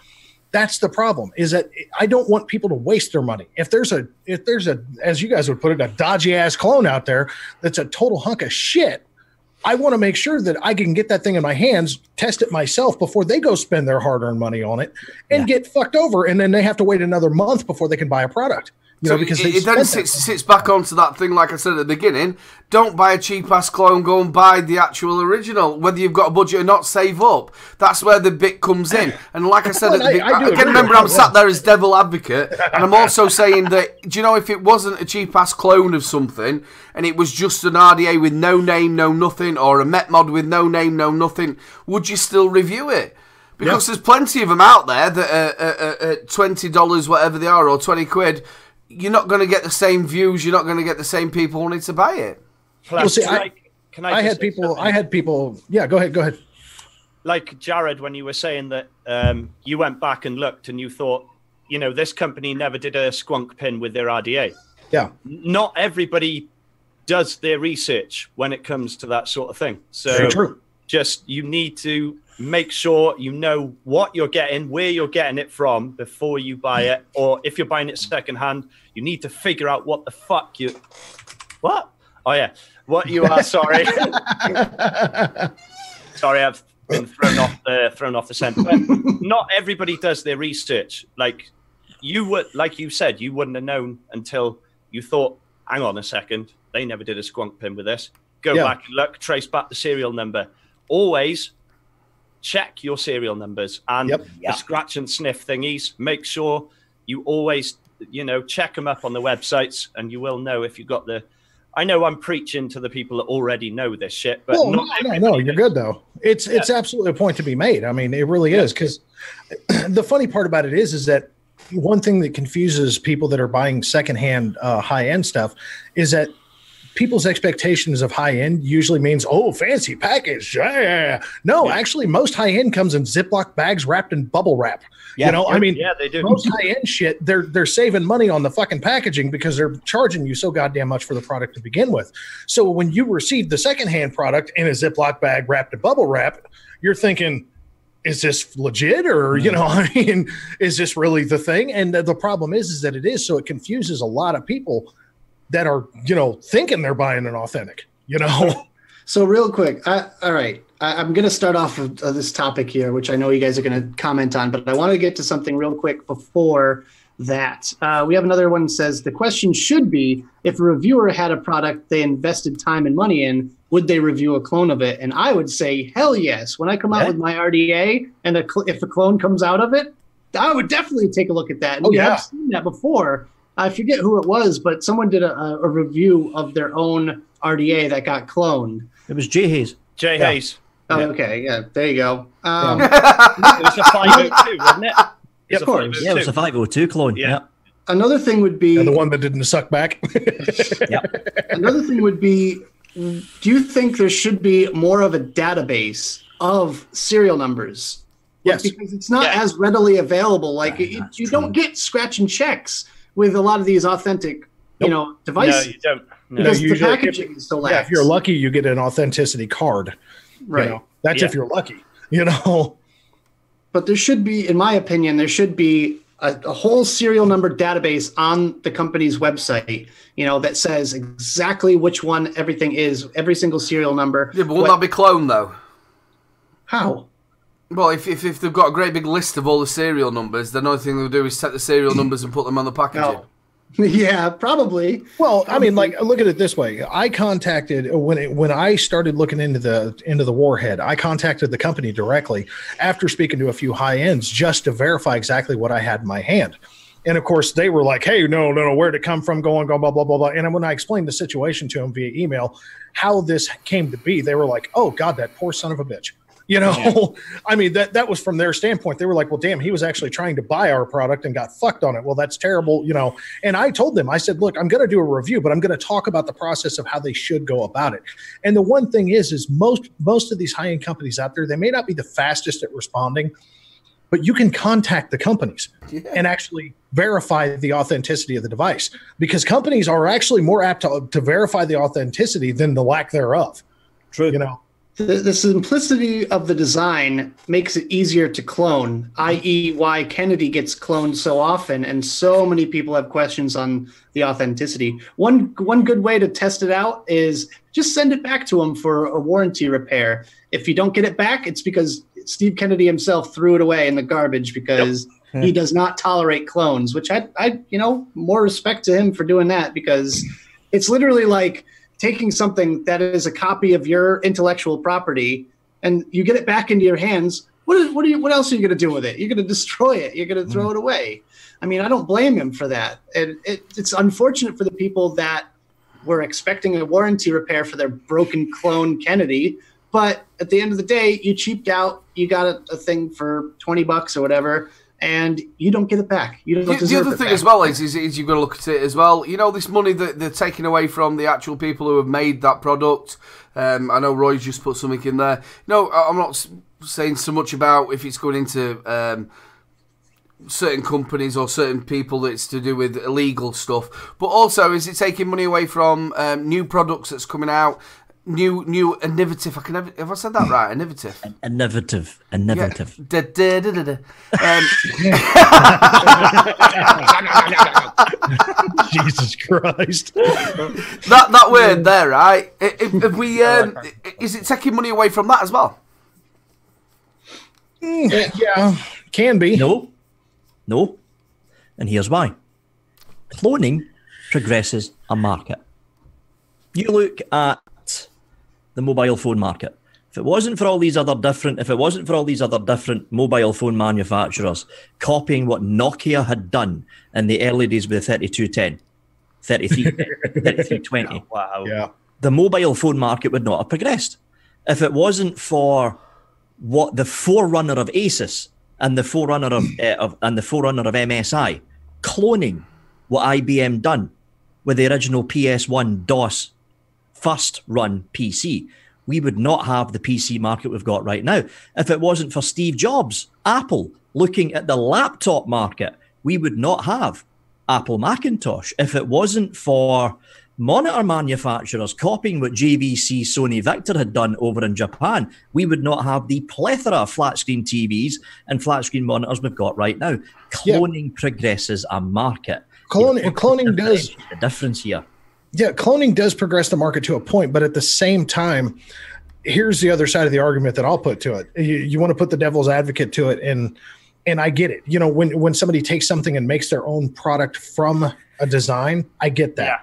That's the problem, is that I don't want people to waste their money. If there's a, as you guys would put it, a dodgy ass clone out there that's a total hunk of shit, I want to make sure that I can get that thing in my hands, test it myself before they go spend their hard-earned money on it and get fucked over. And then they have to wait another month before they can buy a product. You know, because it then sits back onto that thing, like I said at the beginning. Don't buy a cheap-ass clone, go and buy the actual original. Whether you've got a budget or not, save up. That's where the bit comes in. And like I said, again, remember, I'm sat there as devil advocate, and I'm also saying that, do you know, if it wasn't a cheap-ass clone of something, and it was just an RDA with no name, no nothing, or a Met mod with no name, no nothing, would you still review it? Because there's plenty of them out there that are $20, whatever they are, or 20 quid. You're not going to get the same views. You're not going to get the same people wanting to buy it. Well, see, I had people. Yeah, go ahead. Like Jared, when you were saying that you went back and looked and you thought, you know, this company never did a squonk pin with their RDA. Yeah. Not everybody does their research when it comes to that sort of thing. So very true. Just, you need to make sure you know what you're getting, where you're getting it from before you buy it. Or if you're buying it secondhand, you need to figure out what the fuck you... What? Oh, yeah. What you are, sorry. Sorry, I've been thrown off the scent. But not everybody does their research. Like you said, you wouldn't have known until you thought, hang on a second, they never did a squonk pin with this. Go back and look, trace back the serial number. Always check your serial numbers and the scratch and sniff thingies. Make sure you always, you know, check them up on the websites, and you will know if you got the... I know I'm preaching to the people that already know this shit, but no, you're good though. It's absolutely a point to be made. I mean, it really is, because the funny part about it is that one thing that confuses people that are buying secondhand high-end stuff is that people's expectations of high-end usually means, oh, fancy package. Yeah. No, actually, most high-end comes in Ziploc bags wrapped in bubble wrap. Yeah. You know, I mean, they do. Most high-end shit, they're saving money on the fucking packaging because they're charging you so goddamn much for the product to begin with. So when you receive the secondhand product in a Ziploc bag wrapped in bubble wrap, you're thinking, is this legit, or I mean, is this really the thing? And the problem is that it is, so it confuses a lot of people that are thinking they're buying an authentic. So real quick, all right, I'm going to start off of this topic here, which I know you guys are going to comment on, but I want to get to something real quick before that. We have another one that says, the question should be, if a reviewer had a product they invested time and money in, would they review a clone of it? And I would say, hell yes. When I come out with my RDA and if a clone comes out of it, I would definitely take a look at that. And we have seen that before. I forget who it was, but someone did a review of their own RDA that got cloned. It was Jay Hayes. Jay Hayes. Oh, okay. Yeah, there you go. It was a 502, wasn't it? Of course. Yeah, it was a 502 clone. Yeah. Another thing would be... And the one that didn't suck back. Another thing would be, do you think there should be more of a database of serial numbers? Yes. Because it's not as readily available. Like, you don't get scratch and checks with a lot of these authentic, devices. No, you don't. No. Because Usually, the packaging is so lax. Yeah, if you're lucky, you get an authenticity card. Right. That's if you're lucky. But there should be, in my opinion, there should be a whole serial number database on the company's website, that says exactly which one everything is, every single serial number. Yeah, but will that be cloned, though? How? Well, if they've got a great big list of all the serial numbers, the only thing they'll do is set the serial numbers and put them on the packaging. No. Yeah, probably. Well, I mean, like, look at it this way. I contacted when I started looking into the warhead. I contacted the company directly after speaking to a few high ends just to verify exactly what I had in my hand. And of course, they were like, "Hey, no, where'd it come from? Go blah blah blah blah." And when I explained the situation to them via email, how this came to be, they were like, "Oh God, that poor son of a bitch." I mean, that was from their standpoint. They were like, well, damn, he was actually trying to buy our product and got fucked on it. Well, that's terrible, And I told them, I said, look, I'm going to do a review, but I'm going to talk about the process of how they should go about it. And the one thing is most of these high-end companies out there, they may not be the fastest at responding, but you can contact the companies and actually verify the authenticity of the device, because companies are actually more apt to verify the authenticity than the lack thereof. True. The simplicity of the design makes it easier to clone, i.e. why Kennedy gets cloned so often, and so many people have questions on the authenticity. One good way to test it out is just send it back to him for a warranty repair. If you don't get it back, it's because Steve Kennedy himself threw it away in the garbage because he does not tolerate clones, which I more respect to him for doing that, because it's literally like taking something that is a copy of your intellectual property and you get it back into your hands. What else are you going to do with it? You're going to destroy it. You're going to throw it away. I mean, I don't blame him for that. And it's unfortunate for the people that were expecting a warranty repair for their broken clone Kennedy. But at the end of the day, you cheaped out. You got a thing for $20 or whatever, and you don't get it back. You don't deserve it. The other thing as well is you've got to look at it as well. This money that they're taking away from the actual people who have made that product. I know Roy's just put something in there. I'm not saying so much about if it's going into certain companies or certain people that's to do with illegal stuff, but also is it taking money away from new products that's coming out? New innovative. Have I said that right? Innovative. Innovative. Jesus Christ. that word there, right? If we is it taking money away from that as well? Yeah, can be. No. And here's why. Cloning progresses a market. You look at the mobile phone market. If it wasn't for all these other different mobile phone manufacturers copying what Nokia had done in the early days with the 3210, 3320, Wow. Yeah. the mobile phone market would not have progressed. If it wasn't for what the forerunner of Asus and the forerunner of MSI cloning what IBM done with the original PS1 DOS first run PC, we would not have the PC market we've got right now. If it wasn't for Steve Jobs, Apple, looking at the laptop market, we would not have Apple Macintosh. If it wasn't for monitor manufacturers copying what JVC, Sony, Victor had done over in Japan, we would not have the plethora of flat screen TVs and flat screen monitors we've got right now. Cloning progresses a market. Cloning does the difference here. Yeah, cloning does progress the market to a point, but at the same time, here's the other side of the argument that I'll put to it. You want to put the devil's advocate to it, and I get it. You know, when somebody takes something and makes their own product from a design, I get that. Yeah.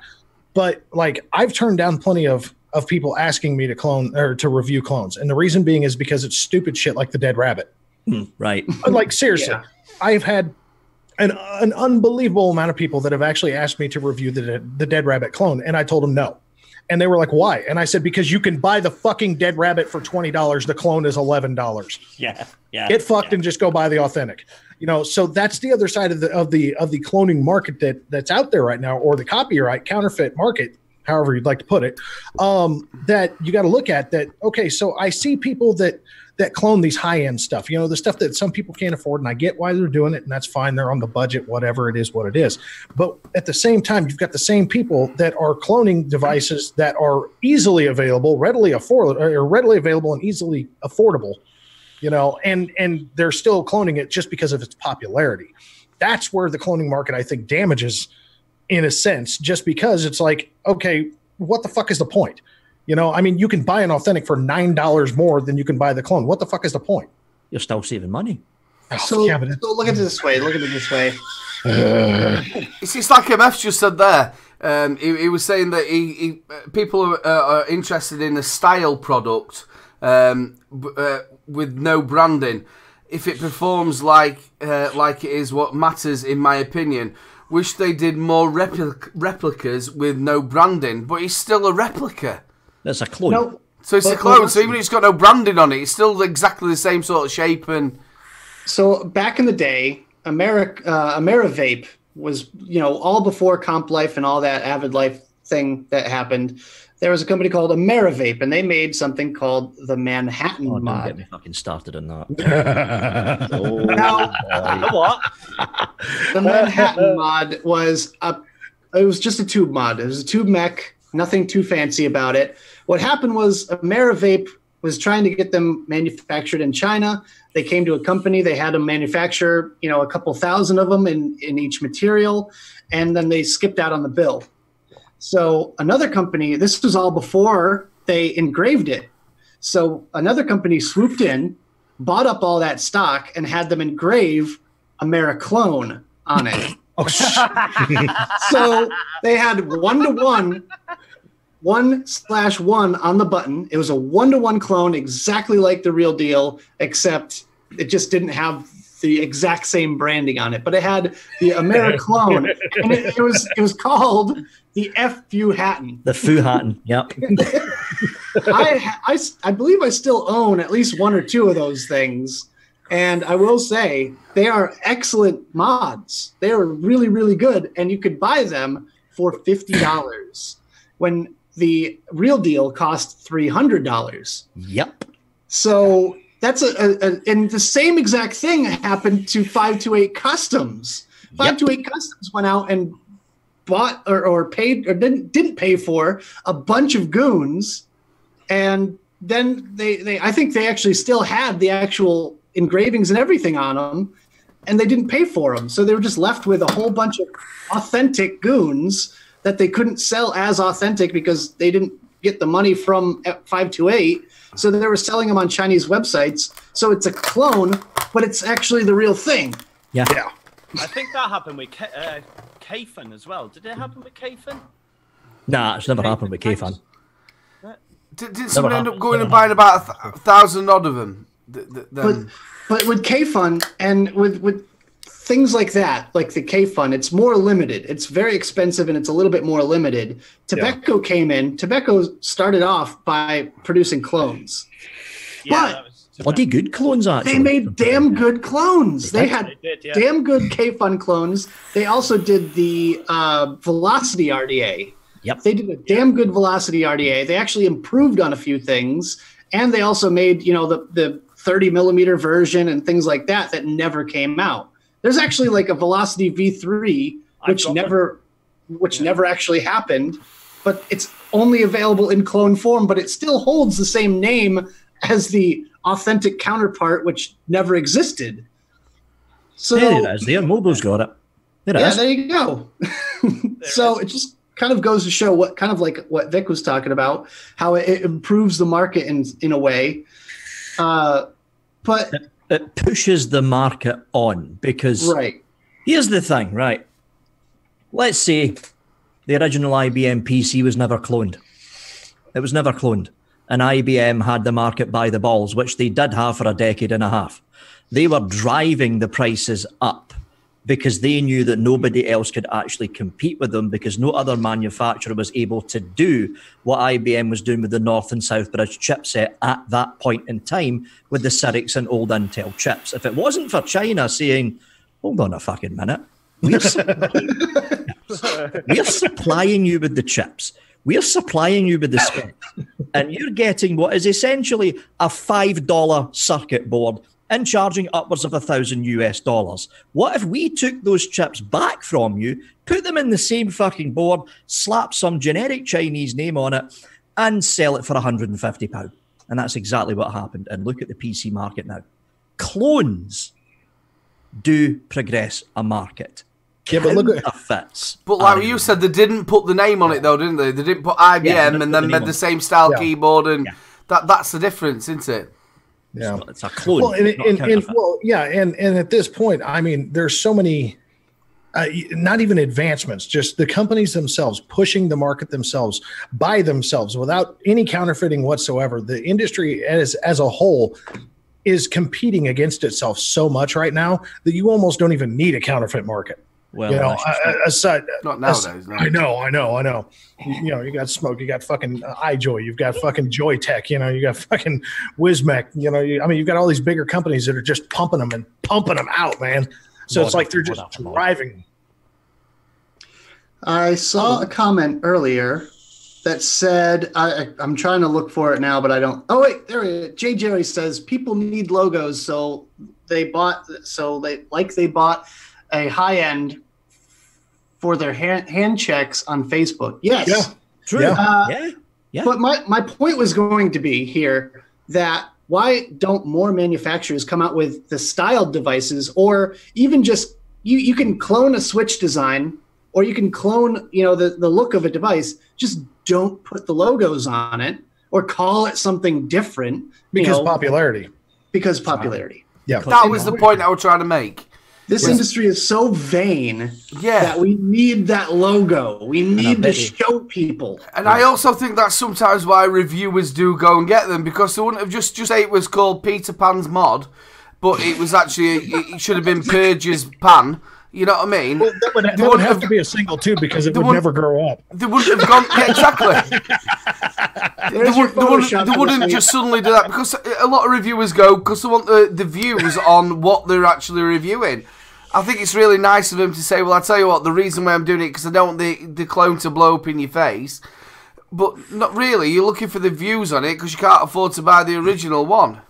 But like, I've turned down plenty of people asking me to clone or to review clones, and the reason being is because it's stupid shit like the dead rabbit. Right. Like, seriously, I've had an unbelievable amount of people that have actually asked me to review the dead rabbit clone, and I told them no. And they were like, why? And I said, because you can buy the fucking dead rabbit for $20. The clone is $11. Yeah. Get fucked and just go buy the authentic. You know, so that's the other side of the cloning market that's out there right now, or the copyright counterfeit market, however you'd like to put it. That you got to look at that. Okay, so I see people that clone these high-end stuff, you know, the stuff that some people can't afford, and I get why they're doing it, and that's fine. They're on the budget, whatever it is, what it is. But at the same time, you've got the same people that are cloning devices that are easily available, readily available and easily affordable, you know, and they're still cloning it just because of its popularity. That's where the cloning market, I think, damages in a sense, just because it's like, okay, what the fuck is the point? You know, I mean, you can buy an authentic for $9 more than you can buy the clone. What the fuck is the point? You're still saving money. So look at it this way. It's like MF just said there. He was saying that people are interested in a style product with no branding. If it performs like it is, what matters, in my opinion. Wish they did more replicas with no branding, but it's still a replica. That's a clone. No, so it's a clone. So even if it's got no branding on it, it's still exactly the same sort of shape. And so back in the day, Vape was, you know, all before Comp Life and all that Avid Life thing that happened. There was a company called Vape, and they made something called the Manhattan mod. Don't get me fucking started on that. What? The Manhattan mod was it was just a tube mod. It was a tube mech, nothing too fancy about it. What happened was Vape was trying to get them manufactured in China. They came to a company. They had them manufacture, you know, a couple thousand of them in each material, and then they skipped out on the bill. So another company, this was all before they engraved it. So another company swooped in, bought up all that stock, and had them engrave Americlone on it. So they had 1-to-1, 1/1 on the button. It was a 1-to-1 clone, exactly like the real deal, except it just didn't have the exact same branding on it. But it had the Americlone, and it was called the F-Fu Hatton. The Fu Hatton, yep. I believe I still own at least one or two of those things. And I will say they are excellent mods. They are really, really good. And you could buy them for $50 when the real deal cost $300. Yep. So that's and the same exact thing happened to 528 Customs. 528 Customs went out and bought or paid or didn't pay for a bunch of goons, and then they I think they actually still had the actual engravings and everything on them, and they didn't pay for them, so they were just left with a whole bunch of authentic goons that they couldn't sell as authentic because they didn't get the money from 528. So they were selling them on Chinese websites. So it's a clone, but it's actually the real thing. Yeah. I think that happened with Kafan as well. Did it happen with Kafan? Nah, it's never happened with Kafan. Did someone end up going and buying about 1,000 odd of them? But with K-Fun and with things like that, like the K-Fun, it's more limited. It's very expensive and it's a little bit more limited. Tobacco came in. Tobacco started off by producing clones. Yeah, but bloody good clones, actually. They made damn good clones. They had damn good K-Fun clones. They also did the Velocity RDA. Yep. They did a damn good Velocity RDA. They actually improved on a few things. And they also made, you know, the 30 millimeter version and things like that never came out. There's actually like a Velocity V3, which never actually happened. but it's only available in clone form, but it still holds the same name as the authentic counterpart, which never existed. So there it is. There, MoBro's got it. Yeah, there you go. So it just kind of goes to show what kind of like what Vic was talking about, how it improves the market in a way. But it pushes the market on because here's the thing, right? Let's say the original IBM PC was never cloned. It was never cloned. And IBM had the market by the balls, which they did have for a decade and a half. They were driving the prices up because they knew that nobody else could actually compete with them because no other manufacturer was able to do what IBM was doing with the North and South Bridge chipset at that point in time with the Cyrix and old Intel chips. If it wasn't for China saying, hold on a fucking minute, we're supplying you with the chips. We're supplying you with the specs. And you're getting what is essentially a $5 circuit board and charging upwards of $1,000 US. What if we took those chips back from you, put them in the same fucking board, slap some generic Chinese name on it, and sell it for £150? And that's exactly what happened. And look at the PC market now. Clones do progress a market. Yeah, but look at fits. But like you said, they didn't put the name on it though, didn't they? They didn't put IBM and then made the same style keyboard, and that's the difference, isn't it? Yeah, it's a clone. Well, and at this point, I mean, there's so many, not even advancements, just the companies themselves pushing the market themselves by themselves without any counterfeiting whatsoever. The industry as a whole is competing against itself so much right now that you almost don't even need a counterfeit market. Well, you know, aside, not nowadays. No. I know. You know, you got Smoke, you got fucking iJoy, you've got fucking Joytech, you know, you got fucking Wismec, you know, you've got all these bigger companies that are just pumping them out, man. So it's like they're just driving. I saw a comment earlier that said, I'm trying to look for it now, but I don't. Oh wait, there it is. Jay Jerry says people need logos, so they bought a high end for their hand checks on Facebook. Yes, yeah, true. Yeah. But my point was going to be here that why don't more manufacturers come out with the styled devices, or even just you can clone a Switch design, or you can clone the look of a device. Just don't put the logos on it, or call it something different because popularity. Because popularity. Yeah, that was the point I was trying to make. This industry is so vain that we need that logo. We need to show people. And I also think that's sometimes why reviewers do go and get them, because they wouldn't have just say it was called Peter Pan's mod, but it was actually, it should have been Purge's Pan. You know what I mean? Well, that would have to be a single too, because it would never grow up. They wouldn't have gone. Yeah, exactly. They wouldn't just suddenly do that, because a lot of reviewers go because they want the views on what they're actually reviewing. I think it's really nice of him to say, well, I'll tell you what, the reason why I'm doing it because I don't want the clone to blow up in your face. But not really. You're looking for the views on it because you can't afford to buy the original one.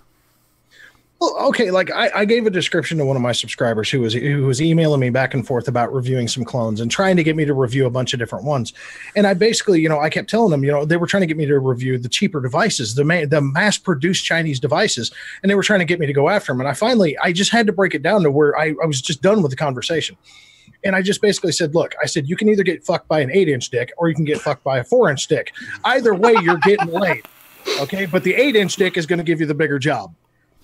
Well, okay, like I gave a description to one of my subscribers who was emailing me back and forth about reviewing some clones and trying to get me to review a bunch of different ones. And I basically, I kept telling them, they were trying to get me to review the cheaper devices, the mass-produced Chinese devices, and they were trying to get me to go after them. And I just had to break it down to where I was just done with the conversation. And I just basically said, look, I said, you can either get fucked by an 8-inch dick or you can get fucked by a 4-inch dick. Either way, you're getting laid. Okay, but the 8-inch dick is going to give you the bigger job.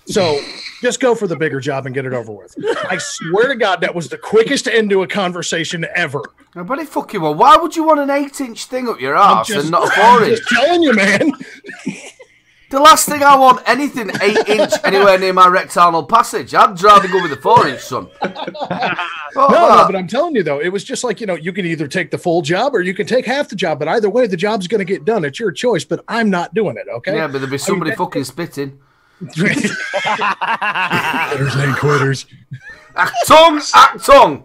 So just go for the bigger job and get it over with. I swear to God, that was the quickest end to a conversation ever. Nobody fucking well. Why would you want an 8-inch thing up your ass and not a 4-inch? I'm just telling you, man. The last thing I want anything 8-inch anywhere near my rectal passage. I'd rather go with a 4-inch, son. No, but I'm telling you though, it was just like, you can either take the full job or you can take half the job. But either way, the job's going to get done. It's your choice. But I'm not doing it. Okay. Yeah, but there'll be somebody fucking spitting. Quitters ain't quitters. Actung.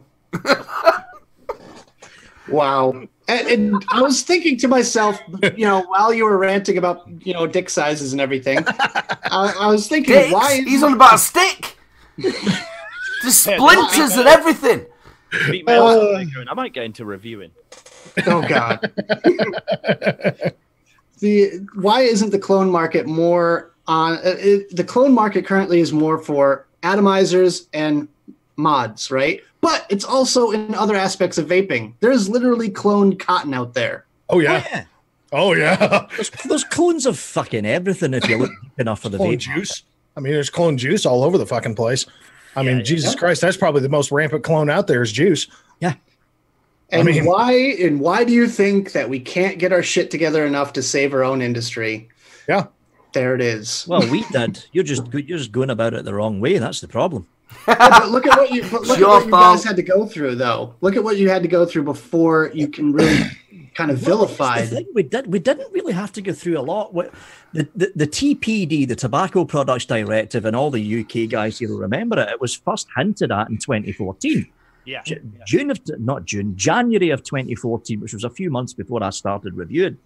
Wow. And I was thinking to myself, while you were ranting about, dick sizes and everything, I was thinking, Dicks? why? He's on about a stick. The splinters and everything. I might get into reviewing. Oh God. Why isn't the clone market more on? The clone market currently is more for atomizers and mods, right? But it's also in other aspects of vaping. There's literally cloned cotton out there. Oh yeah. Oh yeah. There's clones of fucking everything if you look deep enough for the Clone vape. juice. I mean, there's clone juice all over the fucking place. I mean, Jesus Christ, that's probably the most rampant clone out there is juice. Yeah. And why do you think that we can't get our shit together enough to save our own industry? Yeah. There it is. Well, we did. You're just going about it the wrong way. That's the problem. But look at what you guys had to go through, though. Look at what you had to go through before you can really kind of vilify. We didn't really have to go through a lot. The TPD, the Tobacco Products Directive, and all the UK guys here will remember it. It was first hinted at in 2014. Yeah. January of 2014, which was a few months before I started reviewing.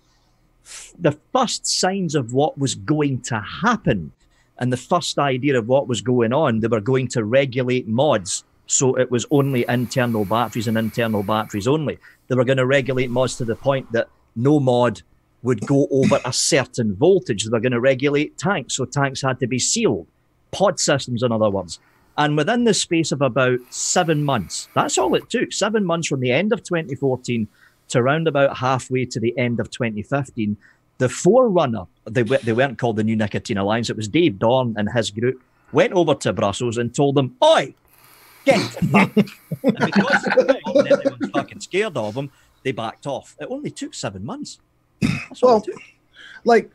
The first signs of what was going to happen and the first idea of what was going on, they were going to regulate mods. So it was only internal batteries and internal batteries only. They were going to regulate mods to the point that no mod would go over a certain voltage. They were going to regulate tanks. So tanks had to be sealed. Pod systems, in other words. And within the space of about 7 months, that's all it took. 7 months from the end of 2014 to around about halfway to the end of 2015, the forerunner, they weren't called the New Nicotine Alliance, it was Dave Dorn and his group, went over to Brussels and told them, "Oi, get back." And because everyone's fucking scared of them, they backed off. It only took 7 months. That's all it took. Like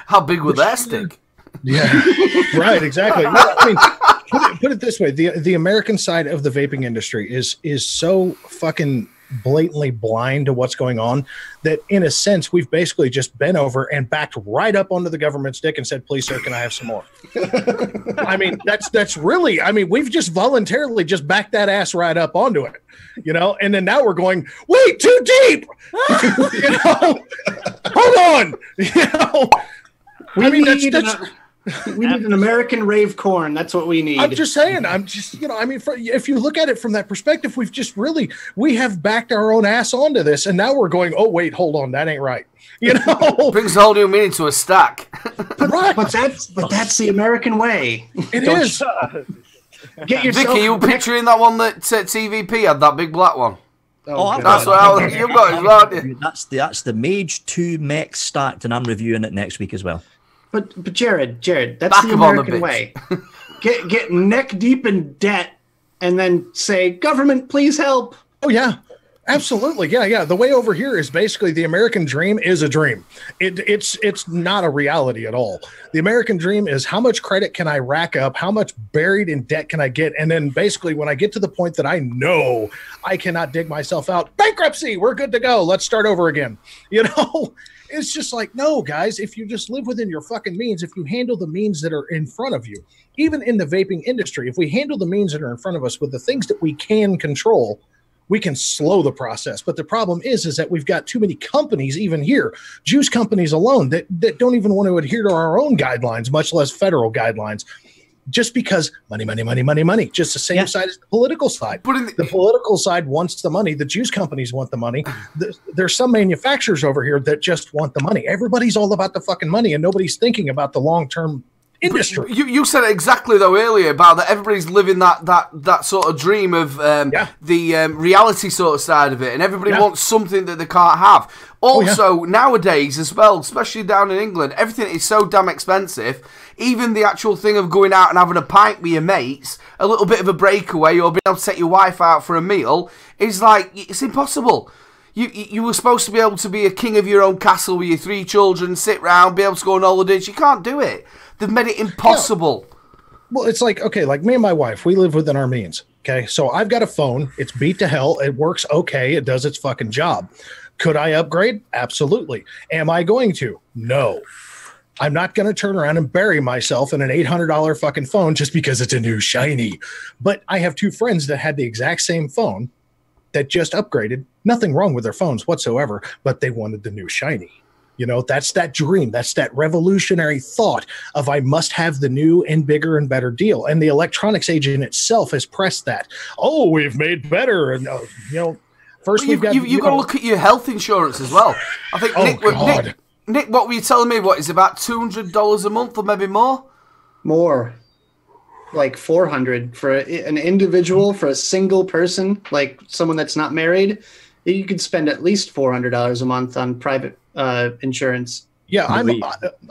how big would that stick? Yeah, right, exactly. Well, I mean, put it this way: the American side of the vaping industry is so fucking blatantly blind to what's going on that, in a sense, we've basically just bent over and backed right up onto the government's dick and said, "Please, sir, can I have some more?" I mean, that's really. I mean, we've just voluntarily just backed that ass right up onto it, you know. And then now we're going, "Wait, too deep," you know. Hold on, you know. We need an American rave corn. That's what we need. I'm just saying. I'm just, you know, I mean, if you look at it from that perspective, we have backed our own ass onto this, and now we're going, "Oh wait, hold on, that ain't right." You know, brings a whole new meaning to a stack. Right, but that's the American way. It is. Get yourself. Vicky, you picturing that one that TVP had, that big black one? Oh, that's what you've got. That's the Mage 2 mech stacked, and I'm reviewing it next week as well. But Jared, that's the American way. Get neck deep in debt, and then say, "Government, please help." Oh yeah, absolutely, yeah. The way over here is basically the American dream is a dream. It's not a reality at all. The American dream is how much credit can I rack up, how much buried in debt can I get, and then basically when I get to the point that I know I cannot dig myself out, bankruptcy, we're good to go. Let's start over again. You know. It's just like, no, guys, if you just live within your fucking means, if you handle the means that are in front of you, even in the vaping industry, if we handle the means that are in front of us with the things that we can control, we can slow the process. But the problem is that we've got too many companies, even here, juice companies alone, that don't even want to adhere to our own guidelines, much less federal guidelines. Just because money, just the same side as the political side. The political side wants the money. The juice companies want the money. There's some manufacturers over here that just want the money. Everybody's all about the fucking money, and nobody's thinking about the long-term industry. You said it exactly though earlier about that everybody's living that sort of dream of the reality sort of side of it, and everybody wants something that they can't have. Also, nowadays as well, especially down in England, everything is so damn expensive. Even the actual thing of going out and having a pint with your mates, a little bit of a breakaway, or being able to take your wife out for a meal, is like, it's impossible. You were supposed to be able to be a king of your own castle with your 3 children, sit round, be able to go on holidays. You can't do it. They've made it impossible. Well, it's like, okay, like me and my wife, we live within our means. Okay, so I've got a phone. It's beat to hell. It works okay. It does its fucking job. Could I upgrade? Absolutely. Am I going to? No. I'm not going to turn around and bury myself in an $800 fucking phone just because it's a new shiny. But I have 2 friends that had the exact same phone that just upgraded. Nothing wrong with their phones whatsoever, but they wanted the new shiny. You know, that's that dream. That's that revolutionary thought of I must have the new and bigger and better deal. And the electronics agent itself has pressed that. Oh, we've made better. And, you know, First, you've got to look at your health insurance as well. I think Nick, what were you telling me? What is about $200 a month or maybe more? More, like 400 for an individual, for a single person, like someone that's not married. You could spend at least $400 a month on private insurance. Yeah,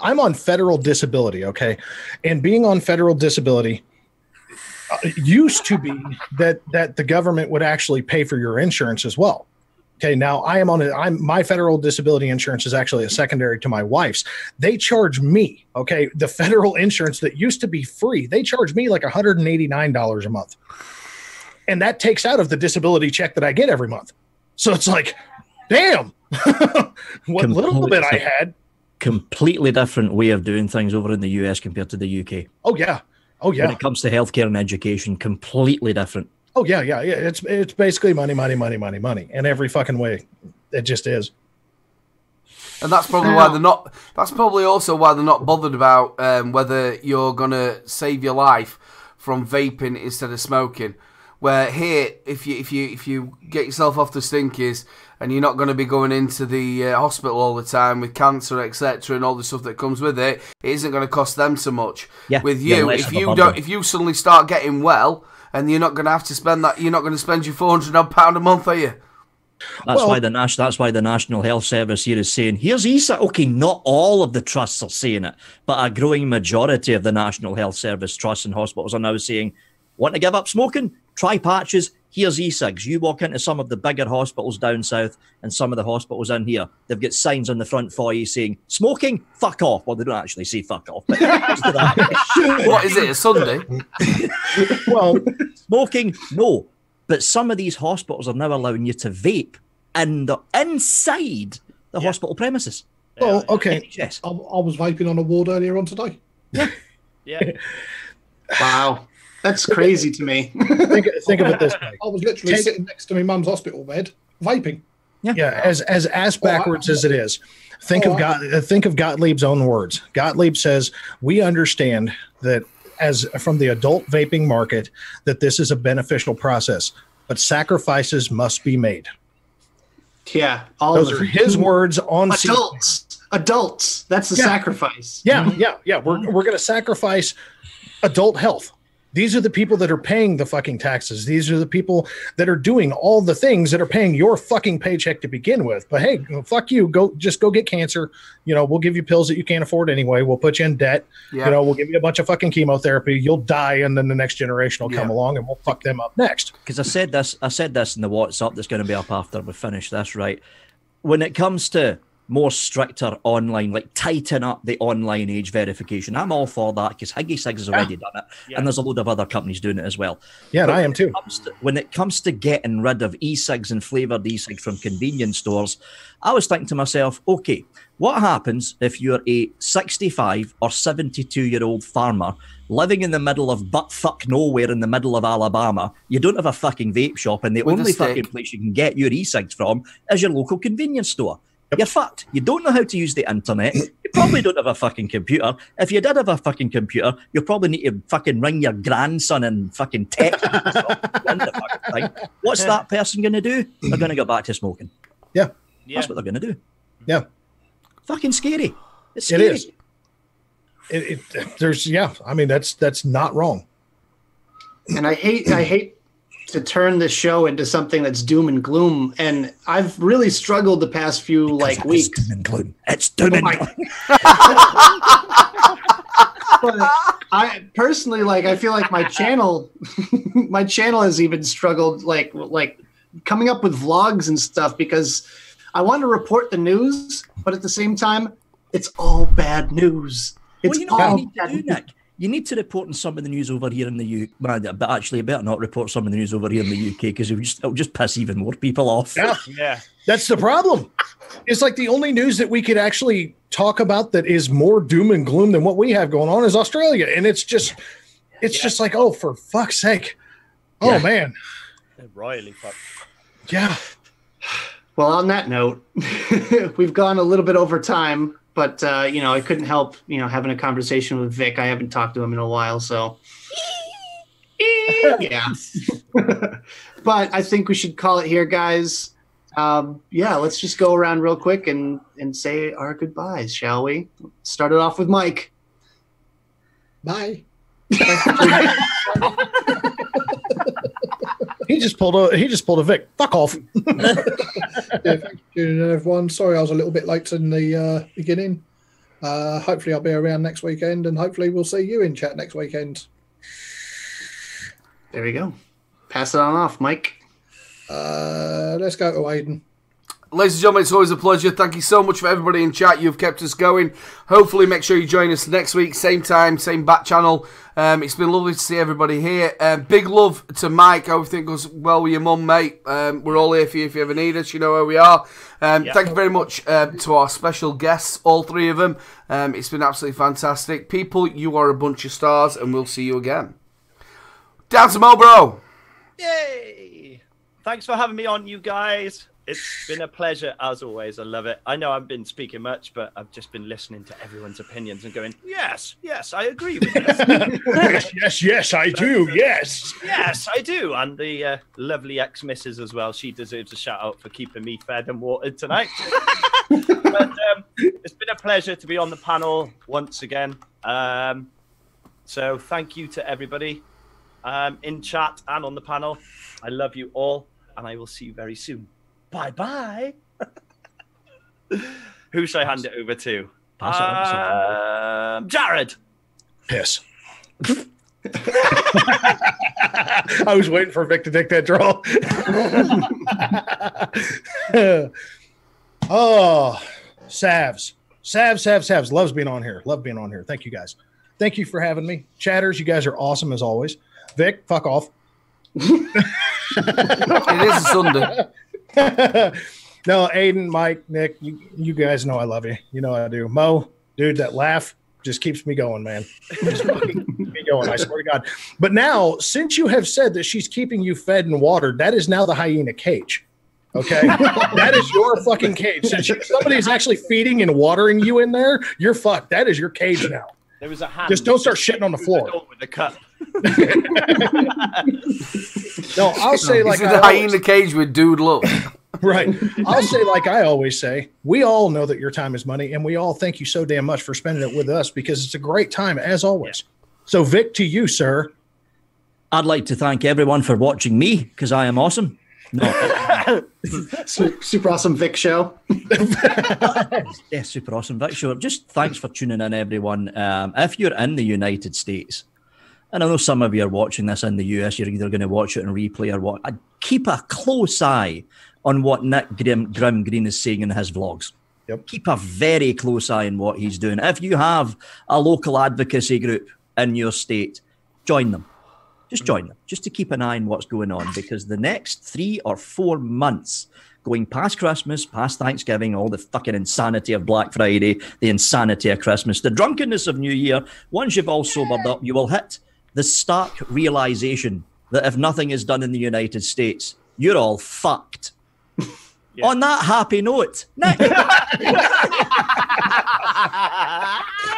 I'm on federal disability, okay? And being on federal disability used to be that the government would actually pay for your insurance as well. Okay, now my federal disability insurance is actually a secondary to my wife's. They charge me, okay, the federal insurance that used to be free, they charge me like $189 a month. And that takes out of the disability check that I get every month. So it's like, damn, what little bit I had. Completely different way of doing things over in the US compared to the UK. Oh, yeah. Oh, yeah. When it comes to healthcare and education, completely different. Oh, yeah. It's basically money in every fucking way. It just is. And that's probably why they're not. That's probably also why they're not bothered about whether you're gonna save your life from vaping instead of smoking. Where here, if you get yourself off the stinkies and you're not going to be going into the hospital all the time with cancer, etc., and all the stuff that comes with it, it isn't going to cost them so much. Yeah, with you, if you suddenly start getting well, and you're not going to have to spend that, you're not going to spend your £400 a month, are you? That's why the National Health Service here is saying, here's ESA. Okay, not all of the trusts are saying it, but a growing majority of the National Health Service trusts and hospitals are now saying, want to give up smoking? Try patches. Here's e-cigs. You walk into some of the bigger hospitals down south and some of the hospitals in here, they've got signs on the front foyer saying, smoking, fuck off. Well, they don't actually say fuck off. But what is it, a Sunday? Well, smoking, no. But some of these hospitals are now allowing you to vape inside the hospital premises. Well, okay. NHS. I was vaping on a ward earlier on today. Yeah. Wow. That's crazy to me. think of it this way. I was literally sitting next to my mum's hospital bed, vaping. Yeah, as backwards as it is. Think of Gottlieb's own words. Gottlieb says, we understand that as from the adult vaping market, that this is a beneficial process, but sacrifices must be made. Yeah. Those are his words on Adults. That's the sacrifice. Yeah. We're going to sacrifice adult health. These are the people that are paying the fucking taxes. These are the people that are doing all the things that are paying your fucking paycheck to begin with. But hey, fuck you. Go get cancer. We'll give you pills that you can't afford anyway. We'll put you in debt. Yeah. We'll give you a bunch of fucking chemotherapy. You'll die, and then the next generation will come along, and we'll fuck them up next. Because I said this in the WhatsApp that's going to be up after we finish this, right? When it comes to more stricter online, like tighten up the online age verification, I'm all for that because Higgy Sigs has already done it, and there's a load of other companies doing it as well. Yeah, and I am too. When it comes to getting rid of e-cigs and flavoured e-cigs from convenience stores, I was thinking to myself, okay, what happens if you're a 65 or 72-year-old farmer living in the middle of butt-fuck nowhere in the middle of Alabama? You don't have a fucking vape shop, and the only fucking place you can get your e-cigs from is your local convenience store. You're fucked. You don't know how to use the internet. You probably don't have a fucking computer. If you did have a fucking computer, you probably need to fucking ring your grandson and fucking text him. What's that person going to do? They're going to go back to smoking. Yeah. That's what they're going to do. Yeah. Fucking scary. It's scary. It is. I mean, that's not wrong. And I hate to turn this show into something that's doom and gloom, and I've really struggled the past few weeks. Doom and gloom. It's doom and gloom. But I personally I feel like my channel has even struggled like coming up with vlogs and stuff because I want to report the news, but at the same time, it's all bad news. It's all bad news. You need to report on some of the news over here in the UK, but actually, you better not report some of the news over here in the UK because it'll just piss even more people off. Yeah, that's the problem. It's like the only news that we could actually talk about that is more doom and gloom than what we have going on is Australia, and it's just like, oh, for fuck's sake, oh man, they're royally fucked. Yeah. Well, on that note, we've gone a little bit over time. But, I couldn't help, having a conversation with Vic. I haven't talked to him in a while, so. Yeah. But I think we should call it here, guys. Yeah, let's just go around real quick and say our goodbyes, shall we? Start it off with Mike. Bye. He just pulled a Vic. Fuck off. Yeah, thank you, everyone. Sorry I was a little bit late in the beginning. Hopefully I'll be around next weekend, and hopefully we'll see you in chat next weekend. There we go. Pass it on off, Mike. Let's go to Aiden. Ladies and gentlemen, it's always a pleasure. Thank you so much for everybody in chat. You've kept us going. Hopefully, make sure you join us next week, same time, same back channel. It's been lovely to see everybody here. Big love to Mike. Hope everything goes well with your mum, mate. We're all here for you if you ever need us. You know where we are. Thank you very much to our special guests, all three of them. It's been absolutely fantastic. People, you are a bunch of stars, and we'll see you again. Down to MoBro. Yay! Thanks for having me on, you guys. It's been a pleasure, as always. I love it. I know I've been speaking much, but I've just been listening to everyone's opinions and going, yes, I agree with this. yes, I do. Yes. Yes, I do. And the lovely ex-missus as well. She deserves a shout-out for keeping me fed and watered tonight. But it's been a pleasure to be on the panel once again. So thank you to everybody in chat and on the panel. I love you all, and I will see you very soon. Bye-bye. Who should I hand it over to? Jared. Piss. I was waiting for Vic to take that draw. Oh, Savs. Loves being on here. Love being on here. Thank you, guys. Thank you for having me. Chatters, you guys are awesome as always. Vic, fuck off. It is a Sunday. No, Aiden, Mike, Nick, you guys know I love you. You know I do. Mo, dude, that laugh just keeps me going, man. Just fucking keeps me going, I swear to God. But now, since you have said that she's keeping you fed and watered, that is now the hyena cage. Okay? That is your fucking cage. Since somebody's actually feeding and watering you in there, you're fucked. That is your cage now. There was a hand. Just don't start shitting on the floor. With the cup. No, I'll say like the hyena cage with dude love. Right. I'll say like I always say, we all know that your time is money, and we all thank you so damn much for spending it with us because it's a great time as always. So Vic, to you, sir. I'd like to thank everyone for watching me because I am awesome. No. Super awesome Vic show. Yeah, super awesome Vic show. Just thanks for tuning in, everyone. If you're in the United States, and I know some of you are watching this in the US, you're either going to watch it in replay or what. Keep a close eye on what Nick Grim Green is saying in his vlogs. Yep. Keep a very close eye on what he's doing. If you have a local advocacy group in your state, join them. Just join them, just to keep an eye on what's going on, because the next 3 or 4 months, going past Christmas, past Thanksgiving, all the fucking insanity of Black Friday, the insanity of Christmas, the drunkenness of New Year, once you've all sobered up, you will hit the stark realization that if nothing is done in the United States, you're all fucked. Yeah. On that happy note, Nick.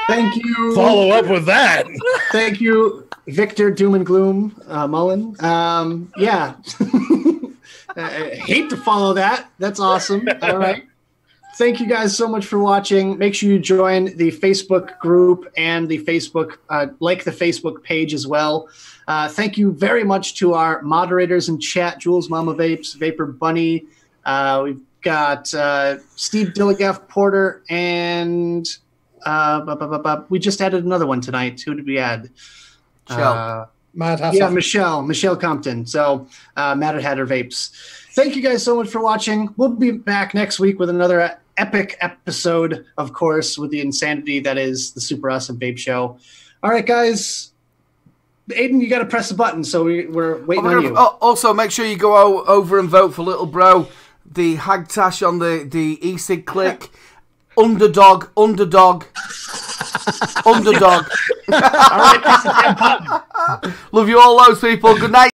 Thank you. Follow up with that. Thank you, Victor Doom and Gloom Mullen. Yeah. I hate to follow that. That's awesome. All right. Thank you guys so much for watching. Make sure you join the Facebook group and the Facebook, like the Facebook page as well. Thank you very much to our moderators in chat, Jules, Mama Vapes, Vapor Bunny. We've got Steve Dilligaff Porter, and we just added another one tonight. Who did we add? Michelle Compton. So Mad Hatter Vapes. Thank you guys so much for watching. We'll be back next week with another epic episode, of course, with the insanity that is the Super Awesome Vape Show. All right, guys. Aiden, you got to press the button, so we're waiting on you. Also, make sure you go over and vote for Little Bro. The Hagtash on the e-cig click. Underdog. All right, press the damn button. Love you all, those people. Good night.